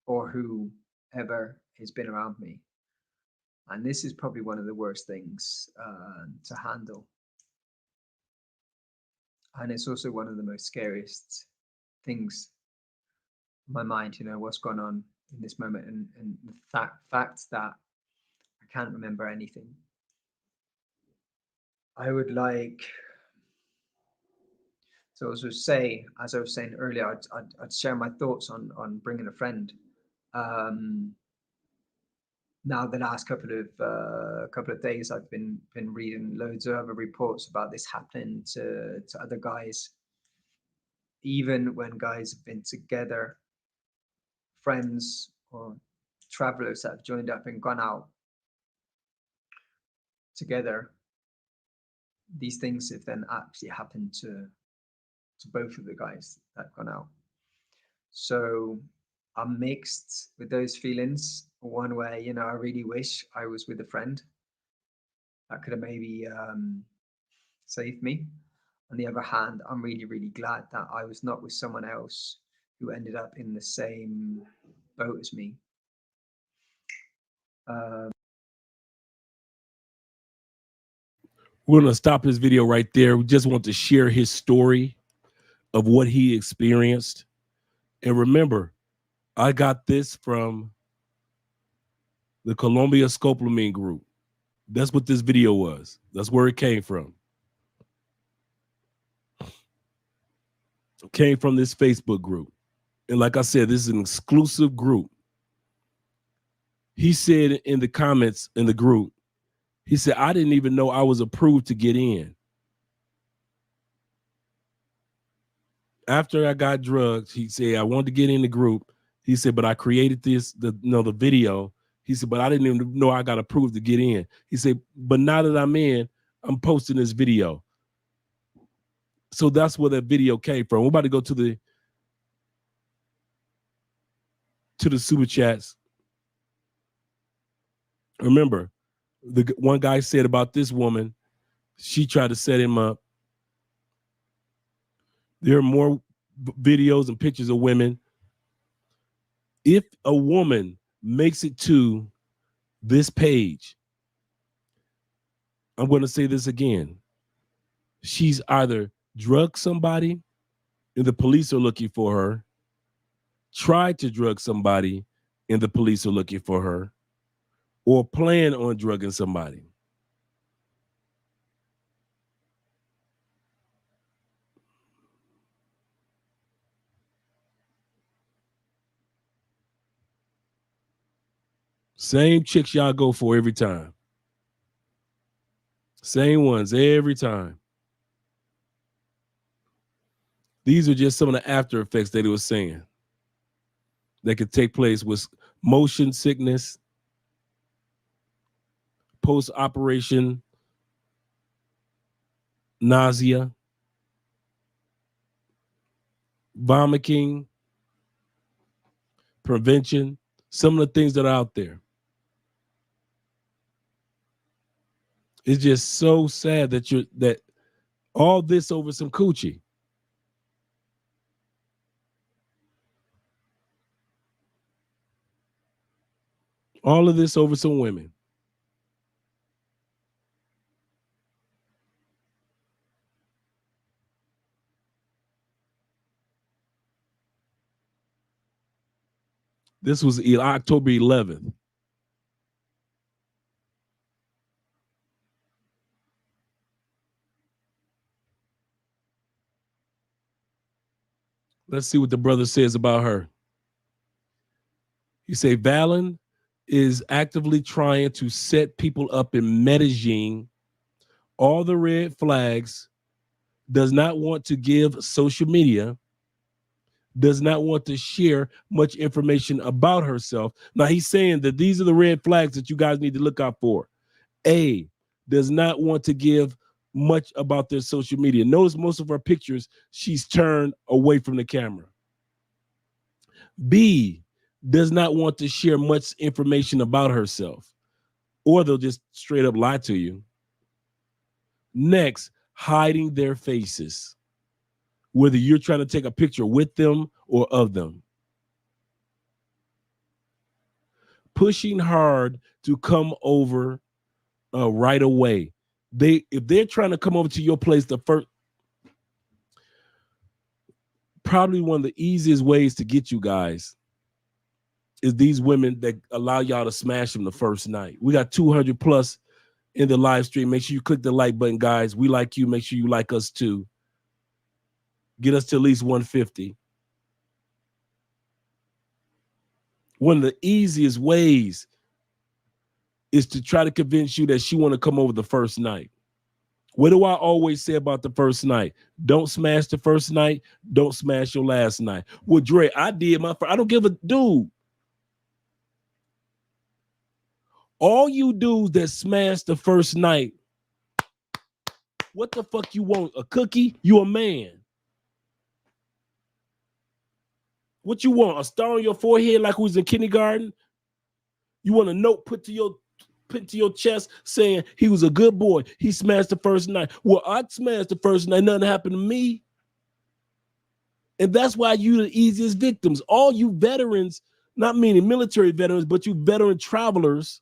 or whoever has been around me. And this is probably one of the worst things to handle. And it's also one of the most scariest things in my mind, what's gone on in this moment, and the fact that I can't remember anything. I would like to also say, as I was saying earlier, I'd share my thoughts on bringing a friend. Now the last couple of days, I've been reading loads of other reports about this happening to other guys. Even when guys have been together, friends or travelers that have joined up and gone out together, these things have then actually happened to both of the guys that have gone out. So I'm mixed with those feelings. One way, I really wish I was with a friend that could have maybe saved me. On the other hand, I'm really, really glad that I was not with someone else who ended up in the same boat as me. We're going to stop this video right there. We just want to share his story of what he experienced. And remember, I got this from the Colombia Scopolamine group. That's what this video was. That's where it came from. It came from this Facebook group. And like I said, this is an exclusive group. He said in the comments in the group, he said, I didn't even know I was approved to get in. After I got drugs, he said, I wanted to get in the group. He said, but I created the video. He said, but I didn't even know I got approved to get in. He said, but now that I'm in, I'm posting this video. So that's where that video came from. We're about to go to the super chats. Remember, the one guy said about this woman, she tried to set him up. There are more videos and pictures of women. If a woman makes it to this page, I'm going to say this again. She's either drugged somebody and the police are looking for her, tried to drug somebody and the police are looking for her, or plan on drugging somebody. Same chicks y'all go for every time. Same ones every time. These are just some of the after effects that he was saying that could take place with motion sickness, post-operation nausea, vomiting, prevention, some of the things that are out there. It's just so sad that all this over some coochie. All of this over some women. This was October 11th. Let's see what the brother says about her. He say Valen is actively trying to set people up in Medellin. All the red flags, does not want to give social media, does not want to share much information about herself. Now he's saying that these are the red flags that you guys need to look out for. A, does not want to give much about their social media. Notice most of her pictures, she's turned away from the camera. B, does not want to share much information about herself, or they'll just straight up lie to you. Next, hiding their faces. whether you're trying to take a picture with them or of them. Pushing hard to come over right away. If they're trying to come over to your place, the first, probably one of the easiest ways to get you guys is these women that allow y'all to smash them the first night. We got 200 plus in the live stream. Make sure you click the like button, guys. We like you. Make sure you like us too. Get us to at least 150. One of the easiest ways is to try to convince you that she want to come over the first night. What do I always say about the first night? Don't smash the first night. Don't smash your last night. Well, Dre, I did my first. I don't give a dude. All you dudes that smash the first night, what the fuck you want? A cookie? You a man. What you want? A star on your forehead like who's in kindergarten? You want a note put to your chest saying he was a good boy. He smashed the first night. Well, I smashed the first night. Nothing happened to me. And that's why you the easiest victims. All you veterans, not meaning military veterans, but you veteran travelers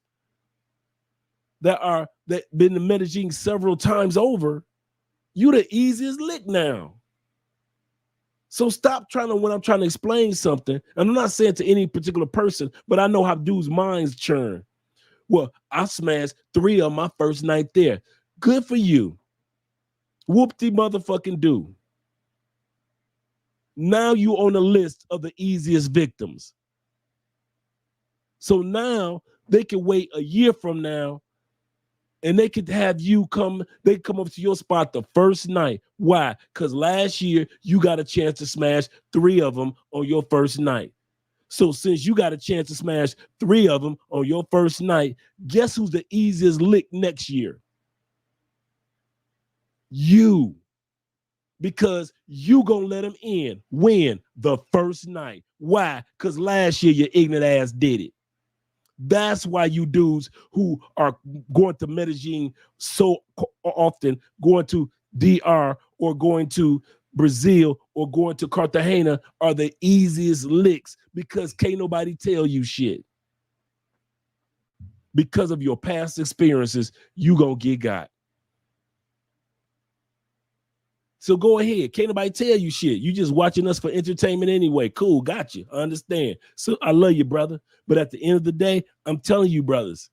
that been to Medellin several times over, you the easiest lick now. So stop trying to, when I'm trying to explain something, and I'm not saying to any particular person, but I know how dudes' minds churn. Well, I smashed 3 of my first night there. Good for you. Whoop-de motherfucking do. Now you on the list of the easiest victims. So now they can wait a year from now and they could have you come up to your spot the first night. Why? Because last year you got a chance to smash 3 of them on your first night. So since you got a chance to smash 3 of them on your first night, guess who's the easiest lick next year? You. Because you gonna let them in. When? The first night. Why? Because last year your ignorant ass did it. That's why you dudes who are going to Medellin so often, going to DR or going to Brazil or going to Cartagena are the easiest licks, because can't nobody tell you shit. Because of your past experiences, you gonna get got. So go ahead. Can't nobody tell you shit. You just watching us for entertainment anyway. Cool, got you. I understand. So I love you, brother. But at the end of the day, I'm telling you, brothers,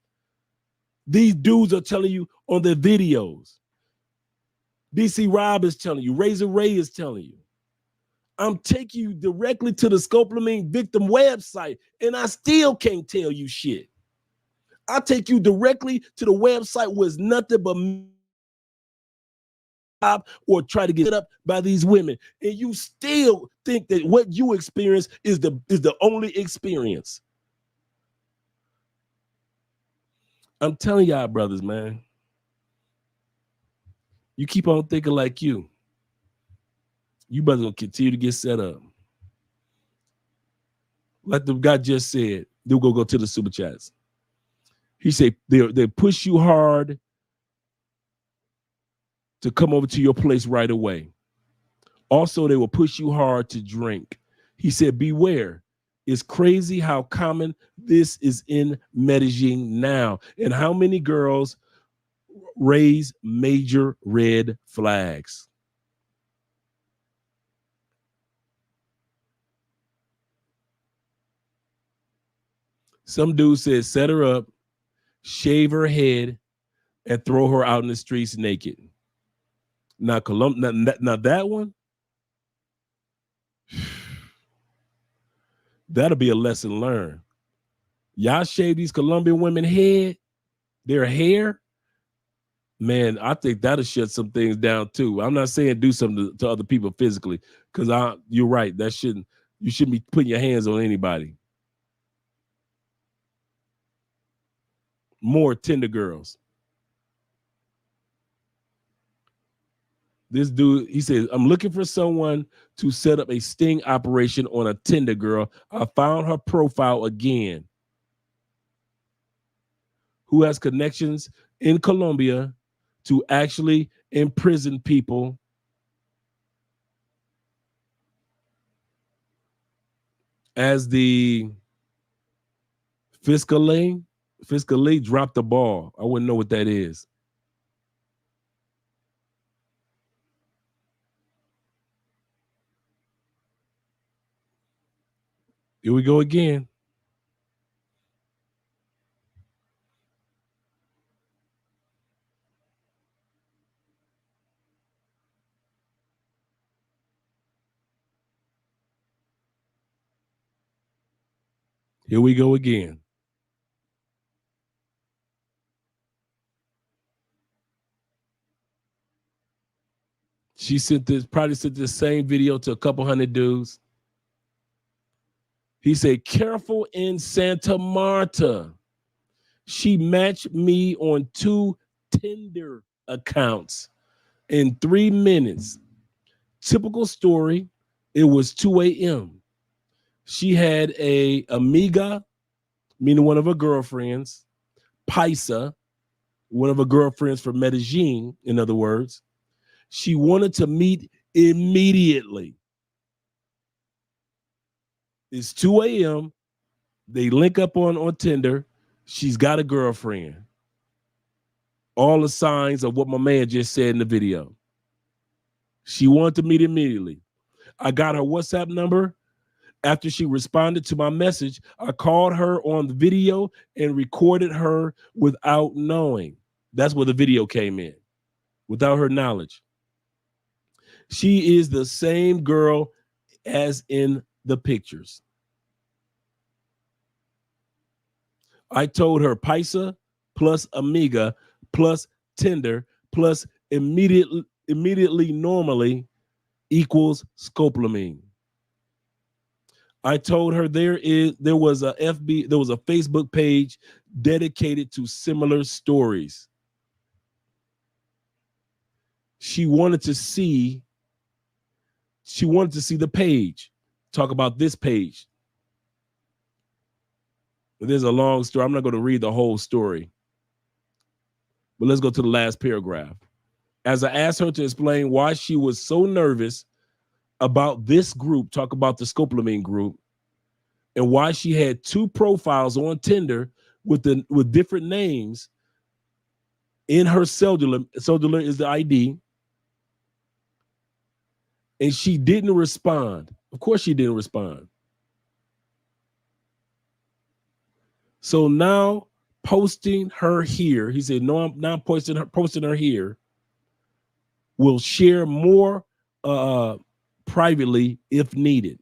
these dudes are telling you on their videos. DC Rob is telling you. Razor Ray is telling you. I'm taking you directly to the Scopolamine victim website, and I still can't tell you shit. I take you directly to the website where it's nothing but or try to get up by these women, and you still think that what you experience is the only experience. I'm telling y'all, brothers, man, you keep on thinking like you brothers gonna continue to get set up. Like the guy just said, they'll go to the super chats. He said they push you hard to come over to your place right away. Also, they will push you hard to drink. He said, beware. It's crazy how common this is in Medellin now, and how many girls raise major red flags. Some dude says, set her up, shave her head, and throw her out in the streets naked. Now, now that one, that'll be a lesson learned. Y'all shave these Colombian women their hair, man, I think that'll shut some things down too. I'm not saying do something to other people physically, because you're right. You shouldn't be putting your hands on anybody. More Tinder girls. This dude, he says, I'm looking for someone to set up a sting operation on a Tinder girl. I found her profile again. Who has connections in Colombia to actually imprison people as the fiscally dropped the ball. I wouldn't know what that is. Here we go again. Here we go again. She probably sent this same video to a couple hundred dudes. He said, careful in Santa Marta. She matched me on 2 Tinder accounts in 3 minutes. Typical story. It was 2 a.m. She had a amiga, meaning one of her girlfriends, Paisa, one of her girlfriends from Medellin, in other words. She wanted to meet immediately. It's 2 a.m. They link up on Tinder. She's got a girlfriend. All the signs of what my man just said in the video. She wanted to meet immediately. I got her WhatsApp number. After she responded to my message, I called her on the video and recorded her without knowing. That's where the video came in, without her knowledge. She is the same girl as in the pictures. I told her Paisa plus Amiga plus Tinder plus immediately normally equals scopolamine. I told her there was a Facebook page dedicated to similar stories. She wanted to see the page. Talk about this page. But there's a long story. I'm not going to read the whole story. But let's go to the last paragraph. As I asked her to explain why she was so nervous about this group, talk about the scopolamine group, and why she had 2 profiles on Tinder with different names in her cellular is the ID, and she didn't respond. Of course she didn't respond. So now posting her here, he said, no, I'm not posting her here, will share more privately if needed.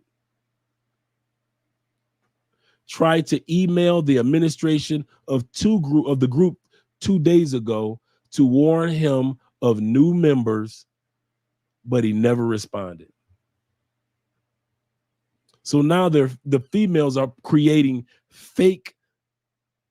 Tried to email the administration of the group 2 days ago to warn him of new members, but he never responded. So now the females are creating fake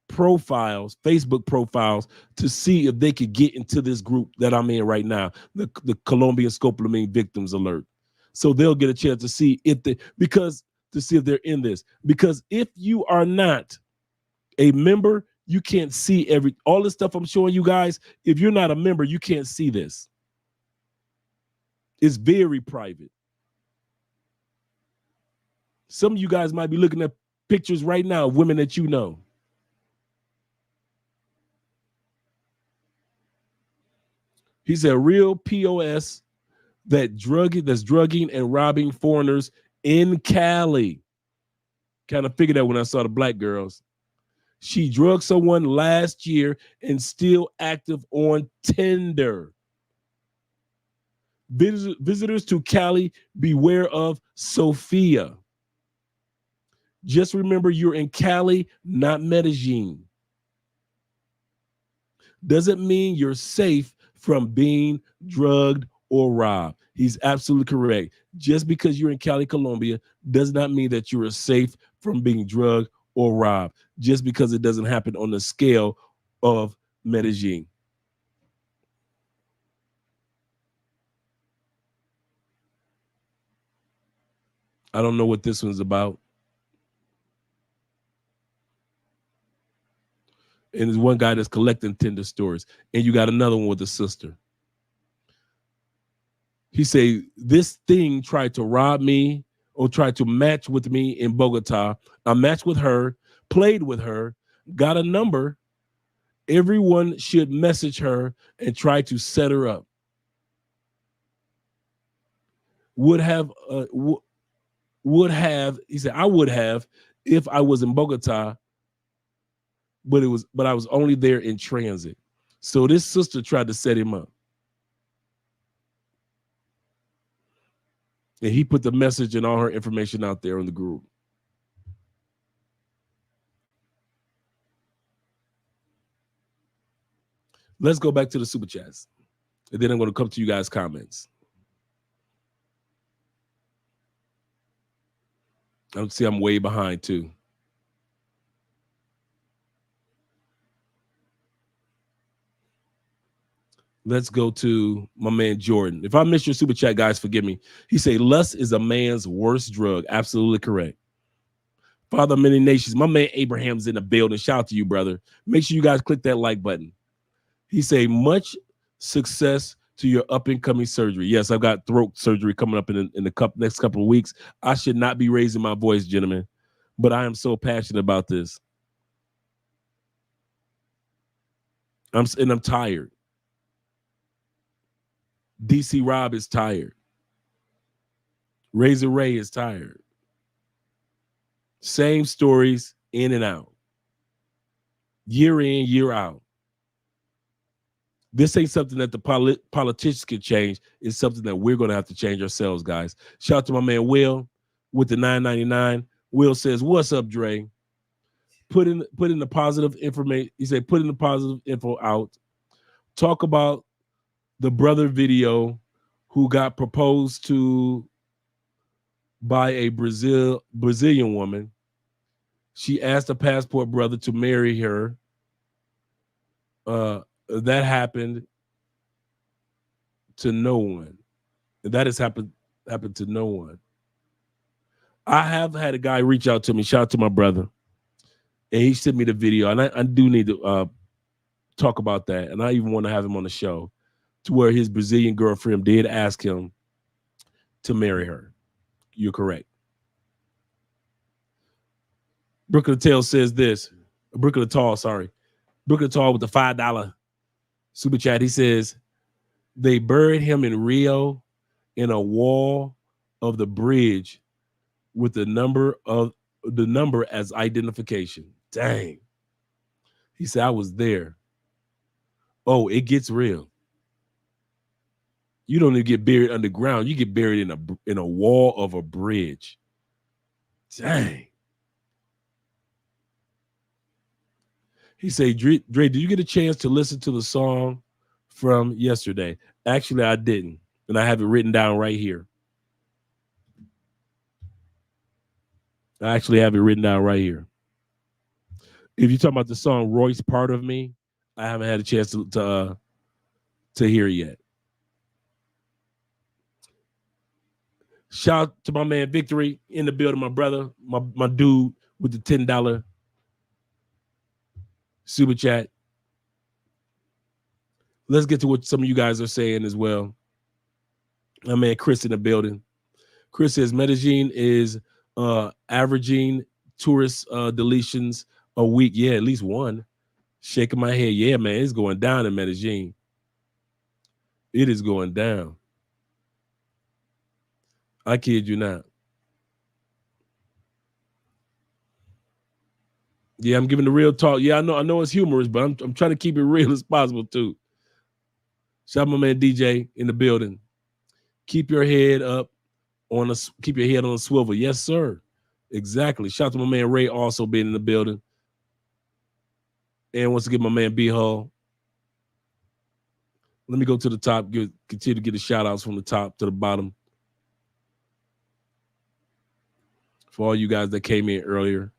profiles, Facebook profiles, to see if they could get into this group that I'm in right now, the Colombian scopolamine victims alert. So they'll get a chance to see if they're in this. Because if you are not a member, you can't see all the stuff I'm showing you guys. If you're not a member, you can't see this. It's very private. Some of you guys might be looking at pictures right now of women that you know. He's a real POS that's drugging and robbing foreigners in Cali. Kind of figured that when I saw the black girls. She drugged someone last year and still active on Tinder. Visitors to Cali, beware of Sophia. Just remember you're in Cali, not Medellin. Doesn't mean you're safe from being drugged or robbed. He's absolutely correct. Just because you're in Cali, Colombia, does not mean that you are safe from being drugged or robbed, just because it doesn't happen on the scale of Medellin. I don't know what this one's about. And there's one guy that's collecting Tinder stories, and you got another one with a sister. He say, this thing tried to rob me or tried to match with me in Bogota. I matched with her, played with her, got a number. Everyone should message her and try to set her up. Would have, he said, I would have if I was in Bogota, but I was only there in transit. So this sister tried to set him up. And he put the message and all her information out there on the group. Let's go back to the super chats. And then I'm going to come to you guys' comments. I see I'm way behind too. Let's go to my man Jordan. If I missed your super chat, guys, forgive me. He say lust is a man's worst drug. Absolutely correct. Father of many nations, my man Abraham's in the building. Shout out to you, brother. Make sure you guys click that like button. He say much success to your up and coming surgery. Yes, I've got throat surgery coming up in the next couple of weeks. I should not be raising my voice, gentlemen, but I am so passionate about this. I'm tired. DC Rob is tired. Razor Ray is tired. Same stories in and out. Year in, year out. This ain't something that the politicians can change. It's something that we're going to have to change ourselves, guys. Shout out to my man Will with the $9.99. Will says, "What's up, Dre? Put in the positive information." He said, "Put in the positive info out. Talk about the brother video who got proposed to by a Brazilian woman. She asked a passport brother to marry her. That happened to no one. That has happened to no one. I have had a guy reach out to me. Shout out to my brother. And he sent me the video. And I do need to talk about that. And I even want to have him on the show, to where his Brazilian girlfriend did ask him to marry her. You're correct. Brook of the Tail says this. Brook of the Tall, sorry. Brook of the Tall with the $5 super chat. He says, they buried him in Rio in a wall of the bridge with the number as identification. Dang. He said, I was there. Oh, it gets real. You don't even get buried underground. You get buried in a wall of a bridge. Dang. He said, Dre, did you get a chance to listen to the song from yesterday? Actually, I didn't. And I have it written down right here. I actually have it written down right here. If you're talking about the song Royce Part of Me, I haven't had a chance to hear it yet. Shout out to my man Victory in the building, my brother, my dude with the $10 super chat. Let's get to what some of you guys are saying as well. My man Chris in the building. Chris says Medellin is averaging tourist deletions a week. Yeah, at least one. Shaking my head. Yeah, man, it's going down in Medellin. It is going down. I kid you not. Yeah, I'm giving the real talk. Yeah, I know it's humorous, but I'm trying to keep it real as possible too. Shout out my man DJ in the building. Keep your head up keep your head on a swivel. Yes, sir. Exactly. Shout out to my man Ray also being in the building. And once again, my man B Hull. Let me go to the top, continue to get the shout outs from the top to the bottom. For all you guys that came in earlier.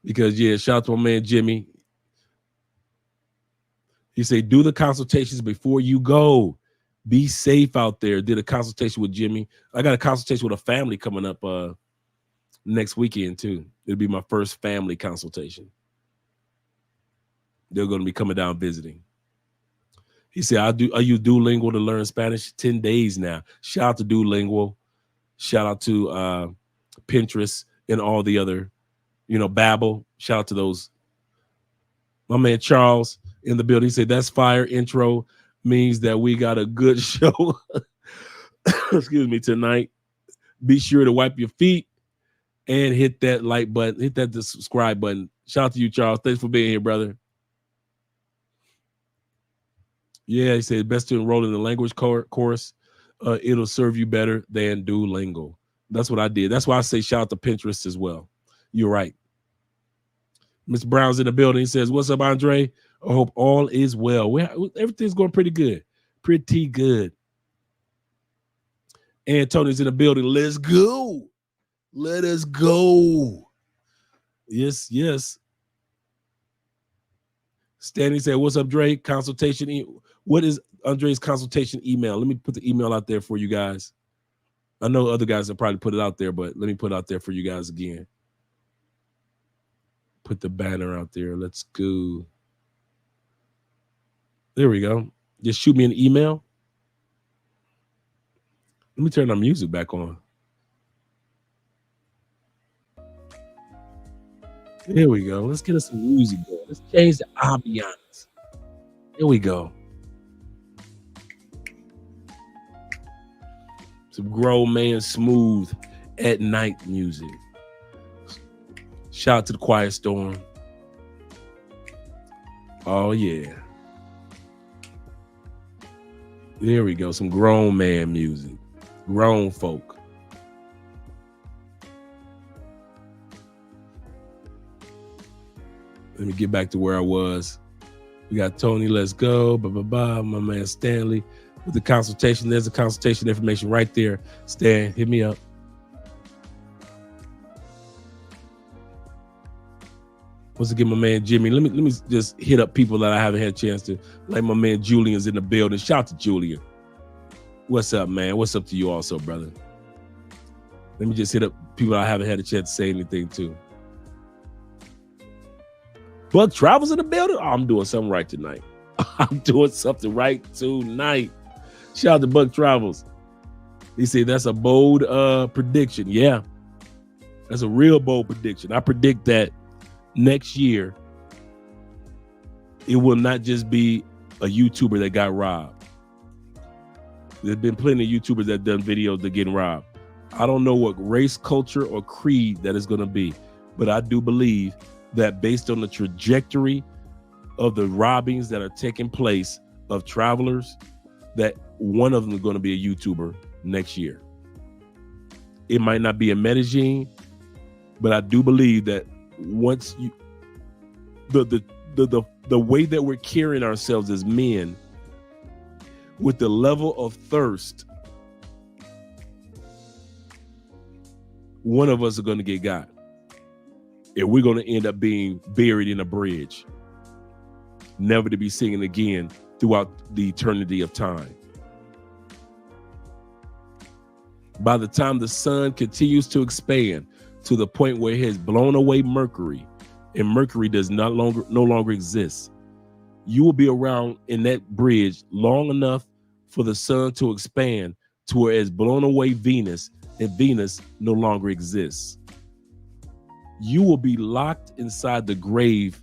Because, yeah, shout out to my man Jimmy. He said, do the consultations before you go. Be safe out there. Did a consultation with Jimmy. I got a consultation with a family coming up next weekend, too. It'll be my first family consultation. They're going to be coming down visiting. He said, I use Duolingo to learn Spanish 10 days now. Shout out to Duolingo. Shout out to Pinterest and all the other, Babbel. Shout out to those. My man Charles in the building, he said, that's fire. Intro means that we got a good show. Excuse me, tonight. Be sure to wipe your feet and hit that like button, hit that subscribe button. Shout out to you, Charles. Thanks for being here, brother. Yeah, he said best to enroll in the language course. It'll serve you better than Duolingo. That's what I did. That's why I say shout out to Pinterest as well. You're right. Mr. Brown's in the building. He says, what's up, Andre? I hope all is well. Everything's going pretty good. Pretty good. And Tony's in the building. Let's go. Let us go. Yes, yes. Stanley said, what's up, Dre? Consultation. What is Andre's consultation email? Let me put the email out there for you guys. I know other guys have probably put it out there, but let me put it out there for you guys again. Put the banner out there. Let's go. There we go. Just shoot me an email. Let me turn our music back on. There we go. Let's get us some music going. Let's change the ambiance. There we go. Some grown man smooth at night music. Shout out to the Quiet Storm. Oh, yeah. There we go. Some grown man music. Grown folk. Let me get back to where I was. We got Tony, let's go. Blah, blah, blah. My man Stanley with the consultation. There's the consultation information right there. Stan, hit me up. Once again, my man Jimmy. Let me just hit up people that I haven't had a chance to. Like my man Julian's in the building. Shout out to Julian. What's up, man? What's up to you also, brother? Let me just hit up people I haven't had a chance to say anything to. Buck Travels in the building. Oh, I'm doing something right tonight. I'm doing something right tonight. Shout out to Buck Travels. He said that's a bold prediction. Yeah, that's a real bold prediction. I predict that next year it will not just be a YouTuber that got robbed. There's been plenty of YouTubers that done videos that getting robbed. I don't know what race, culture, or creed that is going to be, but I do believe that based on the trajectory of the robbings that are taking place of travelers, that one of them is going to be a YouTuber next year. It might not be a Medelin, but I do believe that once you the way that we're carrying ourselves as men, with the level of thirst, one of us are going to get got. And we're going to end up being buried in a bridge, never to be seen again throughout the eternity of time. By the time the sun continues to expand to the point where it has blown away Mercury, and Mercury does no longer exist, you will be around in that bridge long enough for the sun to expand to where it's blown away Venus, and Venus no longer exists. You will be locked inside the grave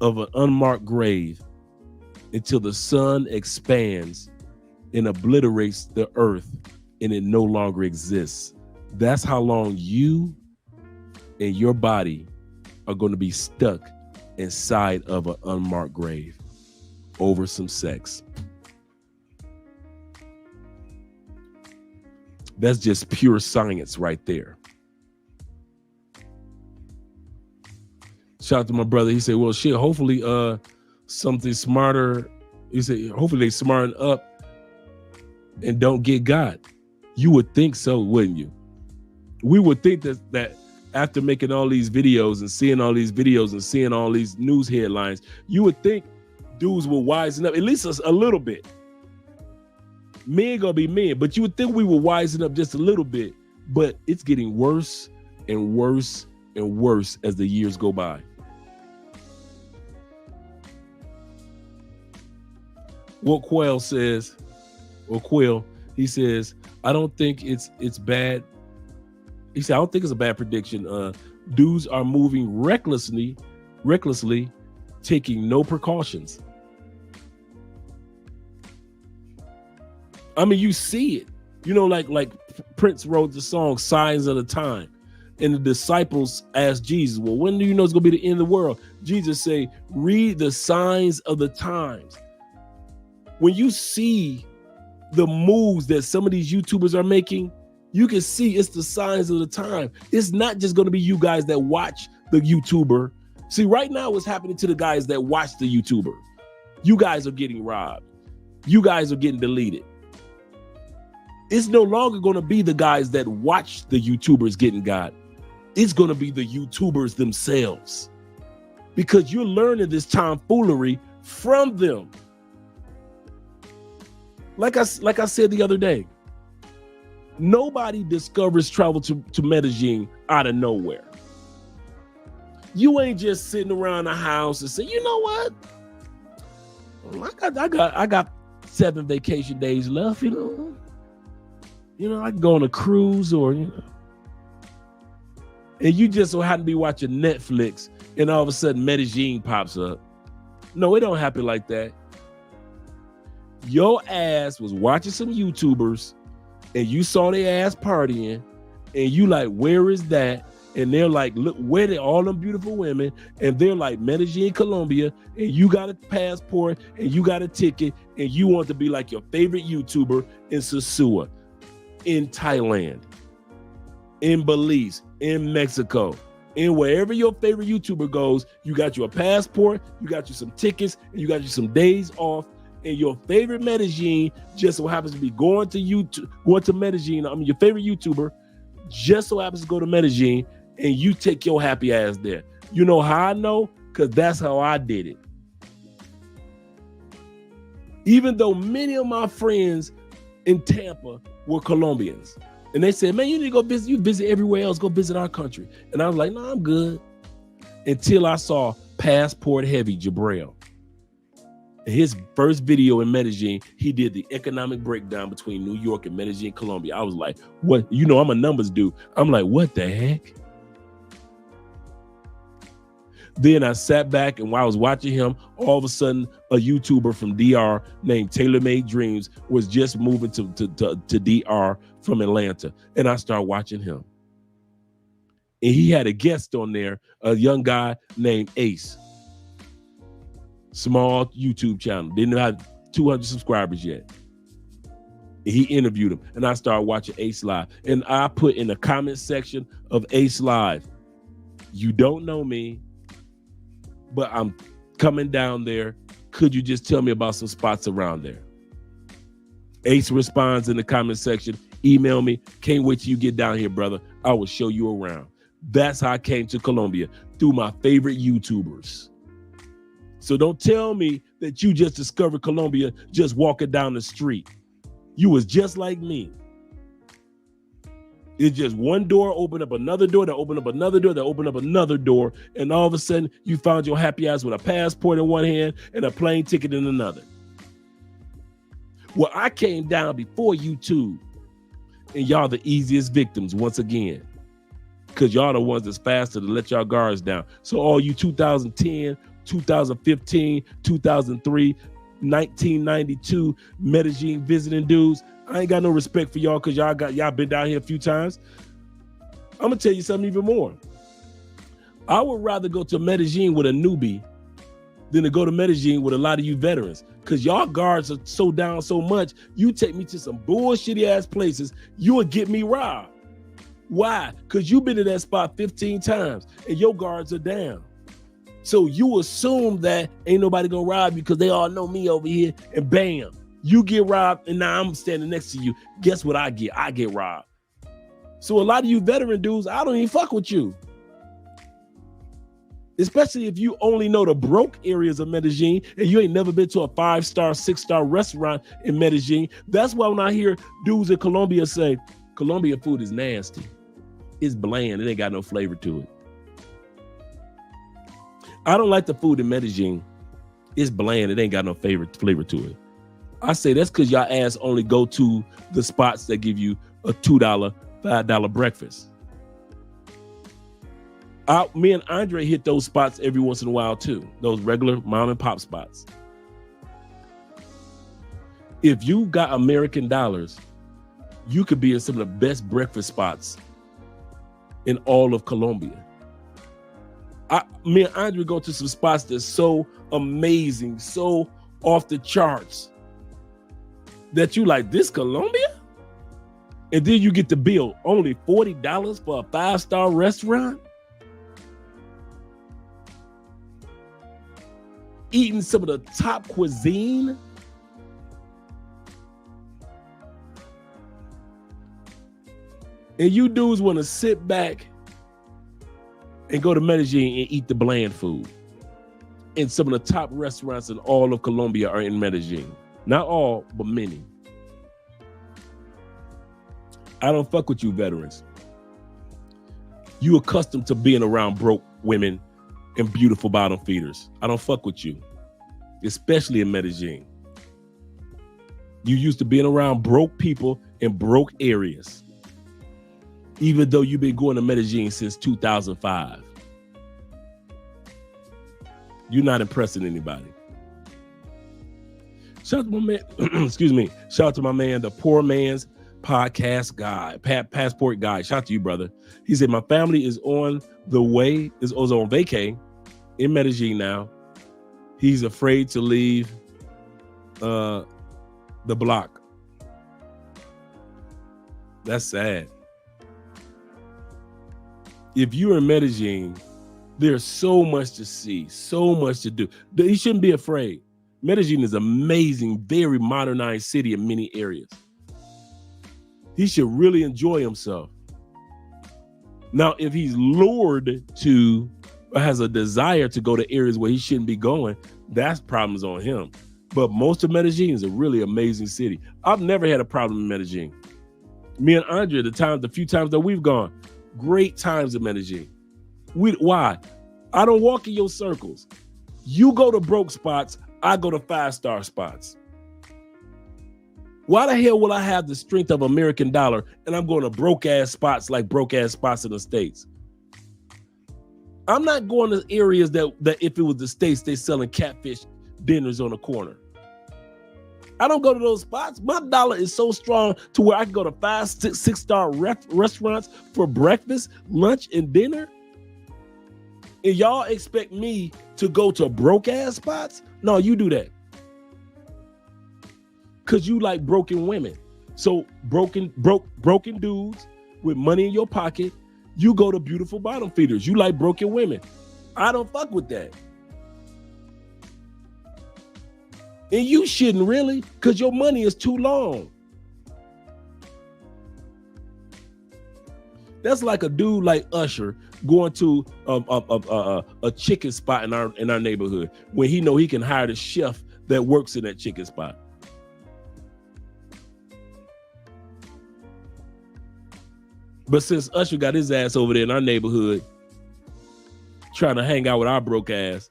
of an unmarked grave until the sun expands and obliterates the earth and it no longer exists. That's how long you and your body are going to be stuck inside of an unmarked grave over some sex. That's just pure science right there. Shout out to my brother. He said, well, shit, hopefully something smarter. He said, hopefully they smarten up and don't get got. You would think so, wouldn't you? We would think that after making all these videos and seeing all these videos and seeing all these news headlines, you would think dudes will wisen up, at least a little bit. Men gonna be men, but you would think we would wisen up just a little bit. But it's getting worse and worse and worse as the years go by. what Quill says, he says, I don't think it's bad. He said, I don't think it's a bad prediction. Dudes are moving recklessly, taking no precautions. I mean, you see it. You know, like Prince wrote the song Signs of the Time. And the disciples asked Jesus, well, when do you know it's going to be the end of the world? Jesus say, read the signs of the times. When you see the moves that some of these YouTubers are making, you can see it's the signs of the time. It's not just going to be you guys that watch the YouTuber. See, right now what's happening to the guys that watch the YouTuber. You guys are getting robbed. You guys are getting deleted. It's no longer going to be the guys that watch the YouTubers getting got. It's going to be the YouTubers themselves, because you're learning this tomfoolery from them. Like I said the other day, nobody discovers travel to Medellin out of nowhere. You ain't just sitting around the house and say, you know what? I got 7 vacation days left, you know, I can go on a cruise or, and you just so happen to be watching Netflix and all of a sudden Medellin pops up. No, it don't happen like that. Your ass was watching some YouTubers and you saw their ass partying and you like, where is that? And they're like, look, where are all them beautiful women? And they're like, Medelin Colombia, and you got a passport and you got a ticket and you want to be like your favorite YouTuber in Sosua, in Thailand, in Belize, in Mexico, in wherever your favorite YouTuber goes. You got you a passport, you got you some tickets, and you got you some days off. And your favorite Medellin just so happens to be going to Medellin. I mean, your favorite YouTuber just so happens to go to Medellin, and you take your happy ass there. You know how I know? Because that's how I did it. Even though many of my friends in Tampa were Colombians, and they said, man, you need to go visit. You visit everywhere else. Go visit our country. And I was like, no, I'm good. Until I saw Passport Heavy Jabril. His first video in Medellin, he did the economic breakdown between New York and Medellin, Colombia. I was like, what? You know, I'm a numbers dude. I'm like, what the heck? Then I sat back, and while I was watching him, all of a sudden, a YouTuber from DR named Taylor Made Dreams was just moving to DR from Atlanta. And I started watching him. And he had a guest on there, a young guy named Ace. Small YouTube channel. Didn't have 200 subscribers yet. And he interviewed him. And I started watching Ace Live. And I put in the comment section of Ace Live, you don't know me, but I'm coming down there. Could you just tell me about some spots around there? Ace responds in the comment section, email me. Can't wait till you get down here, brother. I will show you around. That's how I came to Colombia, through my favorite YouTubers. So don't tell me that you just discovered Colombia just walking down the street. You was just like me. It's just one door opened up another door, that opened up another door, that opened up another door, and all of a sudden you found your happy ass with a passport in one hand and a plane ticket in another. Well, I came down before you two, and y'all the easiest victims once again, because y'all the ones that's faster to let y'all guards down. So all you 2010, 2015, 2003, 1992 Medellin visiting dudes, I ain't got no respect for y'all, because y'all been down here a few times. I'm gonna tell you something even more. I would rather go to Medellin with a newbie than to go to Medellin with a lot of you veterans, because y'all guards are so down so much. You take me to some bullshitty ass places, you would get me robbed. Why? Because you've been to that spot 15 times and your guards are down. So you assume that ain't nobody gonna rob you because they all know me over here, and bam, you get robbed, and now I'm standing next to you. Guess what I get? I get robbed. So a lot of you veteran dudes, I don't even fuck with you. Especially if you only know the broke areas of Medellin and you ain't never been to a 5-star, 6-star restaurant in Medellin. That's why when I hear dudes in Colombia say, Colombian food is nasty. It's bland. It ain't got no flavor to it. I don't like the food in Medellin. It's bland. It ain't got no flavor to it. I say that's because y'all ass only go to the spots that give you a $2, $5 breakfast. Me and Andre hit those spots every once in a while too. Those regular mom and pop spots. If you got American dollars, you could be in some of the best breakfast spots in all of Colombia. Me and Andre go to some spots that's so amazing, so off the charts, that you like, this Colombia? And then you get the bill, only $40 for a 5-star restaurant? Eating some of the top cuisine? And you dudes want to sit back and go to Medellin and eat the bland food. And some of the top restaurants in all of Colombia are in Medellin. Not all, but many. I don't fuck with you veterans. You accustomed to being around broke women and beautiful bottom feeders. I don't fuck with you, especially in Medellin. You used to being around broke people in broke areas, even though you've been going to Medellin since 2005. You're not impressing anybody. Shout out to my man, excuse me. Shout out to my man, the poor man's podcast guy, passport guy. Shout out to you, brother. He said, my family is on the way, is on vacay in Medellin now. He's afraid to leave the block. That's sad. If you're in Medellin, there's so much to see, so much to do. You shouldn't be afraid. Medellin is an amazing, very modernized city in many areas. He should really enjoy himself. Now, if he's lured to or has a desire to go to areas where he shouldn't be going, that's problems on him. But most of Medellin is a really amazing city. I've never had a problem in Medellin. Me and Andre, the few times that we've gone, great times in Medellin. Why? I don't walk in your circles. You go to broke spots, I go to 5-star spots. Why the hell will I have the strength of American dollar and I'm going to broke ass spots like broke ass spots in the States? I'm not going to areas that if it was the States, they selling catfish dinners on the corner. I don't go to those spots. My dollar is so strong to where I can go to 5, 6-star restaurants for breakfast, lunch, and dinner. And y'all expect me to go to broke ass spots? No, you do that. Cause you like broken women. So broken dudes with money in your pocket, you go to beautiful bottom feeders. You like broken women. I don't fuck with that. And you shouldn't really, because your money is too long. That's like a dude like Usher going to a chicken spot in our neighborhood when he know he can hire the chef that works in that chicken spot. But since Usher got his ass over there in our neighborhood trying to hang out with our broke ass,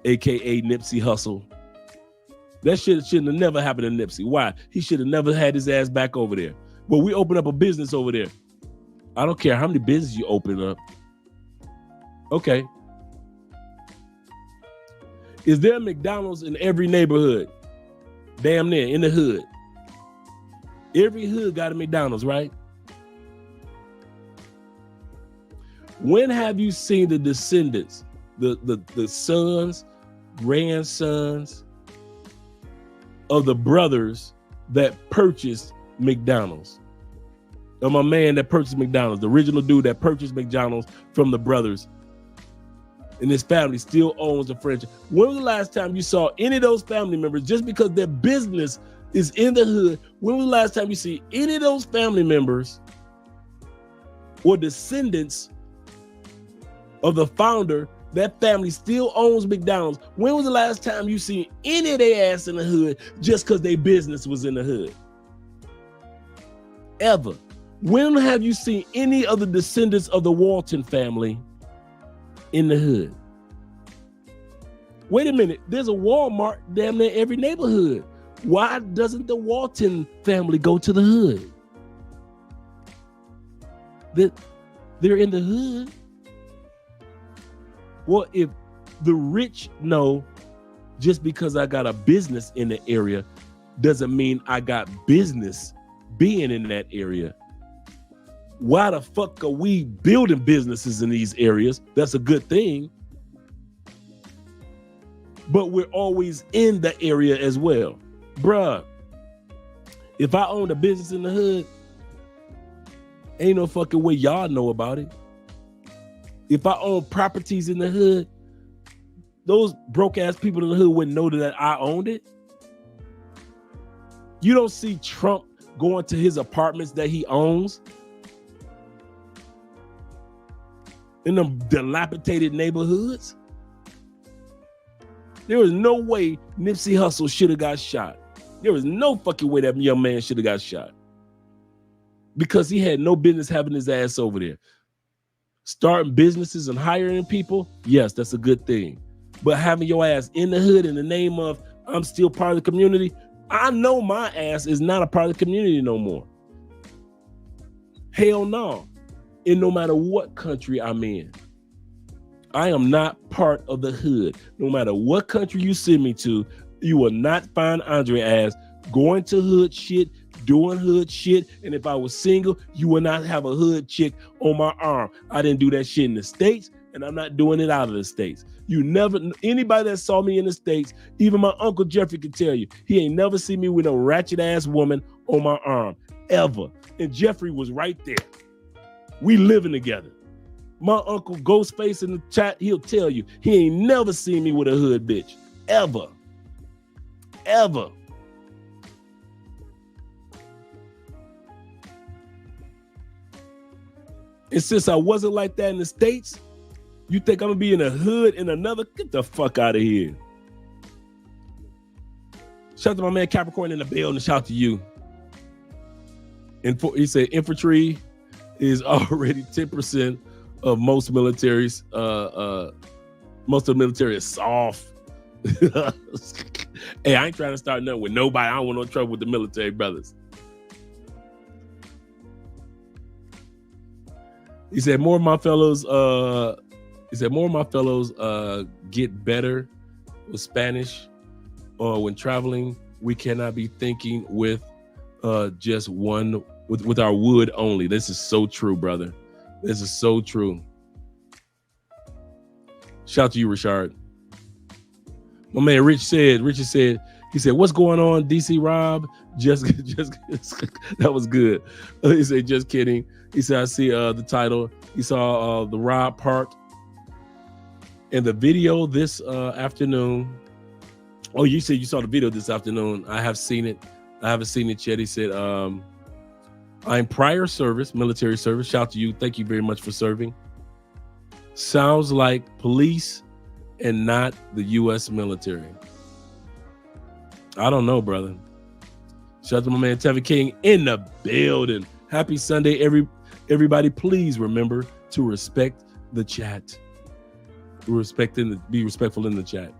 aka Nipsey Hussle, that shit shouldn't have never happened to Nipsey. Why? He should have never had his ass back over there. But we open up a business over there. I don't care how many businesses you open up. Okay. Is there a McDonald's in every neighborhood? Damn near, in the hood. Every hood got a McDonald's, right? When have you seen the descendants, the sons, grandsons of the brothers that purchased McDonald's? Of my man that purchased McDonald's, the original dude that purchased McDonald's from the brothers, and his family still owns the franchise. When was the last time you saw any of those family members, just because their business is in the hood, when was the last time you see any of those family members or descendants of the founder, that family still owns McDonald's? When was the last time you seen any of their ass in the hood just because their business was in the hood? Ever. When have you seen any of the descendants of the Walton family in the hood? Wait a minute, there's a Walmart damn near every neighborhood. Why doesn't the Walton family go to the hood? They're in the hood. Well, if the rich know just because I got a business in the area doesn't mean I got business being in that area. Why the fuck are we building businesses in these areas? That's a good thing. But we're always in the area as well. Bruh, if I owned a business in the hood, ain't no fucking way y'all know about it. If I own properties in the hood, those broke ass people in the hood wouldn't know that I owned it. You don't see Trump going to his apartments that he owns in them dilapidated neighborhoods. There was no way Nipsey Hussle should have got shot. There was no fucking way that young man should have got shot. Because he had no business having his ass over there. Starting businesses and hiring people, yes, that's a good thing. But having your ass in the hood in the name of I'm still part of the community, I know my ass is not a part of the community no more. Hell no. And no matter what country I'm in, I am not part of the hood. No matter what country you send me to, you will not find Andre ass going to hood shit, doing hood shit. And if I was single, you would not have a hood chick on my arm. I didn't do that shit in the States, and I'm not doing it out of the States. You never, anybody that saw me in the States, even my Uncle Jeffrey can tell you, he ain't never seen me with a ratchet ass woman on my arm, ever. And Jeffrey was right there. We living together. My uncle Ghostface in the chat, he'll tell you, he ain't never seen me with a hood bitch, ever. Ever. And since I wasn't like that in the States, you think I'm gonna be in a hood in another? Get the fuck out of here. Shout out to my man Capricorn in the building. Shout out to you. And he said infantry is already 10% of most militaries. Most of the military is soft. Hey, I ain't trying to start nothing with nobody. I don't want no trouble with the military brothers. He said more of my fellows get better with Spanish or when traveling. We cannot be thinking with just one with our wood only. This is so true, brother. This is so true. Shout out to you, Richard. My man Richard said, he said, what's going on, DC Rob? Just that was good. He said, just kidding. He said, I see the title. He saw the Rob part and the video this afternoon. Oh, you said you saw the video this afternoon. I have seen it. I haven't seen it yet. He said, I'm prior service, military service. Shout out to you. Thank you very much for serving. Sounds like police and not the U.S. military. I don't know, brother. Shout out to my man Tevin King in the building. Happy Sunday, everybody. Please remember to respect the chat. Be respectful in the chat.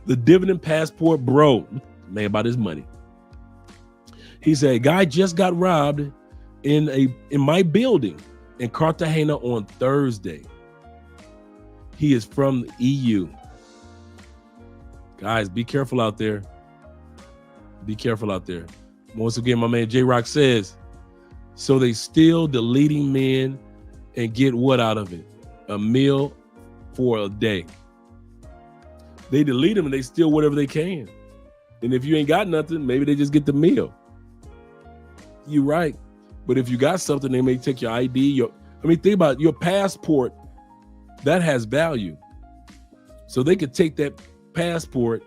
The dividend passport bro, man, about his money. He said, a guy just got robbed in my building in Cartagena on Thursday. He is from the EU. Guys, be careful out there. Be careful out there. Once again, my man J-Rock says, so they still deleting men and get what out of it? A meal for a day. They delete them and they steal whatever they can. And if you ain't got nothing, maybe they just get the meal. You're right. But if you got something, they may take your ID. Think about it, your passport. That has value. So they could take that passport,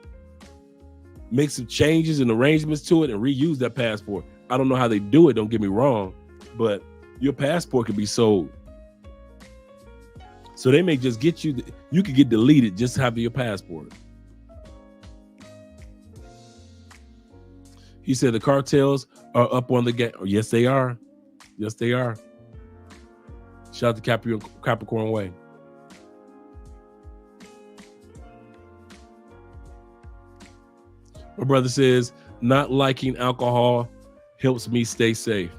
make some changes and arrangements to it and reuse that passport. I don't know how they do it, don't get me wrong, but your passport could be sold. So they may just get you, you could get deleted just having your passport. He said the cartels are up on the game. Yes, they are. Yes, they are. Shout out to Capricorn Way. My brother says, not liking alcohol helps me stay safe.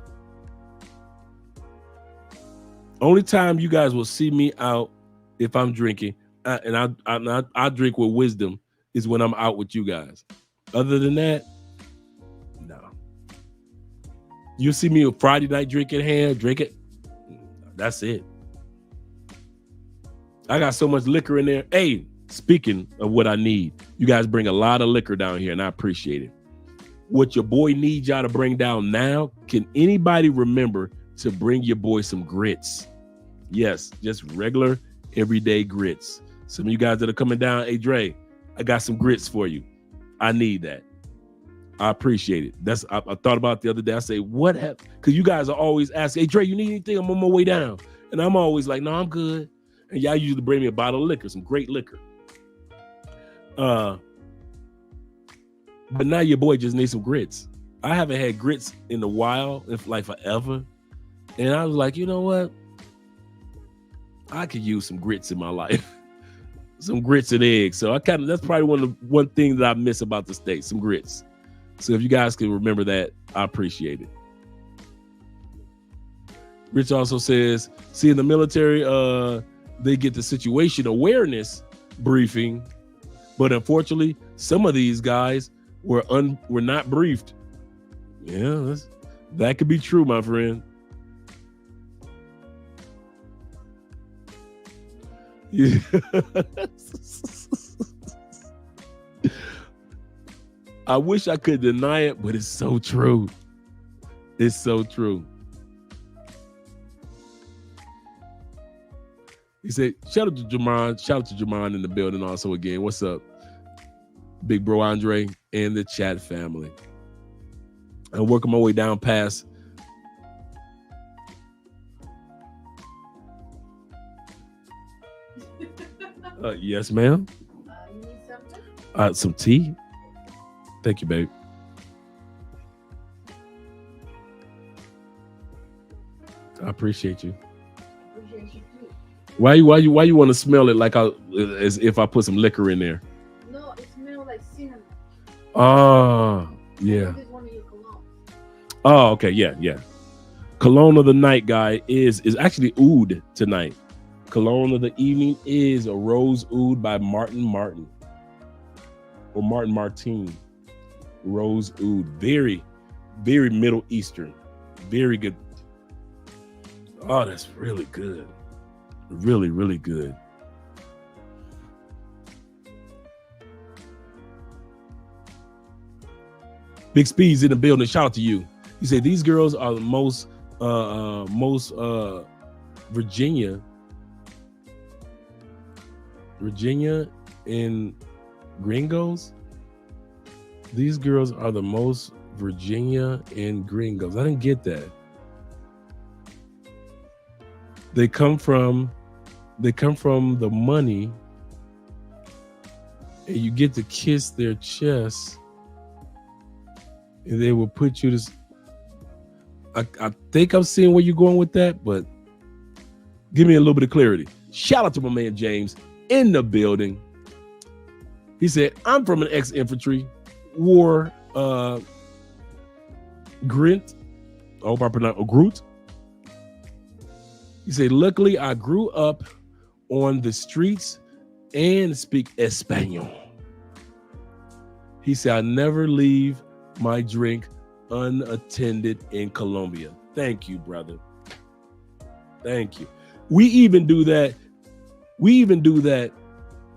Only time you guys will see me out if I'm drinking, and I drink with wisdom, is when I'm out with you guys. Other than that, no. You see me a Friday night drinking hand, drink it. That's it. I got so much liquor in there. Hey, speaking of what I need, you guys bring a lot of liquor down here, and I appreciate it. What your boy needs y'all to bring down now, can anybody remember to bring your boy some grits? Yes, just regular, everyday grits. Some of you guys that are coming down, hey, Dre, I got some grits for you. I need that. I appreciate it. That's I thought about it the other day. I say, what happened? Because you guys are always asking, hey, Dre, you need anything? I'm on my way down. And I'm always like, no, I'm good. And y'all usually bring me a bottle of liquor, some great liquor. But now your boy just needs some grits. I haven't had grits in a while, if like forever. And I was like, you know what? I could use some grits in my life. Some grits and eggs. So that's probably one thing that I miss about the States, some grits. So if you guys can remember that, I appreciate it. Rich also says, see, in the military, they get the situation awareness briefing, but unfortunately, some of these guys were not briefed. Yeah, that could be true, my friend. Yeah. I wish I could deny it, but it's so true. It's so true. He said, shout out to Jamon. Shout out to Jamon in the building also again. What's up? Big bro Andre and the chat family. I'm working my way down past. Yes, ma'am. You need something? Some tea. Thank you, babe. I appreciate you. Appreciate you too. Why you want to smell it like as if I put some liquor in there? No, it smells like cinnamon. Oh, yeah. This is one of your colognes. Oh, okay, yeah. Cologne of the night, guy, is actually oud tonight. Cologne of the evening is a rose oud by Martin Martin. Or Martin Martin. Rose oud. Very, very Middle Eastern. Very good. Oh, that's really good. Really, really good. Big Speed's in the building. Shout out to you. You say these girls are the most Virginia and gringos. These girls are the most Virginia and gringos. I didn't get that. They come from the money, and you get to kiss their chest, and they will put you to. I think I'm seeing where you're going with that, but give me a little bit of clarity. Shout out to my man James in the building. He said, I'm from an ex-infantry, war Grint. I hope I pronounce Groot. He said, luckily I grew up on the streets and speak Espanol. He said, I never leave my drink unattended in Colombia. Thank you, brother. Thank you. We even do that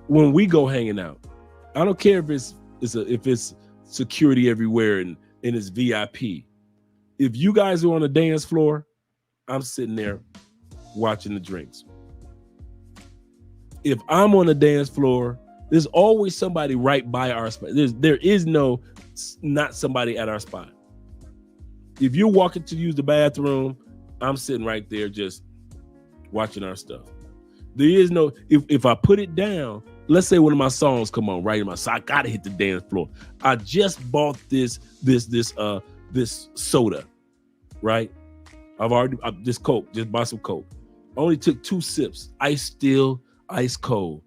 when we go hanging out. I don't care if it's security everywhere and it's VIP. If you guys are on the dance floor, I'm sitting there watching the drinks. If I'm on the dance floor, there's always somebody right by our spot. There is not somebody at our spot. If you're walking to use the bathroom, I'm sitting right there just watching our stuff. There is no, if I put it down, let's say one of my songs come on, right? So I gotta hit the dance floor. I just bought this soda, right? This Coke, just bought some Coke. Only took 2 sips. Ice cold.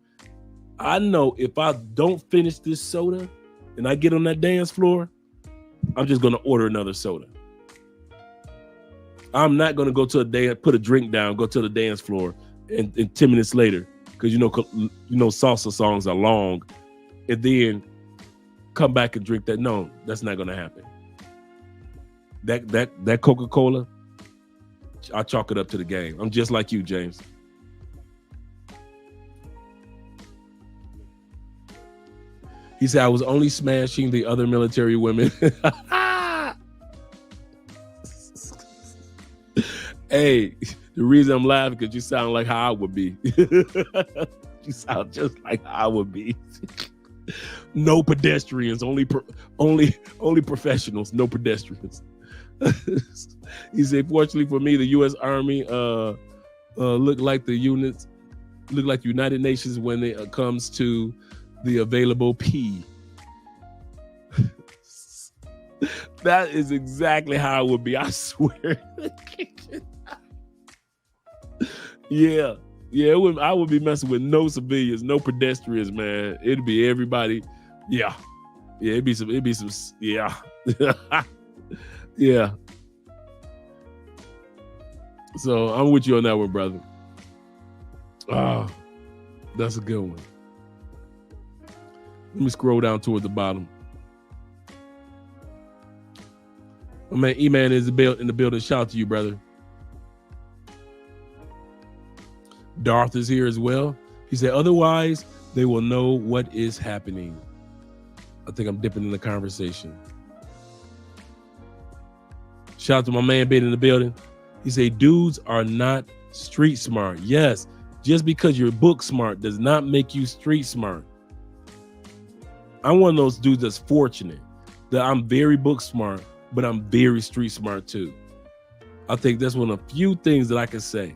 I know if I don't finish this soda, and I get on that dance floor, I'm just going to order another soda. I'm not going to go to a dance, put a drink down, go to the dance floor, and 10 minutes later, because you know salsa songs are long, and then come back and drink that. No, that's not going to happen. That Coca-Cola, I chalk it up to the game. I'm just like you, James. He said, I was only smashing the other military women. Hey, the reason I'm laughing because you sound like how I would be. You sound just like how I would be. No pedestrians, only professionals, no pedestrians. He said, fortunately for me, the U.S. Army look like United Nations when it comes to the available P. That is exactly how it would be, I swear. Yeah, I would be messing with no civilians, no pedestrians, man. It'd be everybody. Yeah, it'd be some, yeah. Yeah. So I'm with you on that one, brother. Ah, that's a good one. Let me scroll down toward the bottom. My man E-Man is in the building. Shout out to you, brother. Darth is here as well. He said, otherwise, they will know what is happening. I think I'm dipping in the conversation. Shout out to my man being in the building. He said, dudes are not street smart. Yes, just because you're book smart does not make you street smart. I'm one of those dudes that's fortunate that I'm very book smart, but I'm very street smart too. I think that's one of the few things that I can say.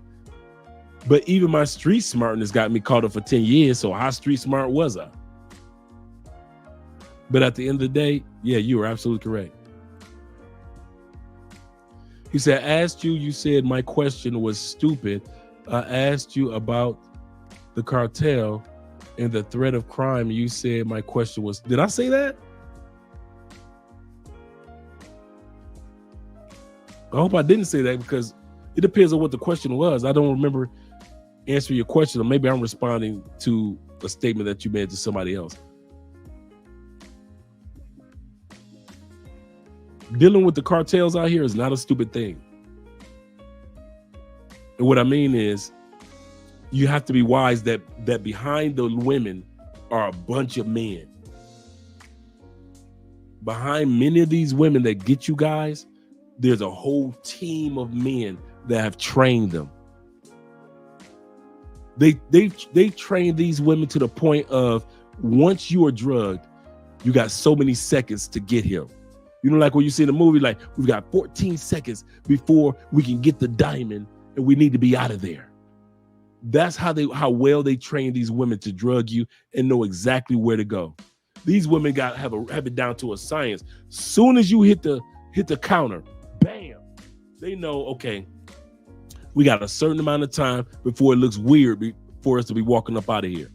But even my street smartness got me caught up for 10 years. So how street smart was I? But at the end of the day, yeah, you were absolutely correct. He said, I asked you, you said my question was stupid. I asked you about the cartel and the threat of crime. You said my question was, did I say that? I hope I didn't say that because it depends on what the question was. I don't remember answering your question, or maybe I'm responding to a statement that you made to somebody else. Dealing with the cartels out here is not a stupid thing. And what I mean is, you have to be wise that behind the women are a bunch of men. Behind many of these women that get you guys, there's a whole team of men that have trained them. They train these women to the point of once you are drugged, you got so many seconds to get him. You know, like when you see in the movie, like we've got 14 seconds before we can get the diamond and we need to be out of there. That's how well they train these women to drug you and know exactly where to go. These women have it down to a science. Soon as you hit the counter, bam, they know, okay, we got a certain amount of time before it looks weird for us to be walking up out of here.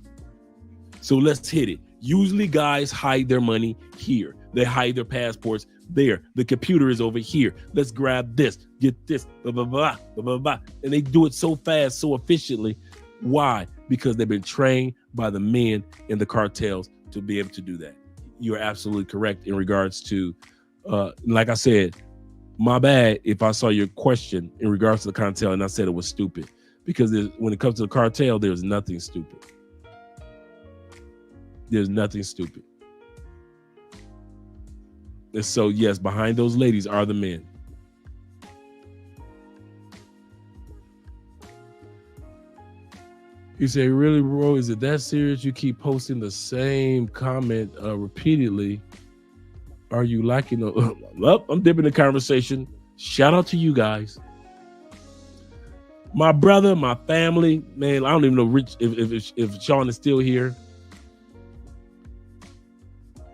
So let's hit it. Usually guys hide their money here. They hide their passports there. The computer is over here. Let's grab this, get this, blah, blah, blah, blah, blah, blah. And they do it so fast, so efficiently. Why? Because they've been trained by the men in the cartels to be able to do that. You're absolutely correct in regards to, like I said, my bad if I saw your question in regards to the cartel and I said it was stupid. Because when it comes to the cartel, there's nothing stupid. There's nothing stupid. And so, yes, behind those ladies are the men. You say, really, bro, is it that serious? You keep posting the same comment repeatedly. Are you liking the... Well, I'm dipping the conversation. Shout out to you guys. My brother, my family, man, I don't even know Rich if Sean is still here.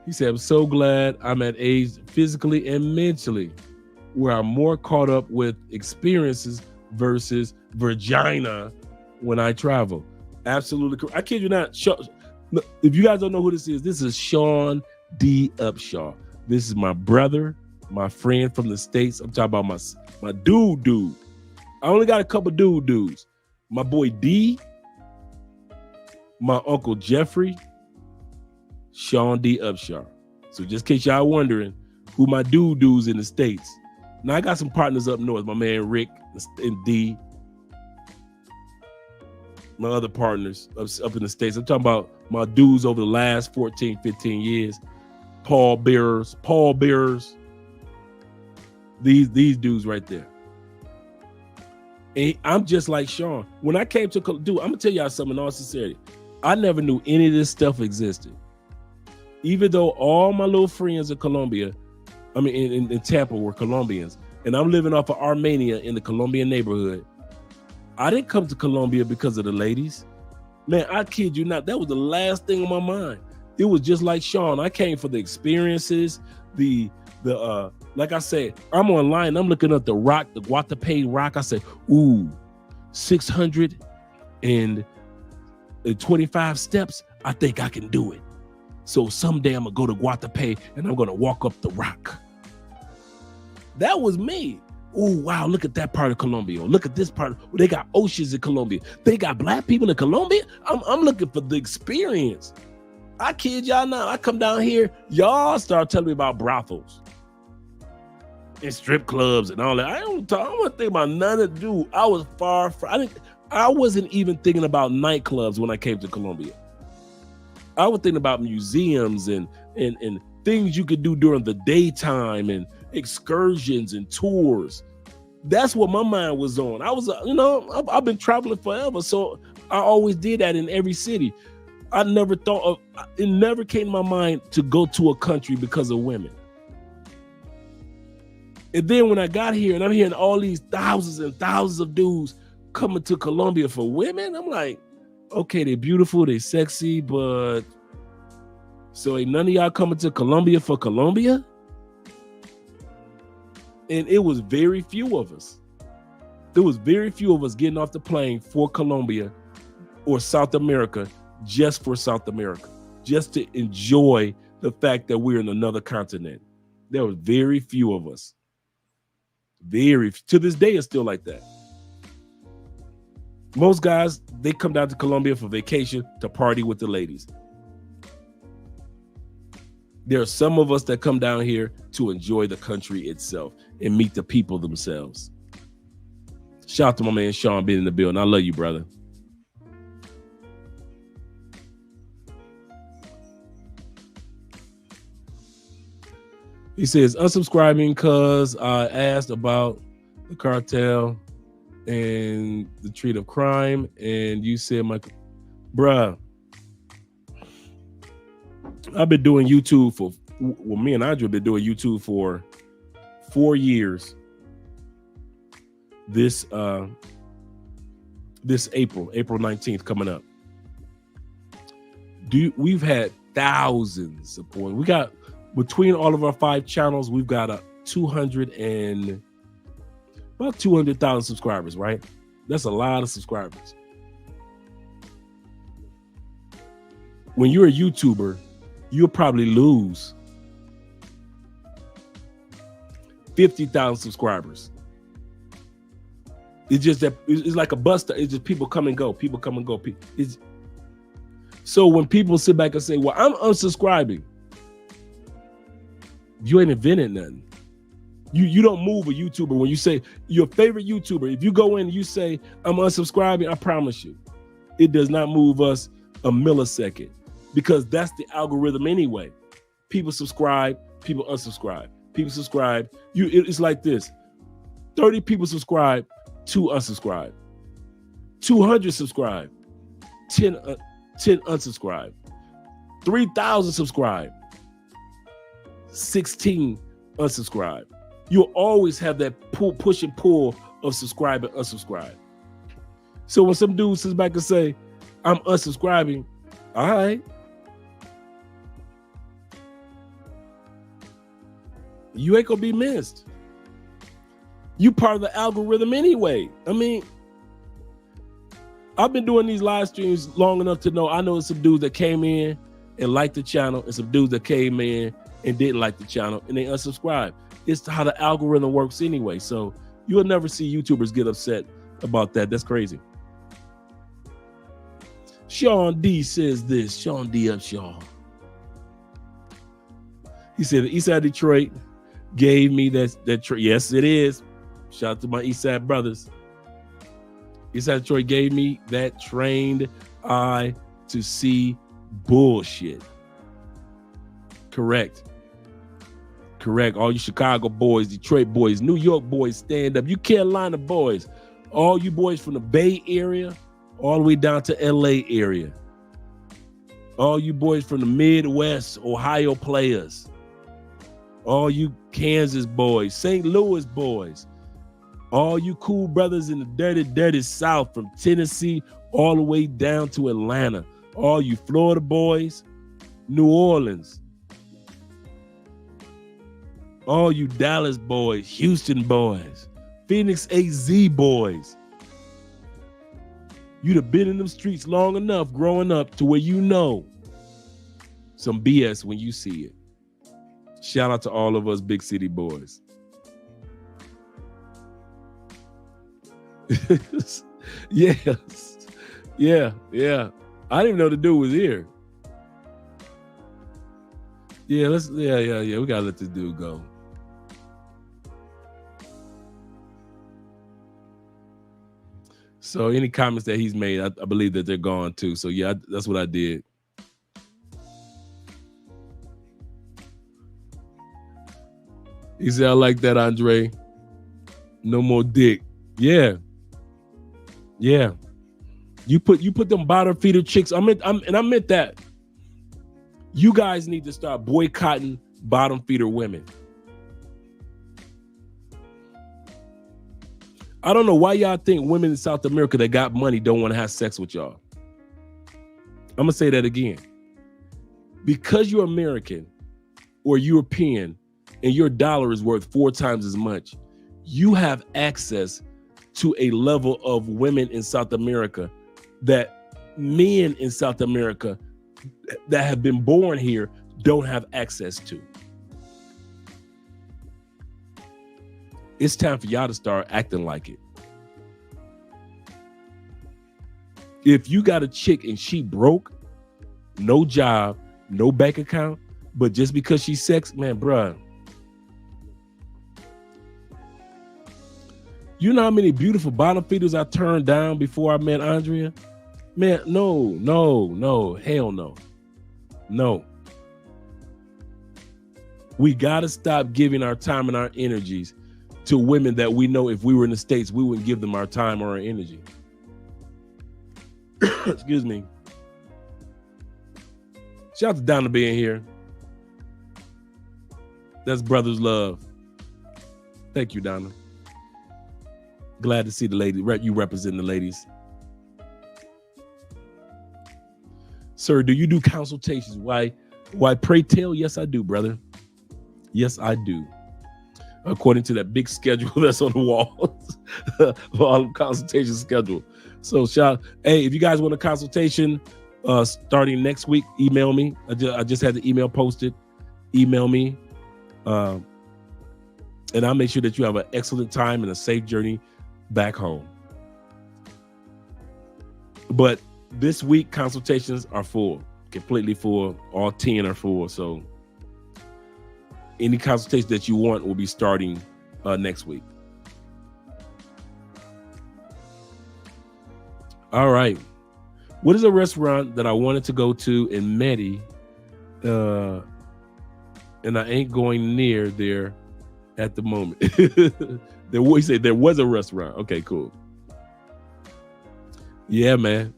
He said, I'm so glad I'm at age physically and mentally where I'm more caught up with experiences versus vagina when I travel. Absolutely correct. I kid you not. If you guys don't know who this is Sean D. Upshaw. This is my brother, my friend from the States. I'm talking about my dude. I only got a couple dudes. My boy D, my uncle Jeffrey, Sean D. Upshaw. So just in case y'all wondering who my dudes in the States. Now I got some partners up north, my man Rick and D. My other partners up in the States. I'm talking about my dudes over the last 14, 15 years. Paul Bearers. These dudes right there. And I'm just like Sean. When I came to, dude, I'm gonna tell y'all something in all sincerity. I never knew any of this stuff existed. Even though all my little friends in Colombia, I mean in Tampa were Colombians, and I'm living off of Armenia in the Colombian neighborhood. I didn't come to Colombia because of the ladies. Man, I kid you not, that was the last thing on my mind. It was just like Sean. I came for the experiences, the like I said, I'm online, I'm looking at the rock, the Guatapé rock. I said, ooh, 625 steps. I think I can do it. So someday I'm gonna go to Guatapé and I'm gonna walk up the rock. That was me. Oh, wow, look at that part of Colombia. Look at this part. They got oceans in Colombia. They got black people in Colombia. I'm looking for the experience. I kid y'all not. I come down here, y'all start telling me about brothels and strip clubs and all that. I don't think about none of the dude. I was far from, I wasn't even thinking about nightclubs when I came to Colombia. I was thinking about museums and things you could do during the daytime and excursions and tours. That's what my mind was on. I was, I've been traveling forever, so I always did that in every city. I never thought of, it never came to my mind to go to a country because of women. And then when I got here and I'm hearing all these thousands and thousands of dudes coming to Colombia for women, I'm like, okay, they're beautiful, they're sexy, but so ain't none of y'all coming to Colombia for Colombia? And it was very few of us. There was very few of us getting off the plane for Colombia or South America just for South America, just to enjoy the fact that we're in another continent. There were very few of us. To this day, it's still like that. Most guys, they come down to Colombia for vacation to party with the ladies. There are some of us that come down here to enjoy the country itself and meet the people themselves. Shout out to my man Sean being in the building. I love you, brother. He says, unsubscribing because I asked about the cartel and the treat of crime, and you said, bruh, I've been doing YouTube me and Andre have been doing YouTube for 4 years. This April 19th coming up. We've had thousands of points. We got, between all of our 5 channels, we've got about 200,000 subscribers, right? That's a lot of subscribers. When you're a YouTuber, you'll probably lose 50,000 subscribers. It's just that it's like a bus. It's just people come and go. So when people sit back and say, well, I'm unsubscribing, you ain't invented nothing. You don't move a YouTuber. When you say your favorite YouTuber, if you go in and you say, I'm unsubscribing, I promise you, it does not move us a millisecond, because that's the algorithm anyway. People subscribe, people unsubscribe. People subscribe. It's like this. 30 people subscribe, 2 unsubscribe. 200 subscribe, 10 unsubscribe. 3,000 subscribe, 16 unsubscribe. You'll always have that push and pull of subscribe and unsubscribe. So when some dude sits back and say, I'm unsubscribing, all right. You ain't gonna be missed. You part of the algorithm anyway. I mean, I've been doing these live streams long enough to know, I know some dudes that came in and liked the channel, and some dudes that came in and didn't like the channel and they unsubscribed. It's how the algorithm works anyway. So you'll never see YouTubers get upset about that. That's crazy. Sean D says this. Sean D up, Sean. He said the Eastside Detroit gave me that yes, it is. Shout out to my Eastside brothers. Eastside Detroit gave me that trained eye to see bullshit. Correct. All you Chicago boys, Detroit boys, New York boys, stand up. You Carolina boys, all you boys from the Bay Area, all the way down to LA area. All you boys from the Midwest, Ohio players. All you Kansas boys, St. Louis boys. All you cool brothers in the dirty, dirty South from Tennessee all the way down to Atlanta. All you Florida boys, New Orleans. All you Dallas boys, Houston boys, Phoenix AZ boys. You'd have been in them streets long enough growing up to where you know some BS when you see it. Shout out to all of us big city boys. Yes. Yeah. I didn't even know the dude was here. Yeah, we gotta let this dude go. So any comments that he's made, I believe that they're gone too. So yeah, that's what I did. He said, I like that, Andre. No more dick. Yeah. You put them bottom feeder chicks. I meant that. You guys need to start boycotting bottom feeder women. I don't know why y'all think women in South America that got money don't want to have sex with y'all. I'm gonna say that again. Because you're American or European and your dollar is worth 4 times as much, you have access to a level of women in South America that men in South America that have been born here don't have access to. It's time for y'all to start acting like it. If you got a chick and she broke, no job, no bank account, but just because she's sex, man, bruh. You know how many beautiful bottom feeders I turned down before I met Andrea? Man, no, hell no. No. We gotta stop giving our time and our energies to women that we know if we were in the States, we wouldn't give them our time or our energy. Excuse me. Shout out to Donna being here. That's Brothers Love. Thank you, Donna. Glad to see the lady. You represent the ladies. Sir, do you do consultations? Why pray tell? Yes, I do, brother. Yes, I do. According to that big schedule that's on the walls, all consultation schedule. So hey, if you guys want a consultation starting next week, email me. I just had the email posted. Email me. And I'll make sure that you have an excellent time and a safe journey back home. But this week, consultations are full, completely full. All 10 are full. So any consultation that you want will be starting next week. All right. What is a restaurant that I wanted to go to in Medi, and I ain't going near there at the moment? There was a restaurant. Okay, cool. Yeah, man.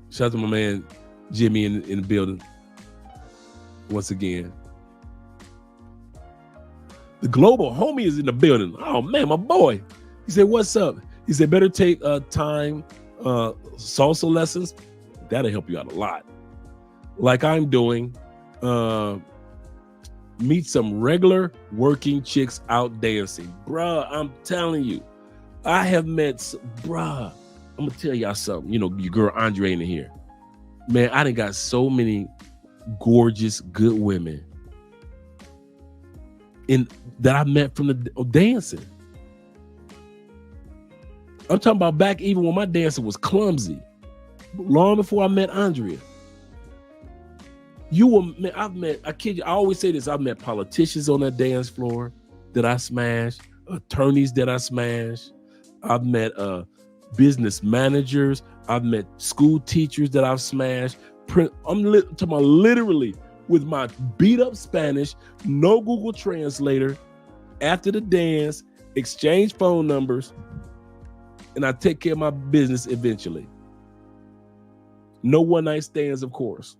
Shout out to my man Jimmy in the building. Once again. The global homie is in the building. Oh man, my boy. He said, what's up? He said, better take time salsa lessons. That'll help you out a lot. Like I'm doing. Meet some regular working chicks out dancing. Bruh, I'm telling you. I have met, bruh, I'm gonna tell y'all something. You know, your girl Andre in here. Man, I done got so many gorgeous, good women that I met from the dancing. I'm talking about back even when my dancing was clumsy, long before I met Andrea. I kid you, I always say this, I've met politicians on that dance floor that I smashed, attorneys that I smashed. I've met business managers. I've met school teachers that I've smashed. I'm talking about literally with my beat up Spanish, no Google Translator, after the dance, exchange phone numbers, and I take care of my business eventually. No one night stands, of course.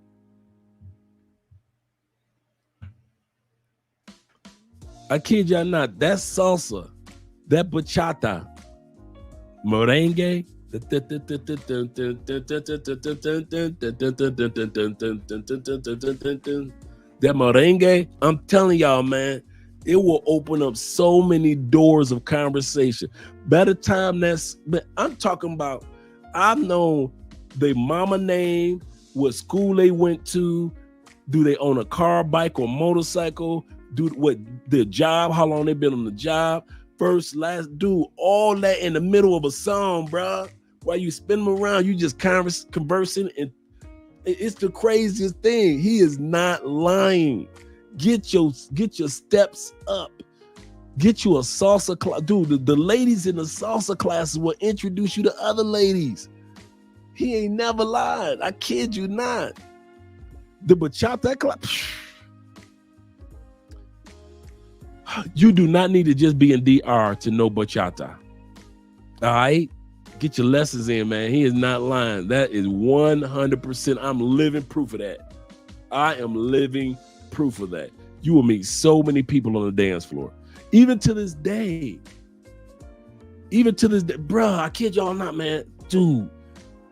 I kid y'all not, that salsa, that bachata, merengue, that merengue, I'm telling y'all, man, it will open up so many doors of conversation. By the time I'm talking about, I've known their mama name, what school they went to, do they own a car, bike, or motorcycle, do what their job, how long they been on the job, first, last, do all that in the middle of a song, bruh. While you spin them around, you just conversing, and it's the craziest thing. He is not lying. Get your steps up. Get you a salsa class. Dude, the ladies in the salsa classes will introduce you to other ladies. He ain't never lied. I kid you not. The bachata class. You do not need to just be in DR to know bachata. All right? Get your lessons in, man. He is not lying. That is 100%. I'm living proof of that. I am living proof of that. You will meet so many people on the dance floor. Even to this day. Bro, I kid y'all not, man. Dude,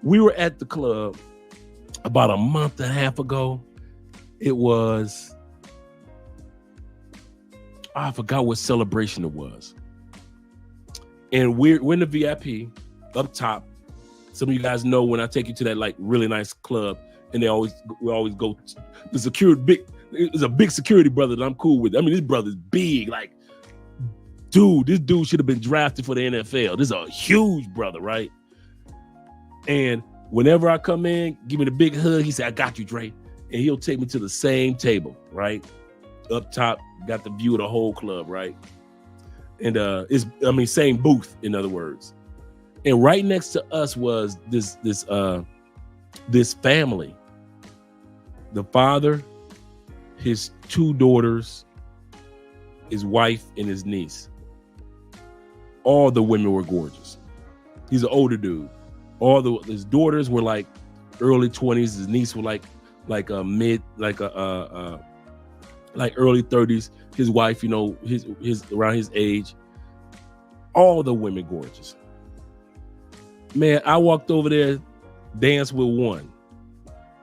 we were at the club about a month and a half ago. It was, I forgot what celebration it was. And we're in the VIP up top. Some of you guys know when I take you to that like really nice club, and we always go. There's a big security brother that I'm cool with. I mean, this brother's big. Like, dude, this dude should have been drafted for the NFL. This is a huge brother, right? And whenever I come in, give me the big hug. He said, "I got you, Dre," and he'll take me to the same table, right? Up top, got the view of the whole club, right? And same booth, in other words. And right next to us was this family. The father, his two daughters, his wife, and his niece. All the women were gorgeous. He's an older dude. His daughters were like early 20s. His niece were like early 30s. His wife, his around his age. All the women gorgeous. Man, I walked over there, danced with one.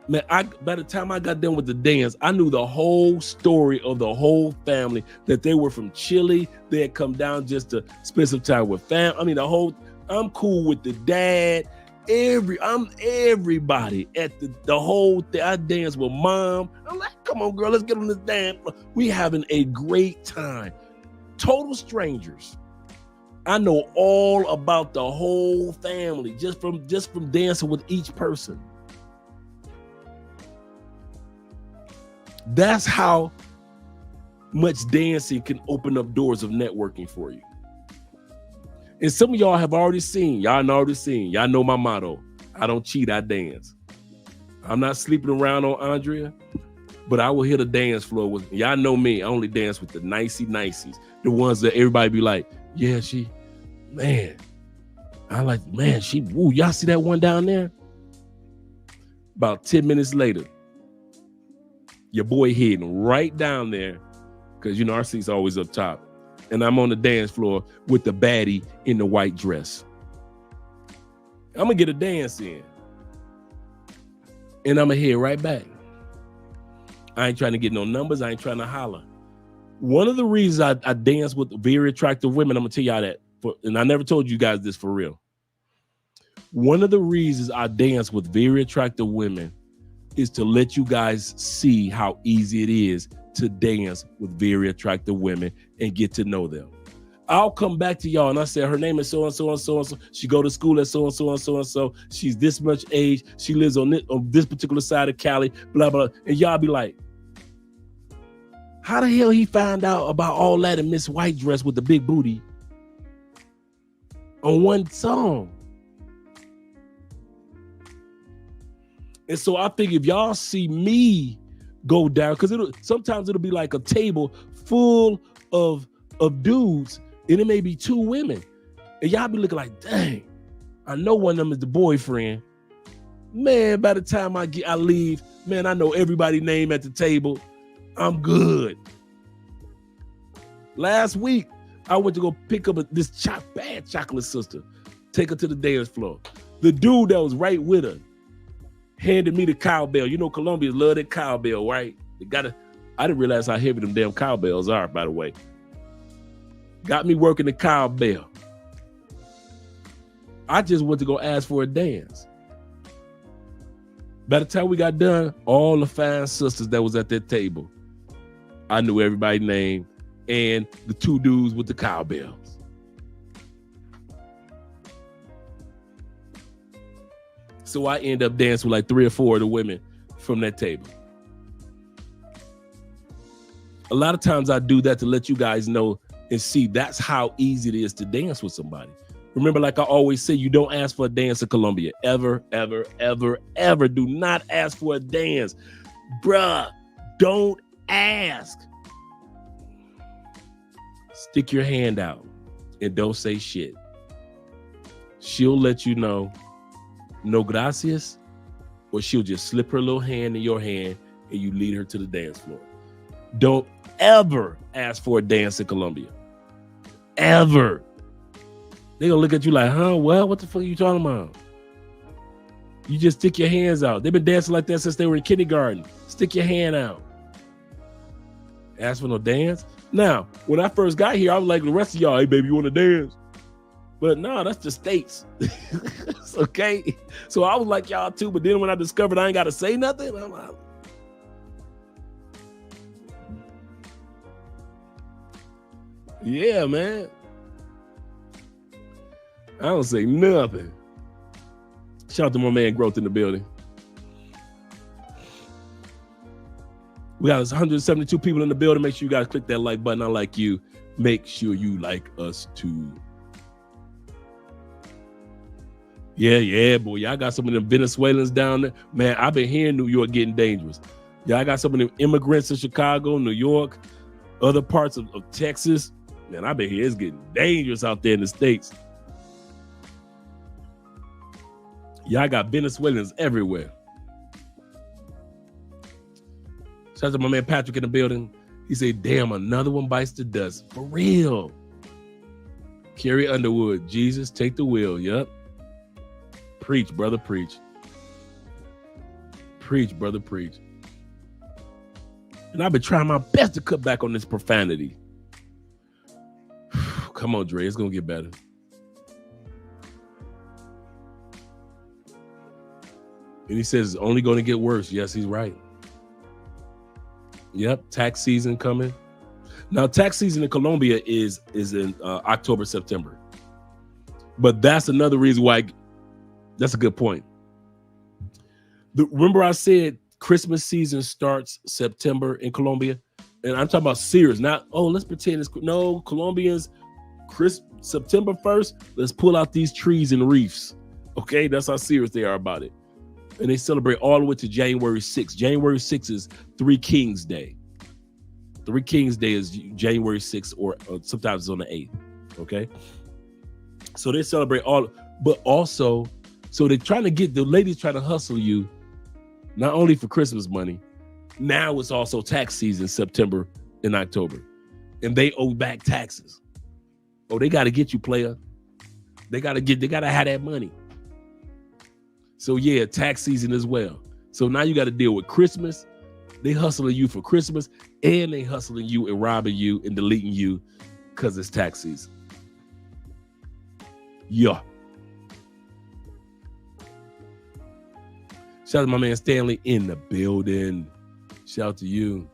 Man, by the time I got done with the dance, I knew the whole story of the whole family, that they were from Chile. They had come down just to spend some time with family. I mean, I'm cool with the dad. I'm everybody at the whole thing. I danced with mom. I'm like, come on, girl, let's get on this dance. We having a great time. Total strangers. I know all about the whole family just from dancing with each person. That's how much dancing can open up doors of networking for you. And some of y'all have already seen. Y'all know my motto. I don't cheat, I dance. I'm not sleeping around on Andrea, but I will hit a dance floor with, y'all know me. I only dance with the nicey-niceys. The ones that everybody be like, yeah, she, man. I like, man, she, woo, y'all see that one down there? About 10 minutes later, your boy heading right down there, because our seat's always up top. And I'm on the dance floor with the baddie in the white dress. I'm gonna get a dance in. And I'm gonna head right back. I ain't trying to get no numbers. I ain't trying to holler. One of the reasons I dance with very attractive women, I'm gonna tell y'all that, and I never told you guys this for real. One of the reasons I dance with very attractive women is to let you guys see how easy it is to dance with very attractive women and get to know them. I'll come back to y'all and I said, her name is so-and-so and so-and-so. She go to school at so-and-so and so-and-so. She's this much age. She lives on this particular side of Cali, blah, blah. And y'all be like, how the hell he find out about all that in Miss White dress with the big booty on one song? And so I think if y'all see me go down, because sometimes it'll be like a table full of dudes, and it may be 2 women. And y'all be looking like, dang, I know one of them is the boyfriend. Man, by the time I leave, man, I know everybody's name at the table. I'm good. Last week, I went to go pick up this bad chocolate sister, take her to the dance floor. The dude that was right with her handed me the cowbell. You know, Colombians love that cowbell, right? I didn't realize how heavy them damn cowbells are, by the way. Got me working the cowbell. I just went to go ask for a dance. By the time we got done, all the fine sisters that was at that table, I knew everybody's name and the 2 dudes with the cowbells. So I end up dancing with like 3 or 4 of the women from that table. A lot of times I do that to let you guys know and see that's how easy it is to dance with somebody. Remember, like I always say, you don't ask for a dance in Colombia. Ever, ever, ever, ever. Do not ask for a dance. Bruh, don't ask. Stick your hand out and don't say shit. She'll let you know, no gracias, or she'll just slip her little hand in your hand and you lead her to the dance floor. Don't ever ask for a dance in Colombia. Ever. They're gonna look at you like, huh? Well, what the fuck are you talking about? You just stick your hands out. They've been dancing like that since they were in kindergarten. Stick your hand out. Ask for no dance? Now, when I first got here, I was like the rest of y'all, hey, baby, you want to dance? But no, that's the States. Okay? So I was like y'all too, but then when I discovered I ain't got to say nothing, I'm like, yeah, man. I don't say nothing. Shout out to my man Growth in the building. We got 172 people in the building. Make sure you guys click that like button. I like you. Make sure you like us too. Yeah, boy. Y'all got some of them Venezuelans down there. Man, I've been hearing New York getting dangerous. Y'all got some of them immigrants in Chicago, New York, other parts of Texas. Man, I've been here. It's getting dangerous out there in the States. Y'all got Venezuelans everywhere. Shout out to my man Patrick in the building. He said, damn, another one bites the dust. For real. Carrie Underwood, Jesus, take the wheel. Yep. Preach, brother, preach. Preach, brother, preach. And I've been trying my best to cut back on this profanity. Come on, Dre, it's going to get better. And he says it's only going to get worse. Yes, he's right. Yep, tax season coming. Now, tax season in Colombia is in October, September. But that's another reason why, that's a good point. Remember I said Christmas season starts September in Colombia? And I'm talking about serious, not, oh, let's pretend it's, no, Colombians, September 1st, let's pull out these trees and reefs. Okay, that's how serious they are about it. And they celebrate all the way to January 6th. January 6th is Three Kings Day. Three Kings Day is January 6th, or sometimes it's on the 8th. Okay. So they celebrate all, but also, so they're trying to get, the ladies trying to hustle you, not only for Christmas money, now it's also tax season, September and October. And they owe back taxes. Oh, they got to get you, player. They got to have that money. So yeah, tax season as well. So now you got to deal with Christmas. They hustling you for Christmas, and they hustling you and robbing you and deleting you because it's tax season. Yeah. Shout out to my man Stanley in the building. Shout out to you.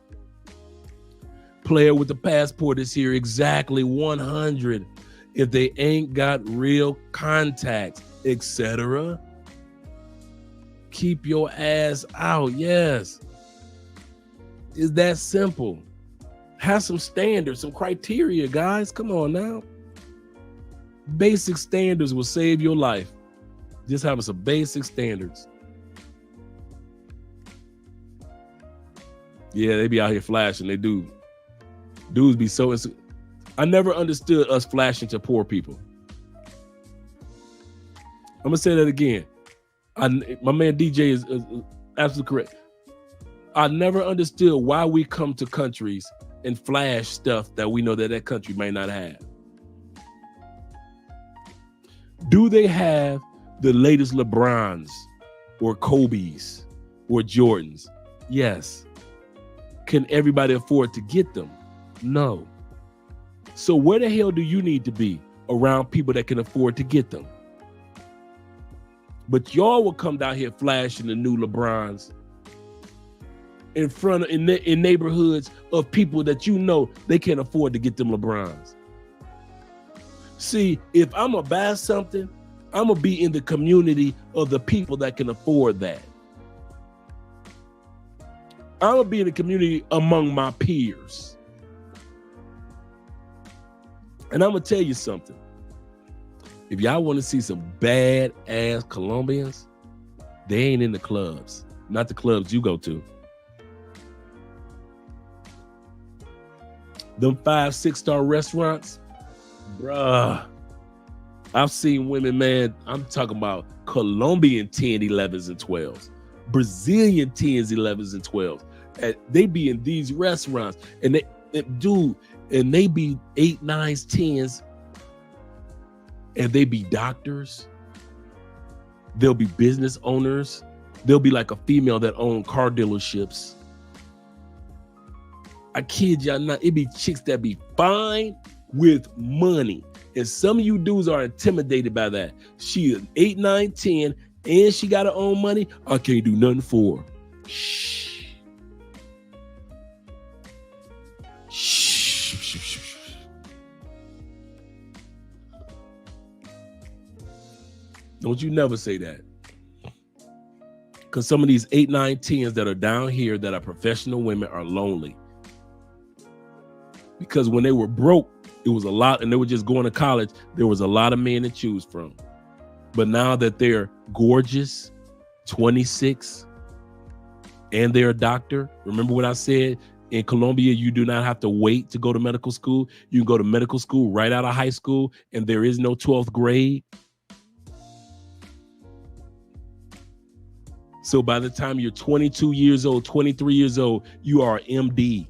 Player with the passport is here, exactly 100. If they ain't got real contacts, etc., keep your ass out. Yes. It's that simple. Have some standards, some criteria, guys. Come on now. Basic standards will save your life. Just having some basic standards. Yeah, they be out here flashing. They do. Dudes be so. I never understood us flashing to poor people. I'm gonna say that again. My man DJ is absolutely correct. I never understood why we come to countries and flash stuff that we know that country may not have. Do they have the latest LeBrons or Kobe's or Jordans? Yes. Can everybody afford to get them? No. So where the hell do you need to be around people that can afford to get them? But y'all will come down here flashing the new LeBrons in front of in neighborhoods of people that you know they can't afford to get them LeBrons. See, if I'm gonna buy something, I'm gonna be in the community of the people that can afford that. I'm gonna be in the community among my peers. And I'm gonna tell you something. If y'all want to see some bad-ass Colombians, they ain't in the clubs. Not the clubs you go to. Them 5, 6-star restaurants, bruh. I've seen women, man, I'm talking about Colombian 10, 11s, and 12s. Brazilian 10s, 11s, and 12s. And they be in these restaurants, and they be 8, 9s, 10s, and they be doctors. They'll be business owners. They'll be like a female that own car dealerships. I kid y'all not, it be chicks that be fine with money. And some of you dudes are intimidated by that. She is 8, 9, 10, and she got her own money. I can't do nothing for her. Shh. Shh. Don't you never say that. Because some of these 8, 9, 10s that are down here that are professional women are lonely. Because when they were broke, it was a lot, and they were just going to college, there was a lot of men to choose from. But now that they're gorgeous, 26, and they're a doctor, remember what I said? In Colombia, you do not have to wait to go to medical school. You can go to medical school right out of high school, and there is no 12th grade. So by the time you're 22 years old, 23 years old, you are an MD.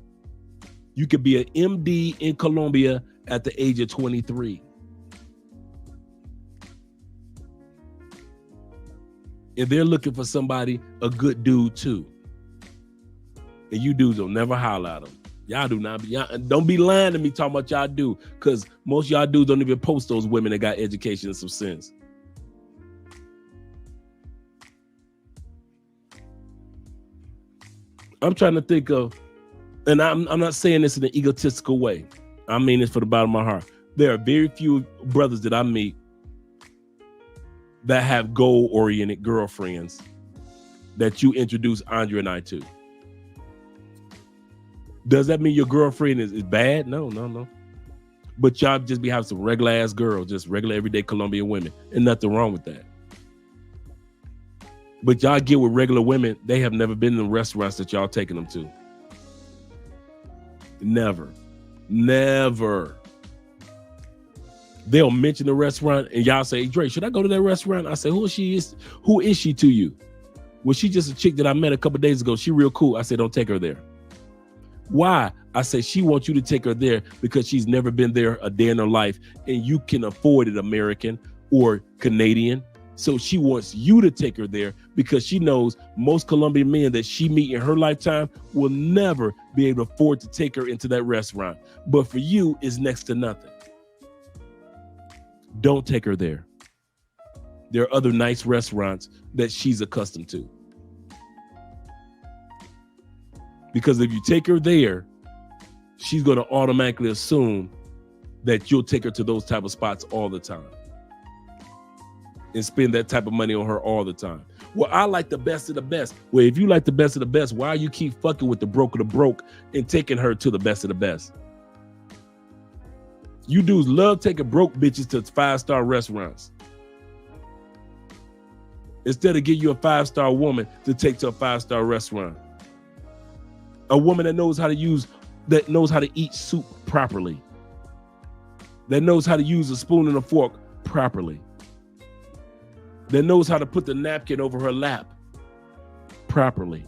You could be an MD in Colombia at the age of 23. And they're looking for somebody, a good dude too. And you dudes will never holler at them. Y'all do not be, don't be lying to me talking about y'all do, because most of y'all dudes don't even post those women that got education and some sense. I'm trying to think of, and I'm not saying this in an egotistical way. I mean this for the bottom of my heart. There are very few brothers that I meet that have goal-oriented girlfriends that you introduce Andre and I to. Does that mean your girlfriend is bad? No. But y'all just be having some regular ass girls, just regular everyday Colombian women, and nothing wrong with that. But y'all get with regular women, they have never been in the restaurants that y'all taking them to. Never. They'll mention the restaurant and y'all say, hey, Dre, should I go to that restaurant? I say, who is she to you? Well, she just a chick that I met a couple days ago. She real cool. I said, don't take her there. Why? I say, she wants you to take her there because she's never been there a day in her life, and you can afford it, American or Canadian. So she wants you to take her there because she knows most Colombian men that she meet in her lifetime will never be able to afford to take her into that restaurant. But for you, it's next to nothing. Don't take her there. There are other nice restaurants that she's accustomed to. Because if you take her there, she's going to automatically assume that you'll take her to those type of spots all the time and spend that type of money on her all the time. Well, I like the best of the best. Well, if you like the best of the best, why you keep fucking with the broke of the broke and taking her to the best of the best? You dudes love taking broke bitches to 5-star restaurants instead of getting you a 5-star woman to take to a 5-star restaurant. A woman that knows how to eat soup properly, that knows how to use a spoon and a fork properly, that knows how to put the napkin over her lap properly.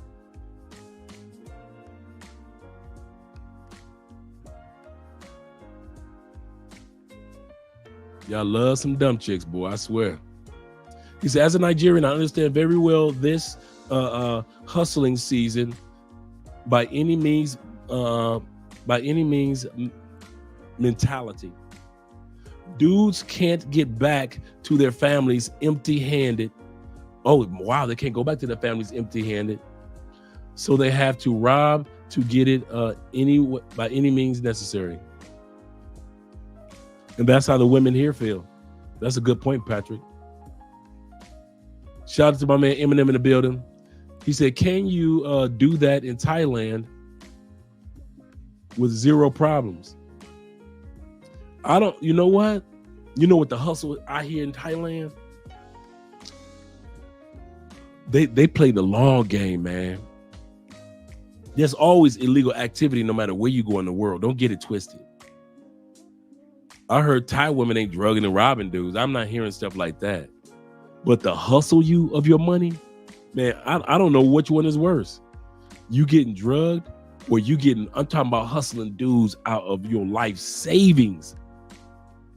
Y'all love some dumb chicks, boy, I swear. He said, as a Nigerian, I understand very well this hustling season by any means mentality. Dudes can't get back to their families empty-handed. Oh, wow, they can't go back to their families empty-handed. So they have to rob to get it by any means necessary. And that's how the women here feel. That's a good point, Patrick. Shout out to my man Eminem in the building. He said, can you do that in Thailand with zero problems? You know what? You know what the hustle I hear in Thailand? They play the long game, man. There's always illegal activity no matter where you go in the world. Don't get it twisted. I heard Thai women ain't drugging and robbing dudes. I'm not hearing stuff like that. But the hustle of your money, man, I don't know which one is worse. You getting drugged or I'm talking about hustling dudes out of your life savings.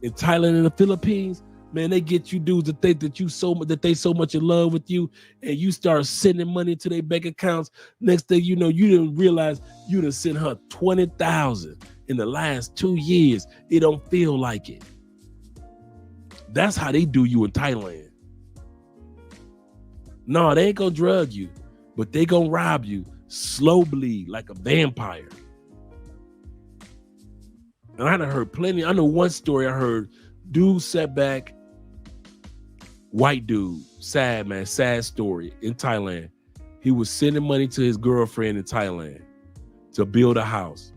In Thailand and the Philippines, man, they get you dudes to think that they so much in love with you, and you start sending money to their bank accounts. Next thing you know, you didn't realize you done sent her $20,000 in the last 2 years. It don't feel like it. That's how they do you in Thailand. No, they ain't gonna drug you, but they gonna rob you, slow bleed like a vampire. And I done heard plenty. I know one story I heard, dude sat back, white dude, sad man, sad story in Thailand. He was sending money to his girlfriend in Thailand to build a house.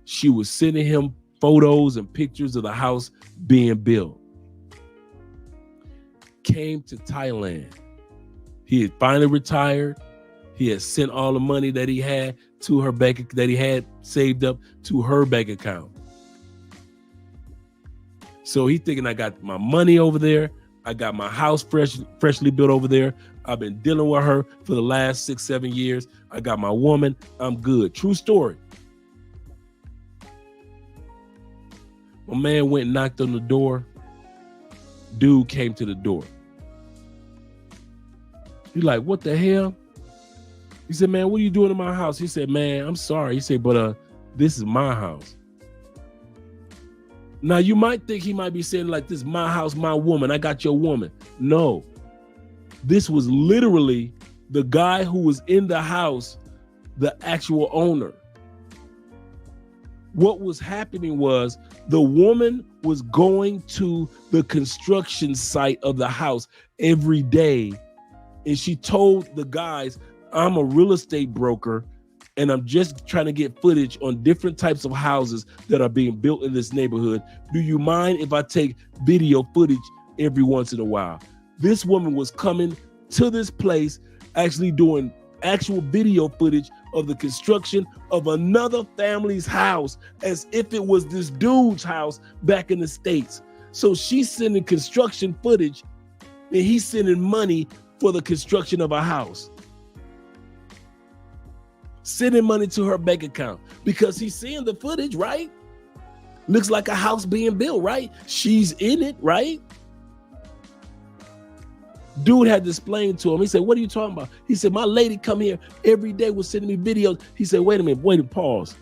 She was sending him photos and pictures of the house being built. Came to Thailand. He had finally retired. He had sent all the money that he had to her bank, that he had saved up to her bank account. So he thinking, I got my money over there. I got my house freshly built over there. I've been dealing with her for the last 6-7 years. I got my woman. I'm good. True story. My man went and knocked on the door. Dude came to the door. He's like, what the hell? He said, man, what are you doing in my house? He said, man, I'm sorry. He said, but this is my house. Now, you might think he might be saying like, this is my house, my woman. I got your woman. No. This was literally the guy who was in the house, the actual owner. What was happening was the woman was going to the construction site of the house every day. And she told the guys, I'm a real estate broker and I'm just trying to get footage on different types of houses that are being built in this neighborhood. Do you mind if I take video footage every once in a while? This woman was coming to this place, actually doing actual video footage of the construction of another family's house as if it was this dude's house back in the States. So she's sending construction footage and he's sending money for the construction of a house. Sending money to her bank account because he's seeing the footage, right? Looks like a house being built, right? She's in it, right? Dude had to explain to him. He said, what are you talking about? He said, my lady come here every day was sending me videos. He said, wait a minute, pause.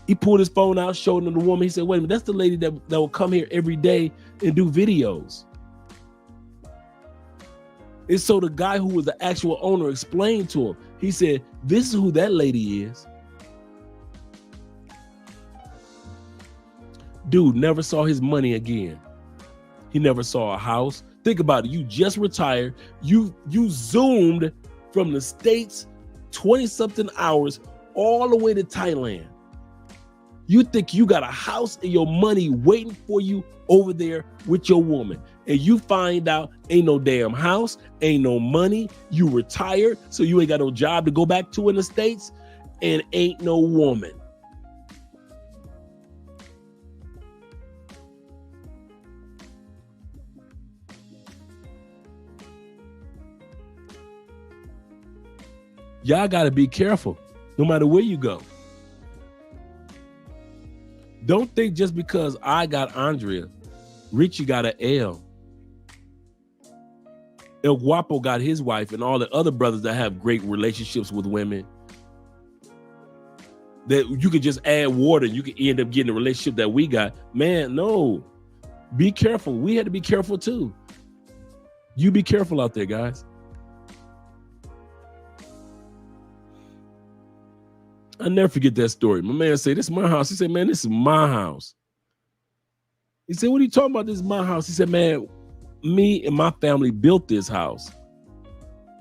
He pulled his phone out, showed him the woman. He said, wait a minute, that's the lady that will come here every day and do videos. And so the guy who was the actual owner explained to him, he said, This is who that lady is. Dude never saw his money again. He never saw a house. Think about it. You just retired. You zoomed from the States 20-something hours all the way to Thailand. You think you got a house and your money waiting for you over there with your woman. And you find out ain't no damn house, ain't no money. You retired, so you ain't got no job to go back to in the States, and ain't no woman. Y'all got to be careful no matter where you go. Don't think just because I got Andrea, Richie got an L. El Guapo got his wife, and all the other brothers that have great relationships with women, that you could just add water, you could end up getting a relationship that we got. Man, no. Be careful. We had to be careful too. You be careful out there, guys. I'll never forget that story. My man said, this is my house. He said, man, this is my house. He said, what are you talking about? This is my house. He said, man, me and my family built this house.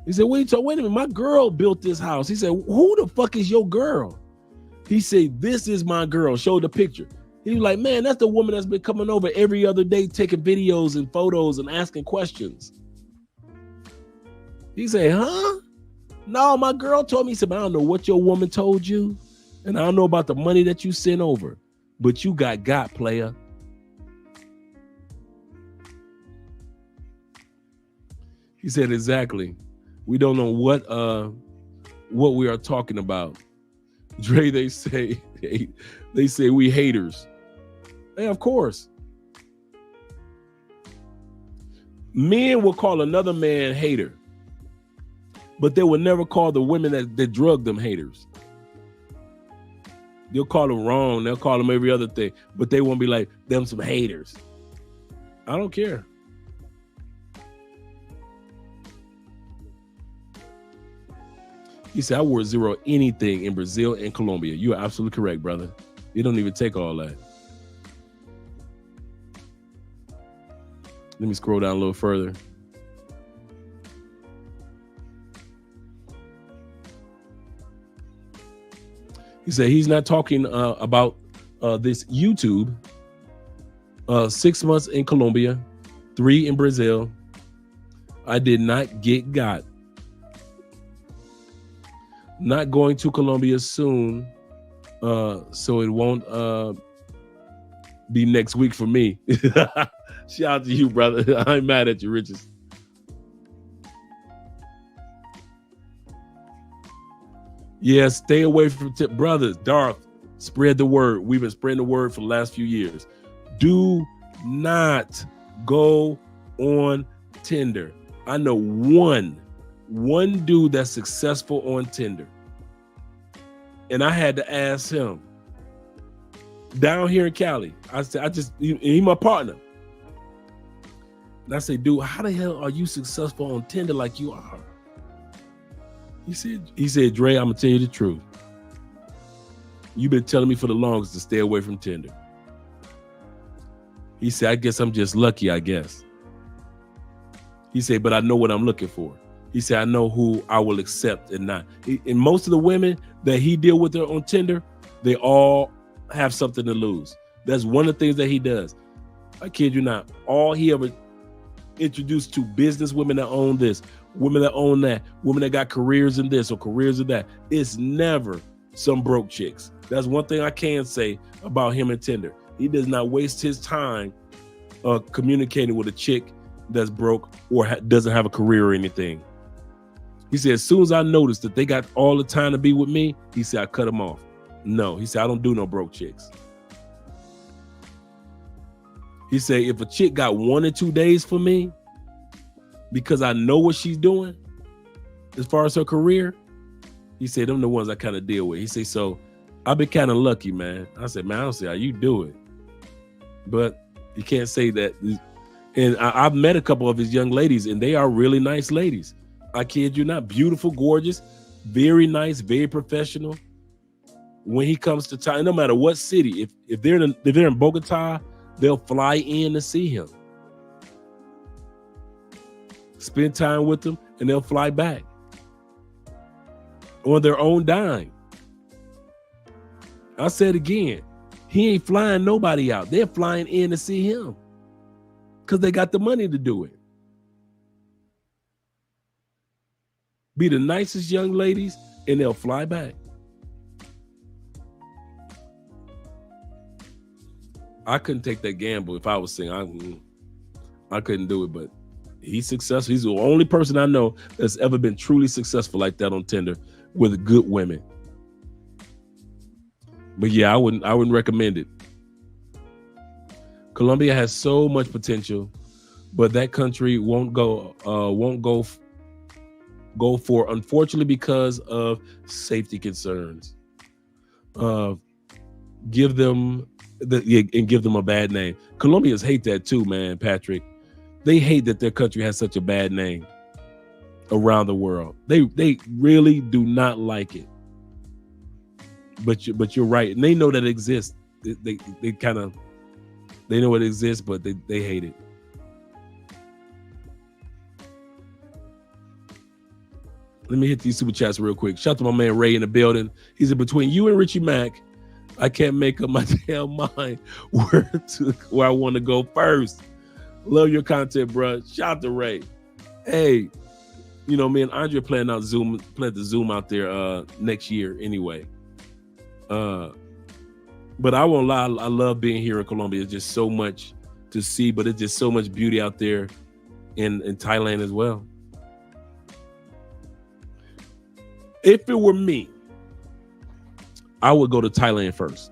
He said, wait a minute, my girl built this house. He said, who the fuck is your girl? He said, this is my girl. Showed the picture. He was like, man, that's the woman that's been coming over every other day, taking videos and photos and asking questions. He said, huh? No, my girl told me. He said, I don't know what your woman told you, and I don't know about the money that you sent over, but you got player. He said, exactly. We don't know what we are talking about. Dre, they say we haters. Hey, of course. Men will call another man hater, but they will never call the women that drug them haters. They'll call them wrong. They'll call them every other thing, but they won't be like, them some haters. I don't care. He said, I wore zero anything in Brazil and Colombia. You are absolutely correct, brother. It don't even take all that. Let me scroll down a little further. He said he's not talking about this YouTube. 6 months in Colombia, 3 in Brazil. I did not get got. Not going to Colombia soon, so it won't be next week for me. Shout out to you, brother. I ain't mad at you, Riches. Yeah, stay away from brothers. Darth, spread the word. We've been spreading the word for the last few years. Do not go on Tinder. I know one dude that's successful on Tinder, and I had to ask him down here in Cali. I said, he's my partner. And I said, dude, how the hell are you successful on Tinder like you are? He said, Dre, I'm gonna tell you the truth. You've been telling me for the longest to stay away from Tinder. He said, I guess I'm just lucky, I guess. He said, but I know what I'm looking for. He said, I know who I will accept and not. And most of the women that he deal with on Tinder, they all have something to lose. That's one of the things that he does. I kid you not. All he ever introduced to business women that own this, women that own that, women that got careers in this or careers in that. It's never some broke chicks. That's one thing I can say about him and Tinder. He does not waste his time communicating with a chick that's broke or doesn't have a career or anything. He said, as soon as I noticed that they got all the time to be with me, he said, I cut them off. No, he said, I don't do no broke chicks. He said, if a chick got 1 or 2 days for me, because I know what she's doing as far as her career, he said, them the ones I kind of deal with. He said, so I've been kind of lucky, man. I said, man, I don't see how you do it. But you can't say that. And I've met a couple of his young ladies, and they are really nice ladies. I kid you not, beautiful, gorgeous. Very nice, very professional. When he comes to town, no matter what city, if they're in Bogota, they'll fly in to see him, spend time with him, and they'll fly back on their own dime. I said again, he ain't flying nobody out. They're flying in to see him because they got the money to do it. Be the nicest young ladies, and they'll fly back. I couldn't take that gamble if I was singing. I couldn't do it, but he's successful. He's the only person I know that's ever been truly successful like that on Tinder with good women. But yeah, I wouldn't recommend it. Colombia has so much potential, but that country won't go for, unfortunately, because of safety concerns. Give them a bad name. Colombians hate that too, man, Patrick. They hate that their country has such a bad name around the world. They really do not like it. But you're right, and they know that it exists. They know it exists, but they hate it. Let me hit these super chats real quick. Shout out to my man Ray in the building. He said, between you and Richie Mack, I can't make up my damn mind where I want to go first. Love your content, bro. Shout out to Ray. Hey, me and Andre plan to Zoom out there next year anyway. But I won't lie, I love being here in Colombia. It's just so much to see, but it's just so much beauty out there in Thailand as well. If it were me, I would go to Thailand first.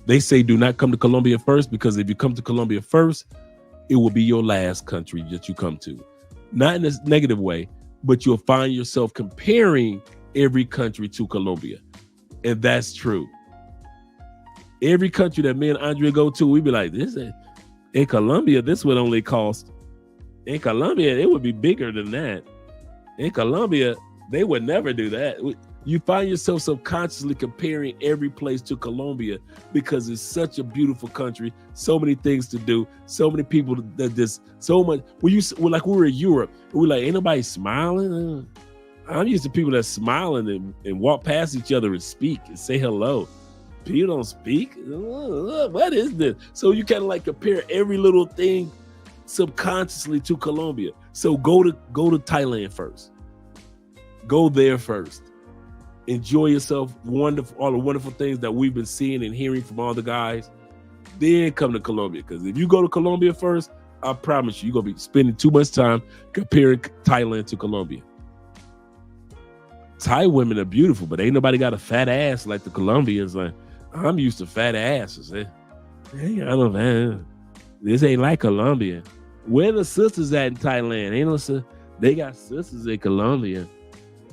They say do not come to Colombia first, because if you come to Colombia first, it will be your last country that you come to. Not in a negative way, but you'll find yourself comparing every country to Colombia. And that's true. Every country that me and Andre go to, we be like, in Colombia, this would only cost. In Colombia, it would be bigger than that. In Colombia, they would never do that. You find yourself subconsciously comparing every place to Colombia because it's such a beautiful country, so many things to do, so many people that just so much. We were in Europe, we're like, ain't nobody smiling. I'm used to people that smiling and walk past each other and speak and say hello. People don't speak. What is this? So you kind of like compare every little thing subconsciously to Colombia. So go to Thailand first. Go there first. Enjoy yourself. All the wonderful things that we've been seeing and hearing from all the guys. Then come to Colombia. Because if you go to Colombia first, I promise you're going to be spending too much time comparing Thailand to Colombia. Thai women are beautiful, but ain't nobody got a fat ass like the Colombians. Like, I'm used to fat asses. Hey, I don't know. This ain't like Colombia. Where the sisters at in Thailand? Ain't no. They got sisters in Colombia.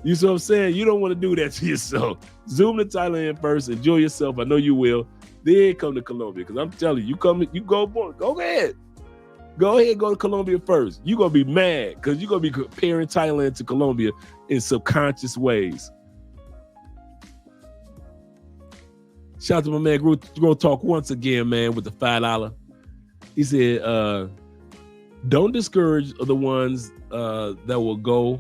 You see what I'm saying? You don't want to do that to yourself. Zoom to Thailand first. Enjoy yourself. I know you will. Then come to Colombia. Because I'm telling you, you go ahead. Go ahead and go to Colombia first. You're going to be mad because you're going to be comparing Thailand to Colombia in subconscious ways. Shout out to my man, Grow Talk once again, man, with the $5. He said, don't discourage the ones that will go.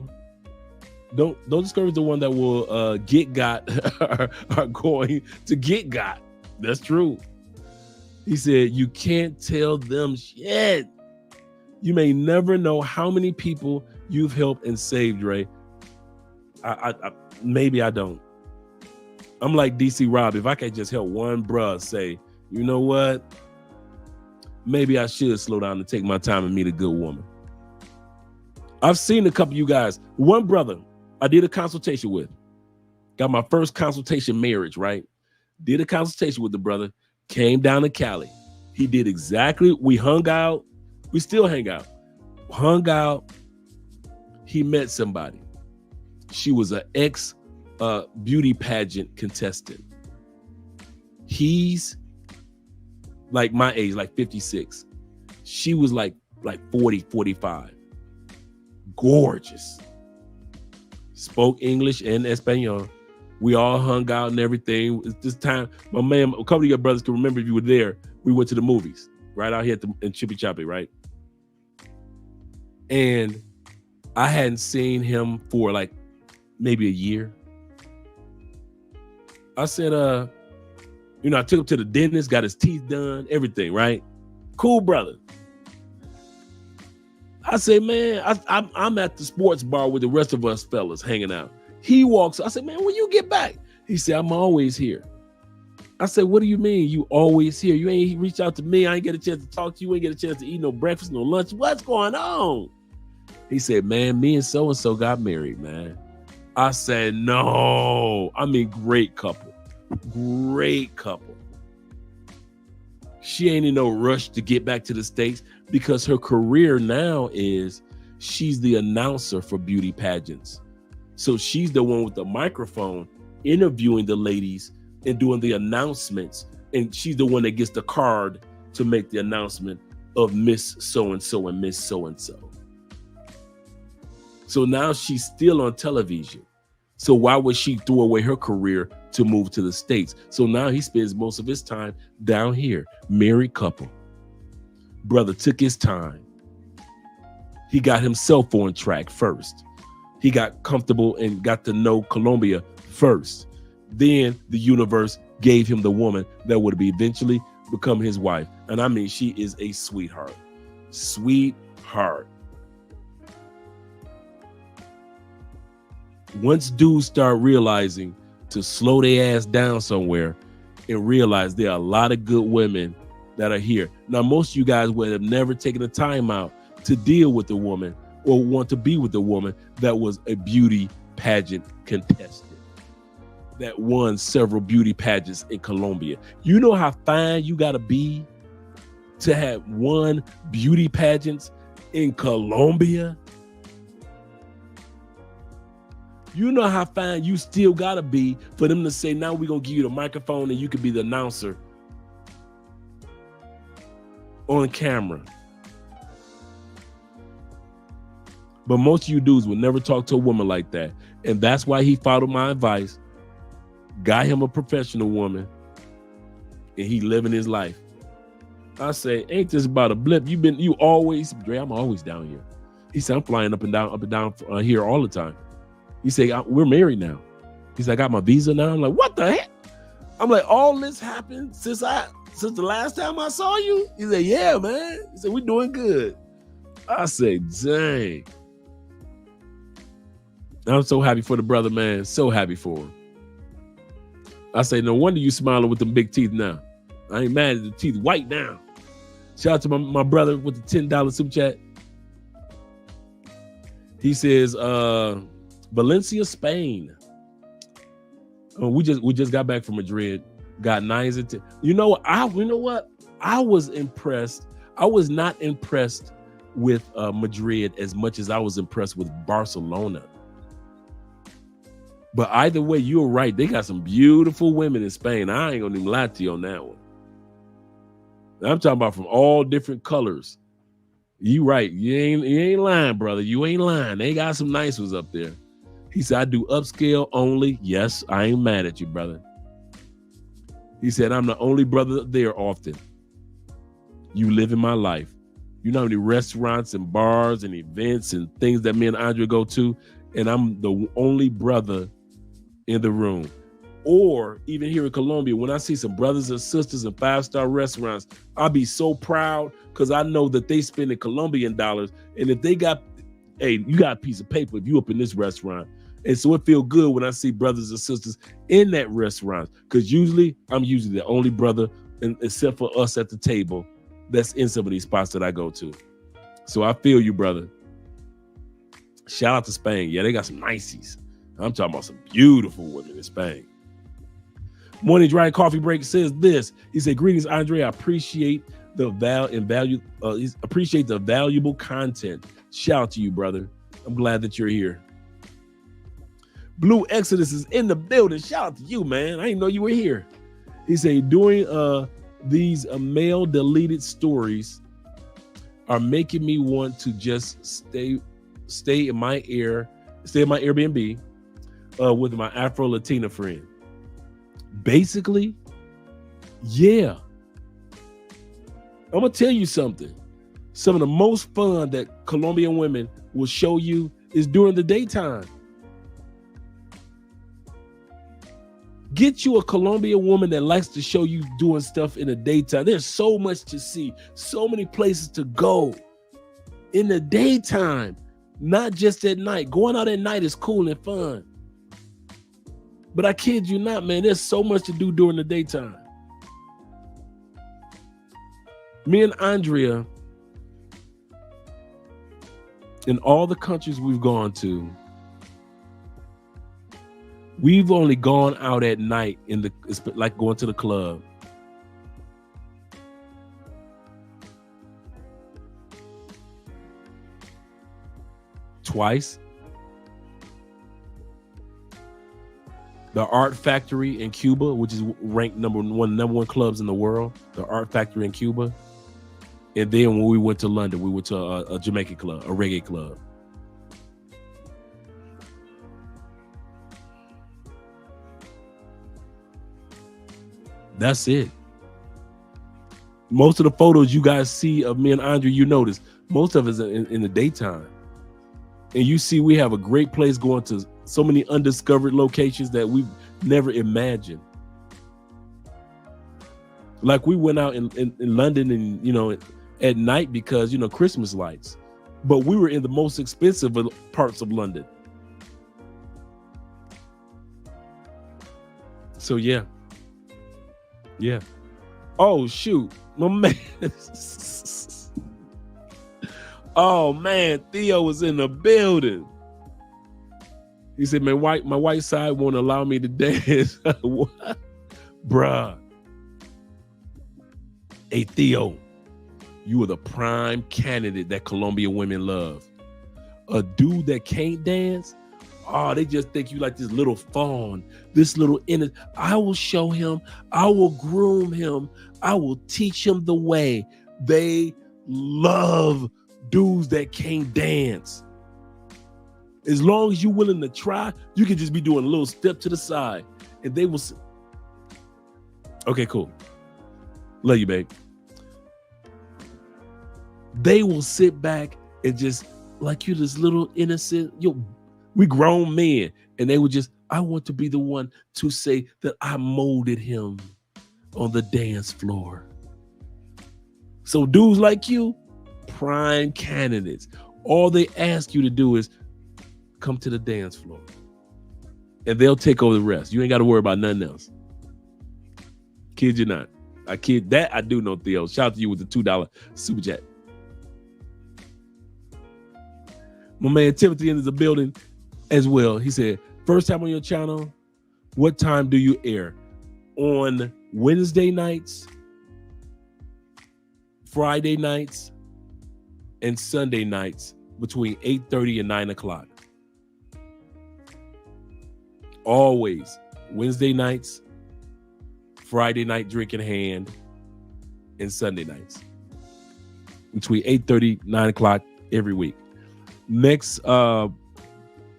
Don't discourage the one that will get got are going to get got. That's true. He said, you can't tell them shit. You may never know how many people you've helped and saved, Ray. Maybe I don't. I'm like DC Rob. If I could just help one bruh say, you know what? Maybe I should slow down and take my time and meet a good woman. I've seen a couple of you guys. One brother I did a consultation with. Got my first consultation marriage, right? Did a consultation with the brother. Came down to Cali. He did exactly. We hung out. We still hang out. Hung out. He met somebody. She was an ex beauty pageant contestant. He's like my age, like 56. She was like 40, 45. Gorgeous. spoke English and Espanol. We all hung out and everything. It's this time, my man, a couple of your brothers can remember if you were there. We went to the movies right out here in Chippy Choppy, right? And I hadn't seen him for like maybe a year. I said, I took him to the dentist, got his teeth done, everything, right? Cool brother. I say, man, I'm at the sports bar with the rest of us fellas hanging out. He walks. I said, man, when you get back? He said, I'm always here. I said, what do you mean you always here? You ain't reach out to me. I ain't get a chance to talk to you. Ain't get a chance to eat no breakfast, no lunch. What's going on? He said, man, me and so-and-so got married, man. I said, no. I mean, great couple. Great couple. She ain't in no rush to get back to the States because her career now is she's the announcer for beauty pageants. So she's the one with the microphone interviewing the ladies and doing the announcements. And she's the one that gets the card to make the announcement of Miss So-and-so and Miss So-and-so. So now she's still on television. So why would she throw away her career to move to the States? So now he spends most of his time down here. Married couple. Brother took his time. He got himself on track first. He got comfortable and got to know Colombia first. Then the universe gave him the woman that would eventually become his wife. And I mean, she is a sweetheart. Sweetheart. Once dudes start realizing to slow their ass down somewhere and realize there are a lot of good women that are here. Now, most of you guys would have never taken the time out to deal with a woman or want to be with a woman that was a beauty pageant contestant that won several beauty pageants in Colombia. You know how fine you got to be to have won beauty pageants in Colombia? You know how fine you still got to be for them to say, now we're going to give you the microphone and you can be the announcer on camera. But most of you dudes would never talk to a woman like that. And that's why he followed my advice, got him a professional woman, and he living his life. I say, ain't this about a blip? You always, Dre, I'm always down here. He said, I'm flying up and down here all the time. He said, we're married now. He said, I got my visa now. I'm like, what the heck? I'm like, all this happened since the last time I saw you? He said, yeah, man. He said, we're doing good. I say, dang. I'm so happy for the brother, man. So happy for him. I say, no wonder you smiling with them big teeth now. I ain't mad at the teeth white now. Shout out to my brother with the $10 super chat. He says, Valencia, Spain. We just got back from Madrid. Got 9s and 10. You know what? I was impressed. I was not impressed with Madrid as much as I was impressed with Barcelona. But either way, you're right. They got some beautiful women in Spain. I ain't gonna even lie to you on that one. I'm talking about from all different colors. You right. You ain't lying, brother. You ain't lying. They got some nice ones up there. He said, I do upscale only. Yes, I ain't mad at you, brother. He said, I'm the only brother there often. You live in my life. You know how many restaurants and bars and events and things that me and Andre go to, and I'm the only brother in the room. Or even here in Colombia, when I see some brothers and sisters in 5-star restaurants, I'll be so proud because I know that they spending Colombian dollars. And if they got, hey, you got a piece of paper if you up in this restaurant. And so it feel good when I see brothers and sisters in that restaurant, because I'm usually the only brother, except for us at the table, that's in some of these spots that I go to. So I feel you, brother. Shout out to Spain. Yeah, they got some niceys. I'm talking about some beautiful women in Spain. Morning Dry Coffee Break says this. He said, greetings, Andre. I appreciate the appreciate the valuable content. Shout out to you, brother. I'm glad that you're here. Blue Exodus is in the building. Shout out to you, man. I didn't know you were here. He said, doing these male deleted stories are making me want to just stay in my Airbnb with my Afro Latina friend. Basically, yeah. I'm gonna tell you something. Some of the most fun that Colombian women will show you is during the daytime. Get you a Colombian woman that likes to show you doing stuff in the daytime. There's so much to see, so many places to go in the daytime, not just at night. Going out at night is cool and fun. But I kid you not, man, there's so much to do during the daytime. Me and Andrea, in all the countries we've gone to, we've only gone out at night it's like going to the club. Twice. The Art Factory in Cuba, which is ranked number one clubs in the world. The Art Factory in Cuba. And then when we went to London, we went to a Jamaican club, a reggae club. That's it. Most of the photos you guys see of me and Andre, you notice, most of it's in the daytime. And you see we have a great place going to so many undiscovered locations that we've never imagined. Like we went out in London and, you know, at night because, you know, Christmas lights. But we were in the most expensive parts of London. So, yeah. Yeah. Oh, shoot. My man. Oh, man. Theo was in the building. He said, man, my white side won't allow me to dance. What? Bruh. Hey, Theo, you are the prime candidate that Colombian women love. A dude that can't dance, oh, they just think you like this little fawn, this little innocent. I will show him. I will groom him. I will teach him the way. They love dudes that can't dance. As long as you're willing to try, you can just be doing a little step to the side, and they will. Okay, cool. Love you, babe. They will sit back and just like you, this little innocent. We grown men, and they would just. I want to be the one to say that I molded him on the dance floor. So dudes like you, prime candidates. All they ask you to do is come to the dance floor, and they'll take over the rest. You ain't got to worry about nothing else. Kid you not. I kid that. I do know, Theo. Shout out to you with the $2 super chat. My man Timothy in the building as well. He said, first time on your channel, what time do you air? On Wednesday nights, Friday nights, and Sunday nights between 8:30 and 9 o'clock. Always Wednesday nights, Friday night drink in hand, and Sunday nights between 8:30, 9 o'clock every week. Next,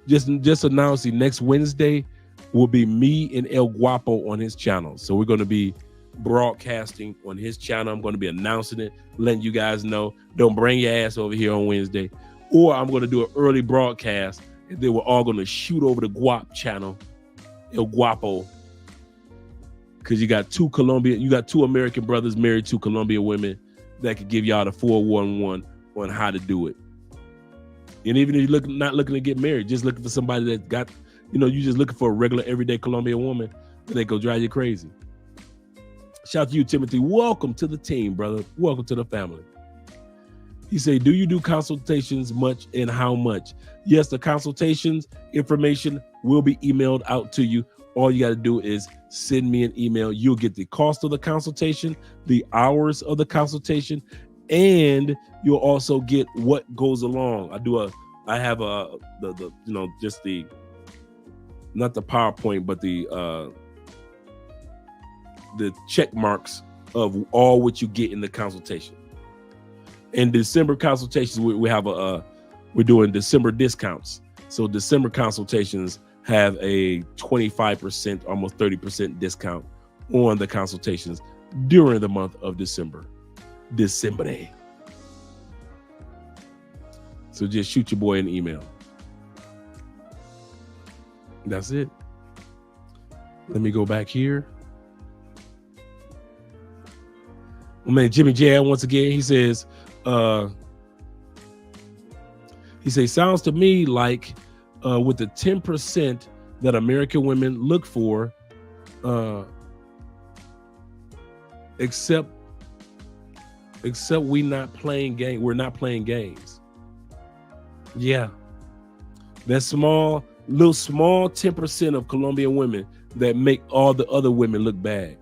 just announcing next Wednesday will be me and El Guapo on his channel. So we're going to be broadcasting on his channel. I'm going to be announcing it, letting you guys know. Don't bring your ass over here on Wednesday. Or I'm going to do an early broadcast, and then we're all going to shoot over the Guap channel, El Guapo, because you got two American brothers married to Colombian women that could give y'all the 411 on how to do it. And even if you're not looking to get married, just looking for somebody that got, you just looking for a regular, everyday Colombian woman that ain't gonna drive you crazy. Shout out to you, Timothy. Welcome to the team, brother. Welcome to the family. He said, do you do consultations much and how much? Yes, the consultations information will be emailed out to you. All you got to do is send me an email. You'll get the cost of the consultation, the hours of the consultation, and you'll also get what goes along. I have just the, not the PowerPoint, but the check marks of all what you get in the consultation. In December consultations, we have we're doing December discounts. So December consultations have a 25%, almost 30% discount on the consultations during the month of December. So just shoot your boy an email. That's it. Let me go back here. My man Jimmy J once again, he says, sounds to me like with the 10% that American women look for, except we're not playing games. Yeah. That small 10% of Colombian women that make all the other women look bad.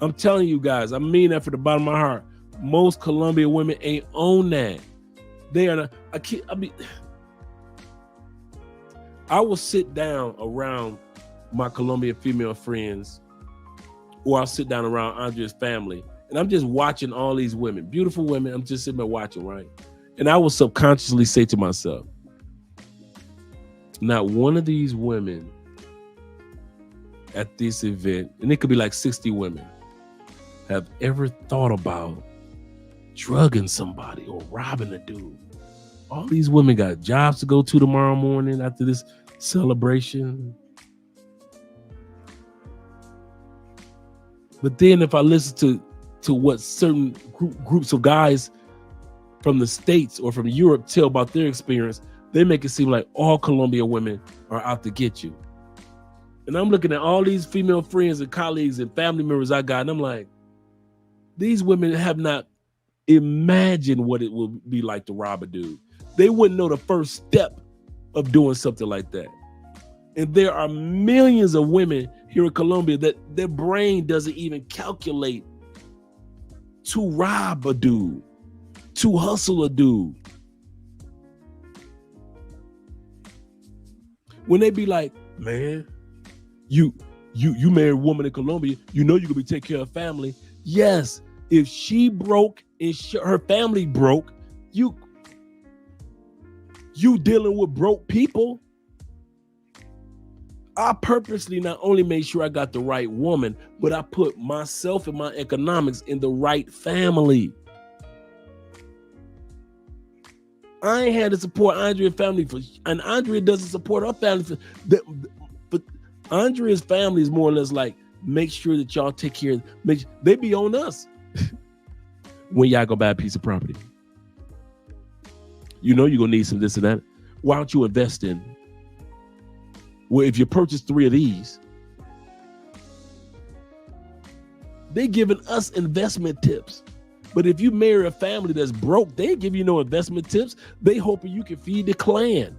I'm telling you guys, I mean that from the bottom of my heart. Most Colombian women ain't on that. They are not. I will sit down around my Colombian female friends, or I'll sit down around Andrea's family, and I'm just watching all these women, beautiful women. I'm just sitting there watching, right? And I will subconsciously say to myself, not one of these women at this event, and it could be like 60 women, have ever thought about drugging somebody or robbing a dude. All these women got jobs to go to tomorrow morning after this celebration. But then if I listen to what certain groups of guys from the States or from Europe tell about their experience, they make it seem like all Colombian women are out to get you. And I'm looking at all these female friends and colleagues and family members I got, and I'm like, these women have not imagined what it will be like to rob a dude. They wouldn't know the first step of doing something like that. And there are millions of women here in Colombia that their brain doesn't even calculate to rob a dude, to hustle a dude. When they be like, man, you married a woman in Colombia, you know you're gonna be taking care of family. Yes, if she broke and her family broke, you dealing with broke people. I purposely not only made sure I got the right woman, but I put myself and my economics in the right family. I ain't had to support Andrea's family and Andrea doesn't support her family but Andrea's family is more or less like, make sure that y'all take care of, they be on us when y'all go buy a piece of property. You know you're gonna need some this and that. Why don't you invest in? Well, if you purchase 3 of these, they giving us investment tips. But if you marry a family that's broke, they ain't give you no investment tips. They hoping you can feed the clan.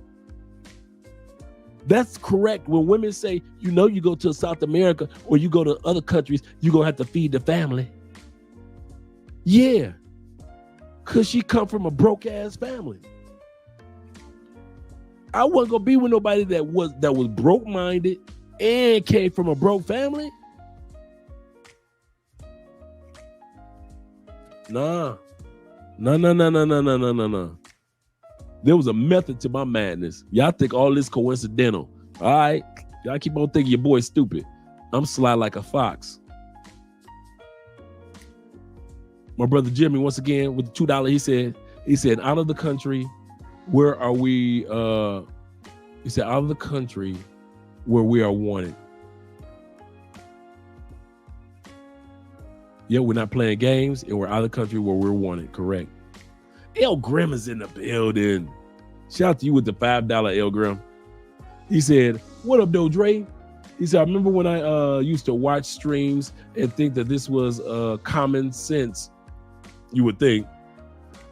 That's correct. When women say, you know, you go to South America or you go to other countries, you're gonna have to feed the family. Yeah, because she come from a broke ass family. I wasn't gonna be with nobody that was broke minded and came from a broke family. Nah. There was a method to my madness. Y'all think all this coincidental. All right. Y'all keep on thinking your boy's stupid. I'm sly like a fox. My brother Jimmy, once again, with the $2, he said, out of the country, where are we? He said, out of the country where we are wanted. Yeah, we're not playing games, and we're out of the country where we're wanted. Correct. El Grim is in the building. Shout out to you with the $5 El Grim. He said, what up, though, Dre? He said, I remember when I used to watch streams and think that this was common sense, you would think,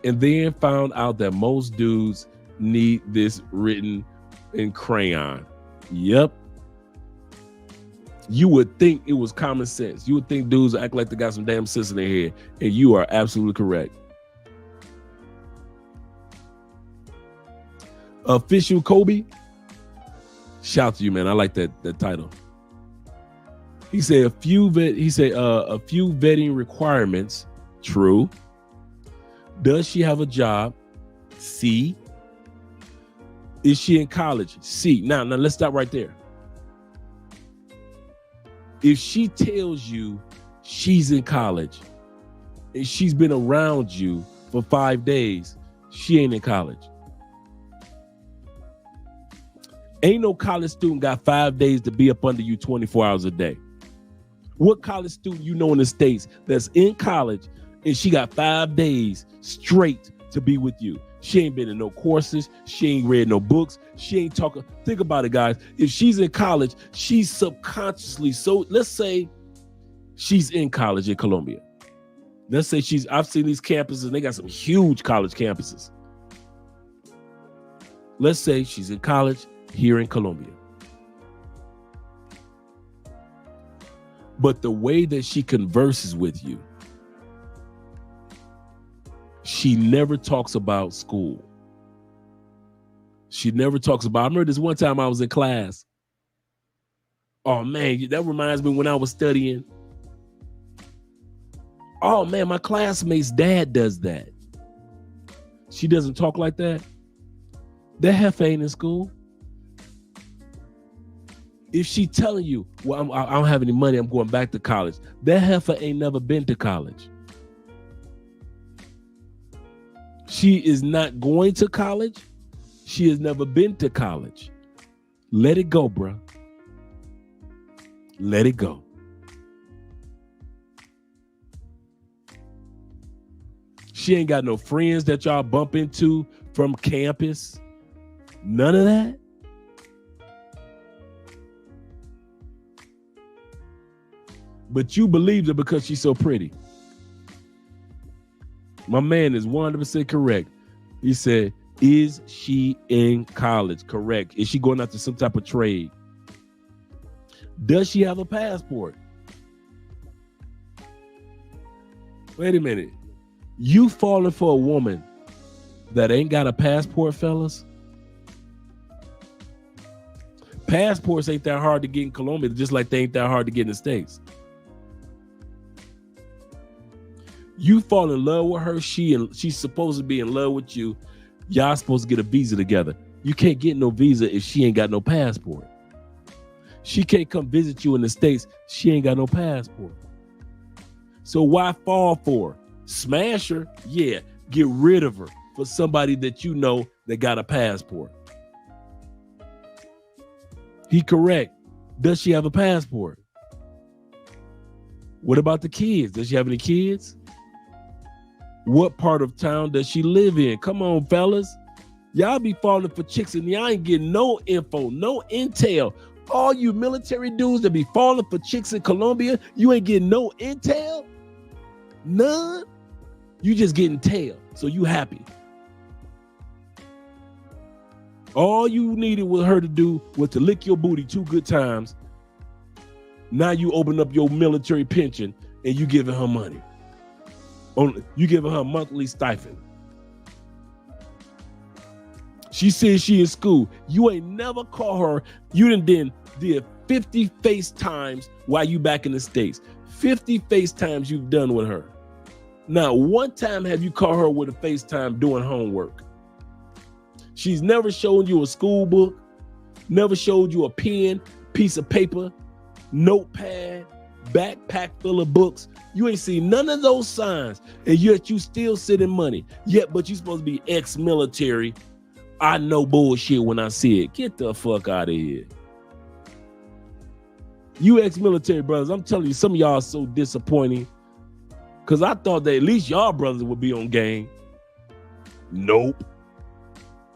and then found out that most dudes need this written in crayon. Yep. You would think it was common sense. You would think dudes act like they got some damn sense in their head, and you are absolutely correct. Official Kobe, shout out to you, man. I like that title. He said a few vetting requirements. True. Does she have a job? C. Is she in college? C. Now let's stop right there. If she tells you she's in college and she's been around you for 5 days, she ain't in college. Ain't no college student got 5 days to be up under you 24 hours a day. What college student you know in the States that's in college and she got 5 days straight to be with you? She ain't been in no courses. She ain't read no books. She ain't talking. Think about it, guys. If she's in college, she's subconsciously. So let's say she's in college in Colombia. Let's say I've seen these campuses and they got some huge college campuses. Let's say she's in college here in Colombia. But the way that she converses with you, she never talks about school. She never talks about, I remember this one time I was in class. Oh man, that reminds me when I was studying. Oh man, my classmate's dad does that. She doesn't talk like that. That heifer ain't in school. If she telling you, well, I don't have any money, I'm going back to college. That heifer ain't never been to college. She is not going to college. She has never been to college. Let it go, bruh. Let it go. She ain't got no friends that y'all bump into from campus. None of that. But you believed her because she's so pretty. My man is 100% correct. He said, is she in college? Correct. Is she going after some type of trade? Does she have a passport? Wait a minute. You falling for a woman that ain't got a passport, fellas? Passports ain't that hard to get in Colombia, just like they ain't that hard to get in the States. You fall in love with her, she's supposed to be in love with you. Y'all supposed to get a visa together. You can't get no visa if she ain't got no passport. She can't come visit you in the States. She ain't got no passport. So why fall for her? Smash her? Yeah. Get rid of her for somebody that you know that got a passport. He correct. Does she have a passport? What about the kids? Does she have any kids? What part of town does she live in? Come on, fellas. Y'all be falling for chicks and y'all ain't getting no info, no intel. All you military dudes that be falling for chicks in Colombia, you ain't getting no intel? None? You just getting tail, so you happy. All you needed with her to do was to lick your booty 2 good times. Now you open up your military pension and you giving her money. You giving her a monthly stipend. She says she in school. You ain't never call her. You did 50 FaceTimes while you back in the States. 50 FaceTimes you've done with her. Now, one time have you called her with a FaceTime doing homework? She's never shown you a school book, never showed you a pen, piece of paper, notepad, backpack full of books. You ain't seen none of those signs, and yet you still sending money. But you supposed to be ex-military. I know bullshit when I see it. Get the fuck out of here. You ex-military brothers, I'm telling you, some of y'all are so disappointing. Because I thought that at least y'all brothers would be on game. Nope.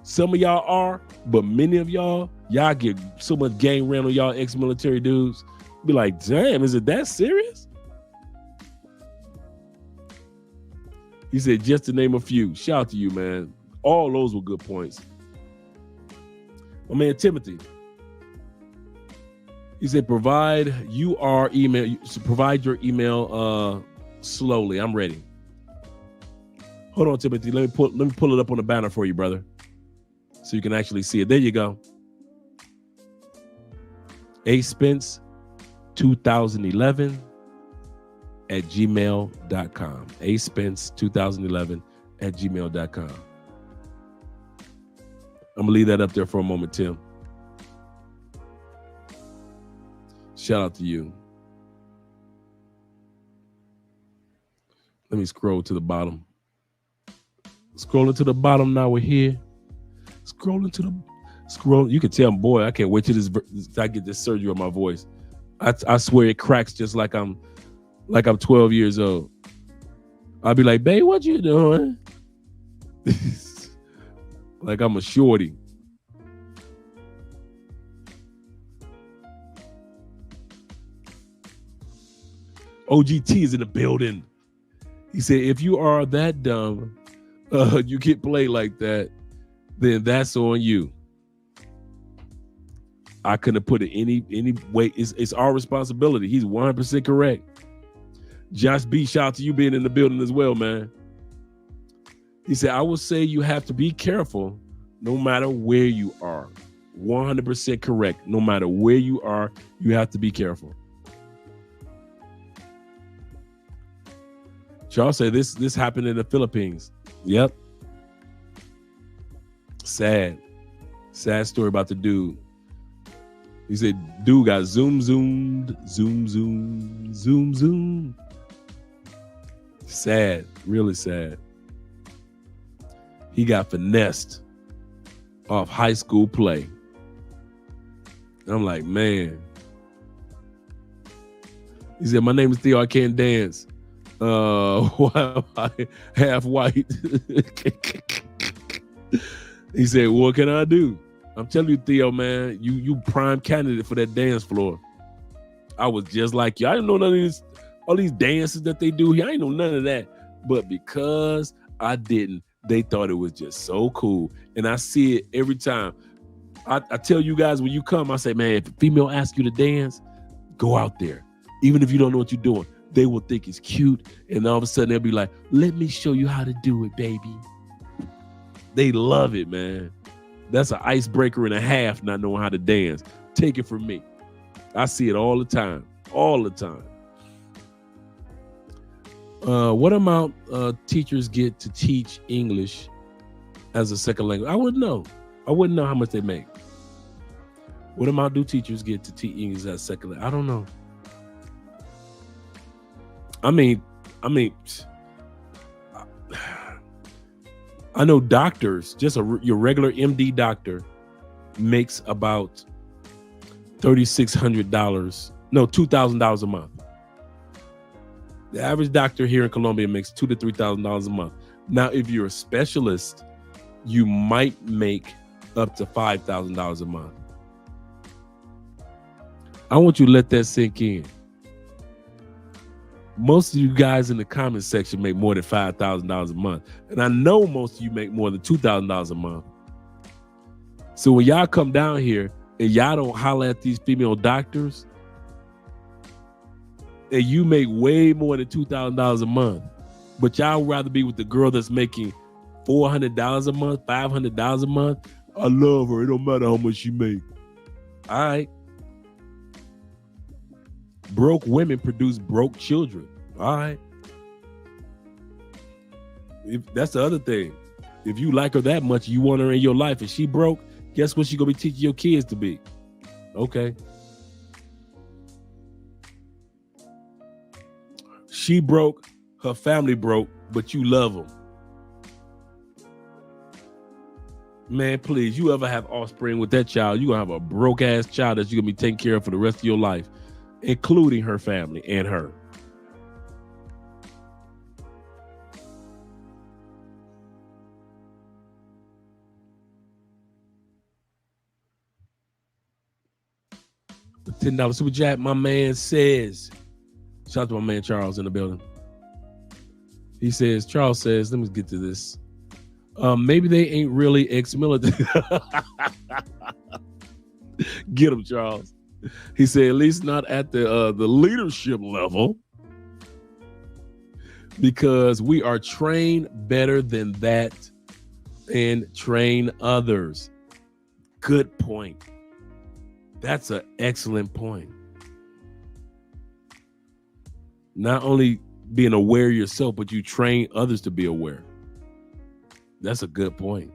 Some of y'all are, but many of y'all get so much gang ran on y'all ex-military dudes. Be like, damn, is it that serious? He said, just to name a few. Shout out to you, man. All those were good points. My man, Timothy. He said, provide your email slowly. I'm ready. Hold on, Timothy. Let me pull it up on the banner for you, brother, so you can actually see it. There you go. aspence2011 at gmail.com. aspence2011 at gmail.com. I'm gonna leave that up there for a moment, Tim. Shout out to you. Let me scroll to the bottom. Scrolling to the bottom now. We're here. Scroll. You can tell, boy, I can't wait till I get this surgery on my voice. I swear it cracks just like I'm 12 years old. I'll be like, babe, what you doing? Like I'm a shorty. OGT is in the building. He said, if you are that dumb, you get played like that, then that's on you. I couldn't have put it any way. It's our responsibility. He's 100% correct. Josh B, shout out to you being in the building as well, man. He said, I will say you have to be careful no matter where you are. 100% correct. No matter where you are, you have to be careful. Charles said this happened in the Philippines. Yep. Sad story about the dude. He said, dude got zoomed. Sad, really sad. He got finessed off high school play. I'm like, man. He said, my name is Theo, I can't dance. Why am I half white? He said, what can I do? I'm telling you, Theo, man, you prime candidate for that dance floor. I was just like you. I didn't know none of all these dances that they do here. I didn't know none of that. But because I didn't, they thought it was just so cool. And I see it every time. I tell you guys, when you come, I say, man, if a female asks you to dance, go out there. Even if you don't know what you're doing, they will think it's cute. And all of a sudden they'll be like, let me show you how to do it, baby. They love it, man. That's an icebreaker and a half, not knowing how to dance. Take it from me. I see it all the time. All the time. What amount teachers get to teach English as a second language? I wouldn't know. I wouldn't know how much they make. What amount do teachers get to teach English as a second language? I don't know. I mean, I know doctors, just your regular MD doctor makes about $3,600. No, $2,000 a month. The average doctor here in Colombia makes $2,000 to $3,000 a month. Now, if you're a specialist, you might make up to $5,000 a month. I want you to let that sink in. Most of you guys in the comment section make more than $5,000 a month. And I know most of you make more than $2,000 a month. So when y'all come down here and y'all don't holler at these female doctors, and you make way more than $2,000 a month, but y'all rather be with the girl that's making $400 a month, $500 a month, I love her. It don't matter how much she make. All right. Broke women produce broke children. All right. That's the other thing. If you like her that much, you want her in your life, and she broke, guess what she gonna be teaching your kids to be? Okay. She broke, her family broke, but you love them. Man, please, you ever have offspring with that child, you're gonna have a broke ass child that you're gonna be taking care of for the rest of your life, including her family and her. The $10 super chat, my man says, shout out to my man Charles in the building. He says, Charles says, let me get to this. Maybe they ain't really ex-military. Get him, Charles. He said, at least not at the leadership level, because we are trained better than that and train others. Good point. That's an excellent point. Not only being aware yourself, but you train others to be aware. That's a good point.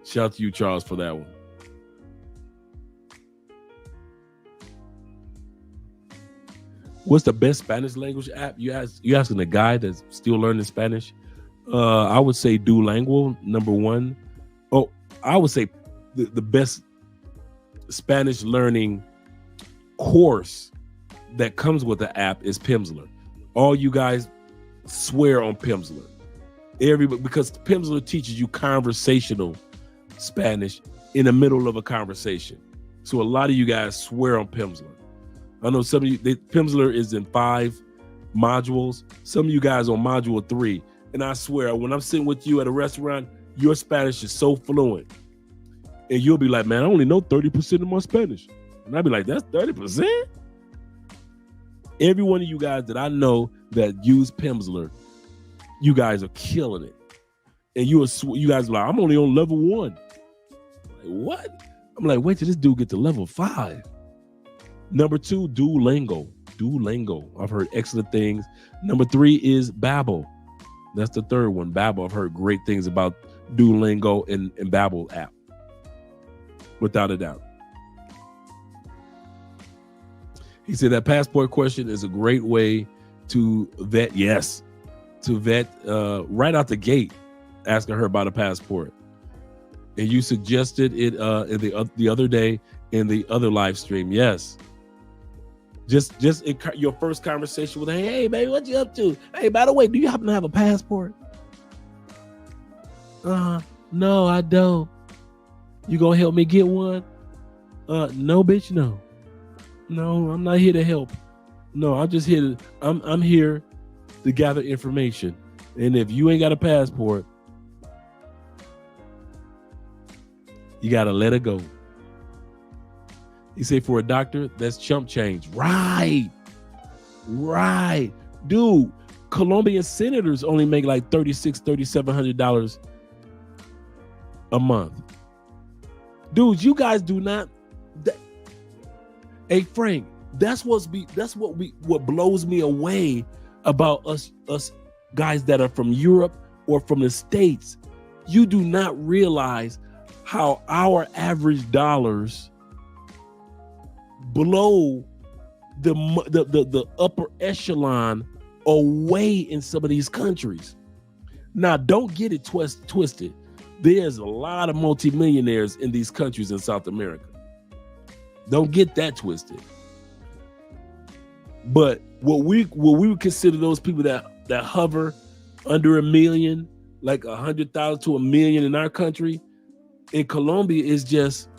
Shout out to you, Charles, for that one. What's the best Spanish language app? You asking a guy that's still learning Spanish? I would say Duolingo, number one. Oh, I would say the best Spanish learning course that comes with the app is Pimsleur. All you guys swear on Pimsleur. Because Pimsleur teaches you conversational Spanish in the middle of a conversation. So a lot of you guys swear on Pimsleur. I know some of you, Pimsleur is in 5 modules. Some of you guys on module 3. And I swear, when I'm sitting with you at a restaurant, your Spanish is so fluent. And you'll be like, man, I only know 30% of my Spanish. And I'll be like, that's 30%? Every one of you guys that I know that use Pimsleur, you guys are killing it. And you guys are like, I'm only on level 1. Like, what? I'm like, wait till this dude get to level 5. Number 2, Duolingo. I've heard excellent things. Number 3 is Babbel. That's the third one, Babbel. I've heard great things about Duolingo and Babbel app. Without a doubt. He said that passport question is a great way to vet. Yes, to vet right out the gate, asking her about a passport. And you suggested it in the other day in the other live stream. Yes. Just in your first conversation with her, hey, baby, what you up to? Hey, by the way, do you happen to have a passport? No, I don't. You gonna help me get one? No, bitch, no. No, I'm not here to help. No, I'm just here I'm here to gather information. And if you ain't got a passport, you gotta let it go. He said for a doctor, that's chump change. Right. Dude, Colombian senators only make like $3,700 a month. Dudes, you guys do not. Hey Frank, what blows me away about us guys that are from Europe or from the States. You do not realize how our average dollars blow the upper echelon away in some of these countries. Now, don't get it twisted. There's a lot of multimillionaires in these countries in South America. Don't get that twisted. But what we would consider those people that hover under $1 million, like 100,000 to $1 million in our country, in Colombia is just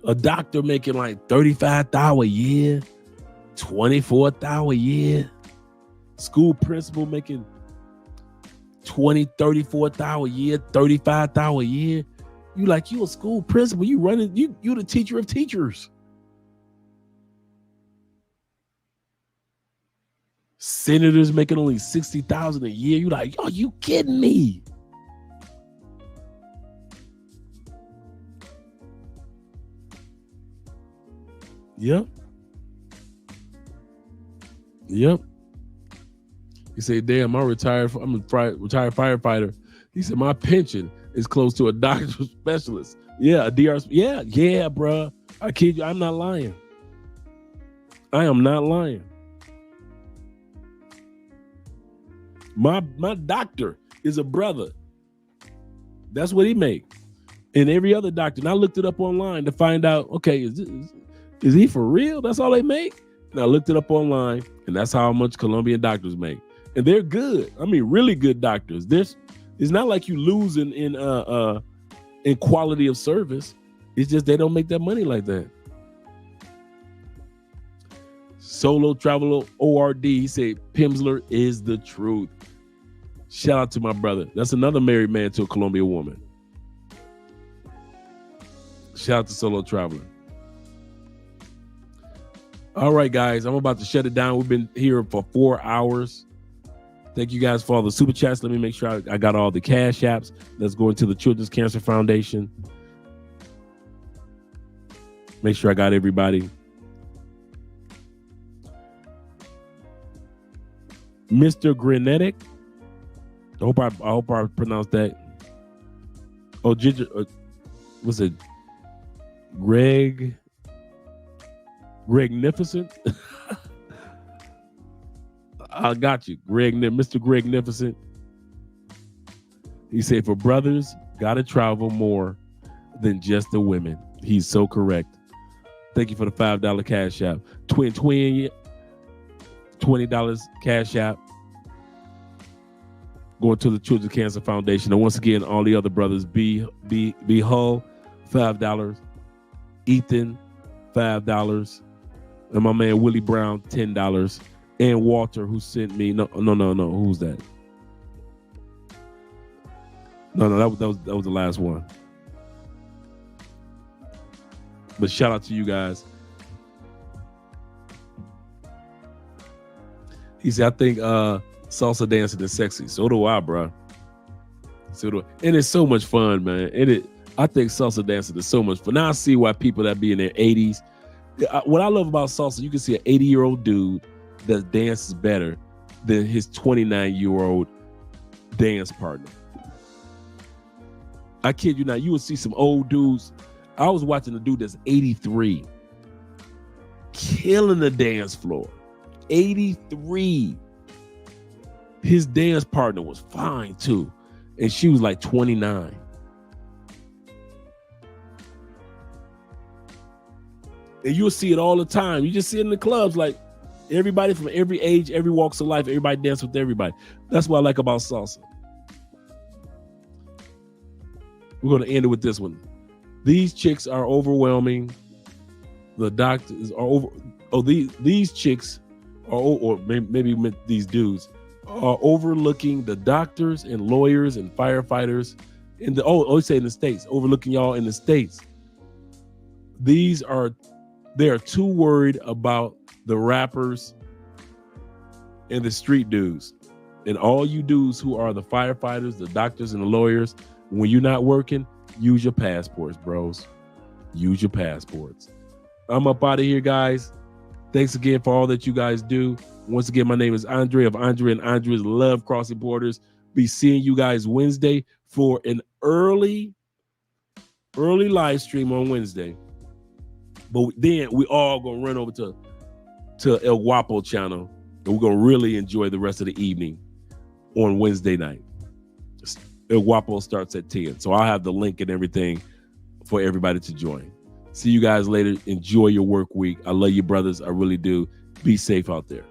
a doctor making like 35,000 a year, 24,000 a year. School principal making 20, 34,000 a year, 35,000 a year. You a school principal, you the teacher of teachers. Senators making only 60,000 a year. You like, are you kidding me? Yep. He said, damn, I'm a retired firefighter. He said, my pension is close to a doctor specialist. Yeah, a DRS. Yeah, bro. I kid you, I'm not lying. I am not lying. My doctor is a brother. That's what he make. And every other doctor. And I looked it up online to find out, okay, is he for real? That's all they make? And I looked it up online, and that's how much Colombian doctors make. And they're good. I mean, really good doctors. It's not like you lose in quality of service. It's just they don't make that money like that. Solo Traveler ORD, he said, Pimsleur is the truth. Shout out to my brother. That's another married man to a Colombian woman. Shout out to Solo Traveler. All right, guys, I'm about to shut it down. We've been here for 4 hours. Thank you guys for all the super chats. Let me make sure I got all the cash apps that's going to the Children's Cancer Foundation. Make sure I got everybody. Mr. Grenetic. I hope I pronounced that. Oh, Ginger, was it Greg-nificent? I got you, Mr. Greg-nificent. He said, for brothers, gotta travel more than just the women. He's so correct. Thank you for the $5 cash app. Twin, $20 cash app. Going to the Children's Cancer Foundation. And once again, all the other brothers, B Hull, $5. Ethan, $5. And my man Willie Brown, $10. And Walter, who sent me, no, who's that? No, that was the last one. But shout out to you guys. He said, I think salsa dancing is sexy. So do I, bro. And it's so much fun, man. I think salsa dancing is so much fun. Now I see why people that be in their 80s. What I love about salsa, you can see an 80-year-old dude that dances better than his 29-year-old dance partner. I kid you not. You would see some old dudes. I was watching a dude that's 83, killing the dance floor. 83. His dance partner was fine too, and she was like 29. And you'll see it all the time. You just see it in the clubs, like everybody from every age, every walks of life, everybody dance with everybody. That's what I like about salsa. We're going to end it with this one. These chicks are overwhelming. The doctors are over. Oh, these chicks are, or maybe these dudes are overlooking the doctors and lawyers and firefighters in the say in the States, overlooking y'all in the States. They are too worried about the rappers and the street dudes. And all you dudes who are the firefighters, the doctors, and the lawyers, when you're not working, use your passports, bros. Use your passports. I'm up out of here, guys. Thanks again for all that you guys do. Once again, my name is Andre of Andre and Andre's Love Crossing Borders. Be seeing you guys Wednesday for an early live stream on Wednesday. But then we all gonna run over to El Guapo channel, and we're gonna really enjoy the rest of the evening on Wednesday night. El Guapo starts at 10. So I'll have the link and everything for everybody to join. See you guys later. Enjoy your work week. I love you, brothers. I really do. Be safe out there.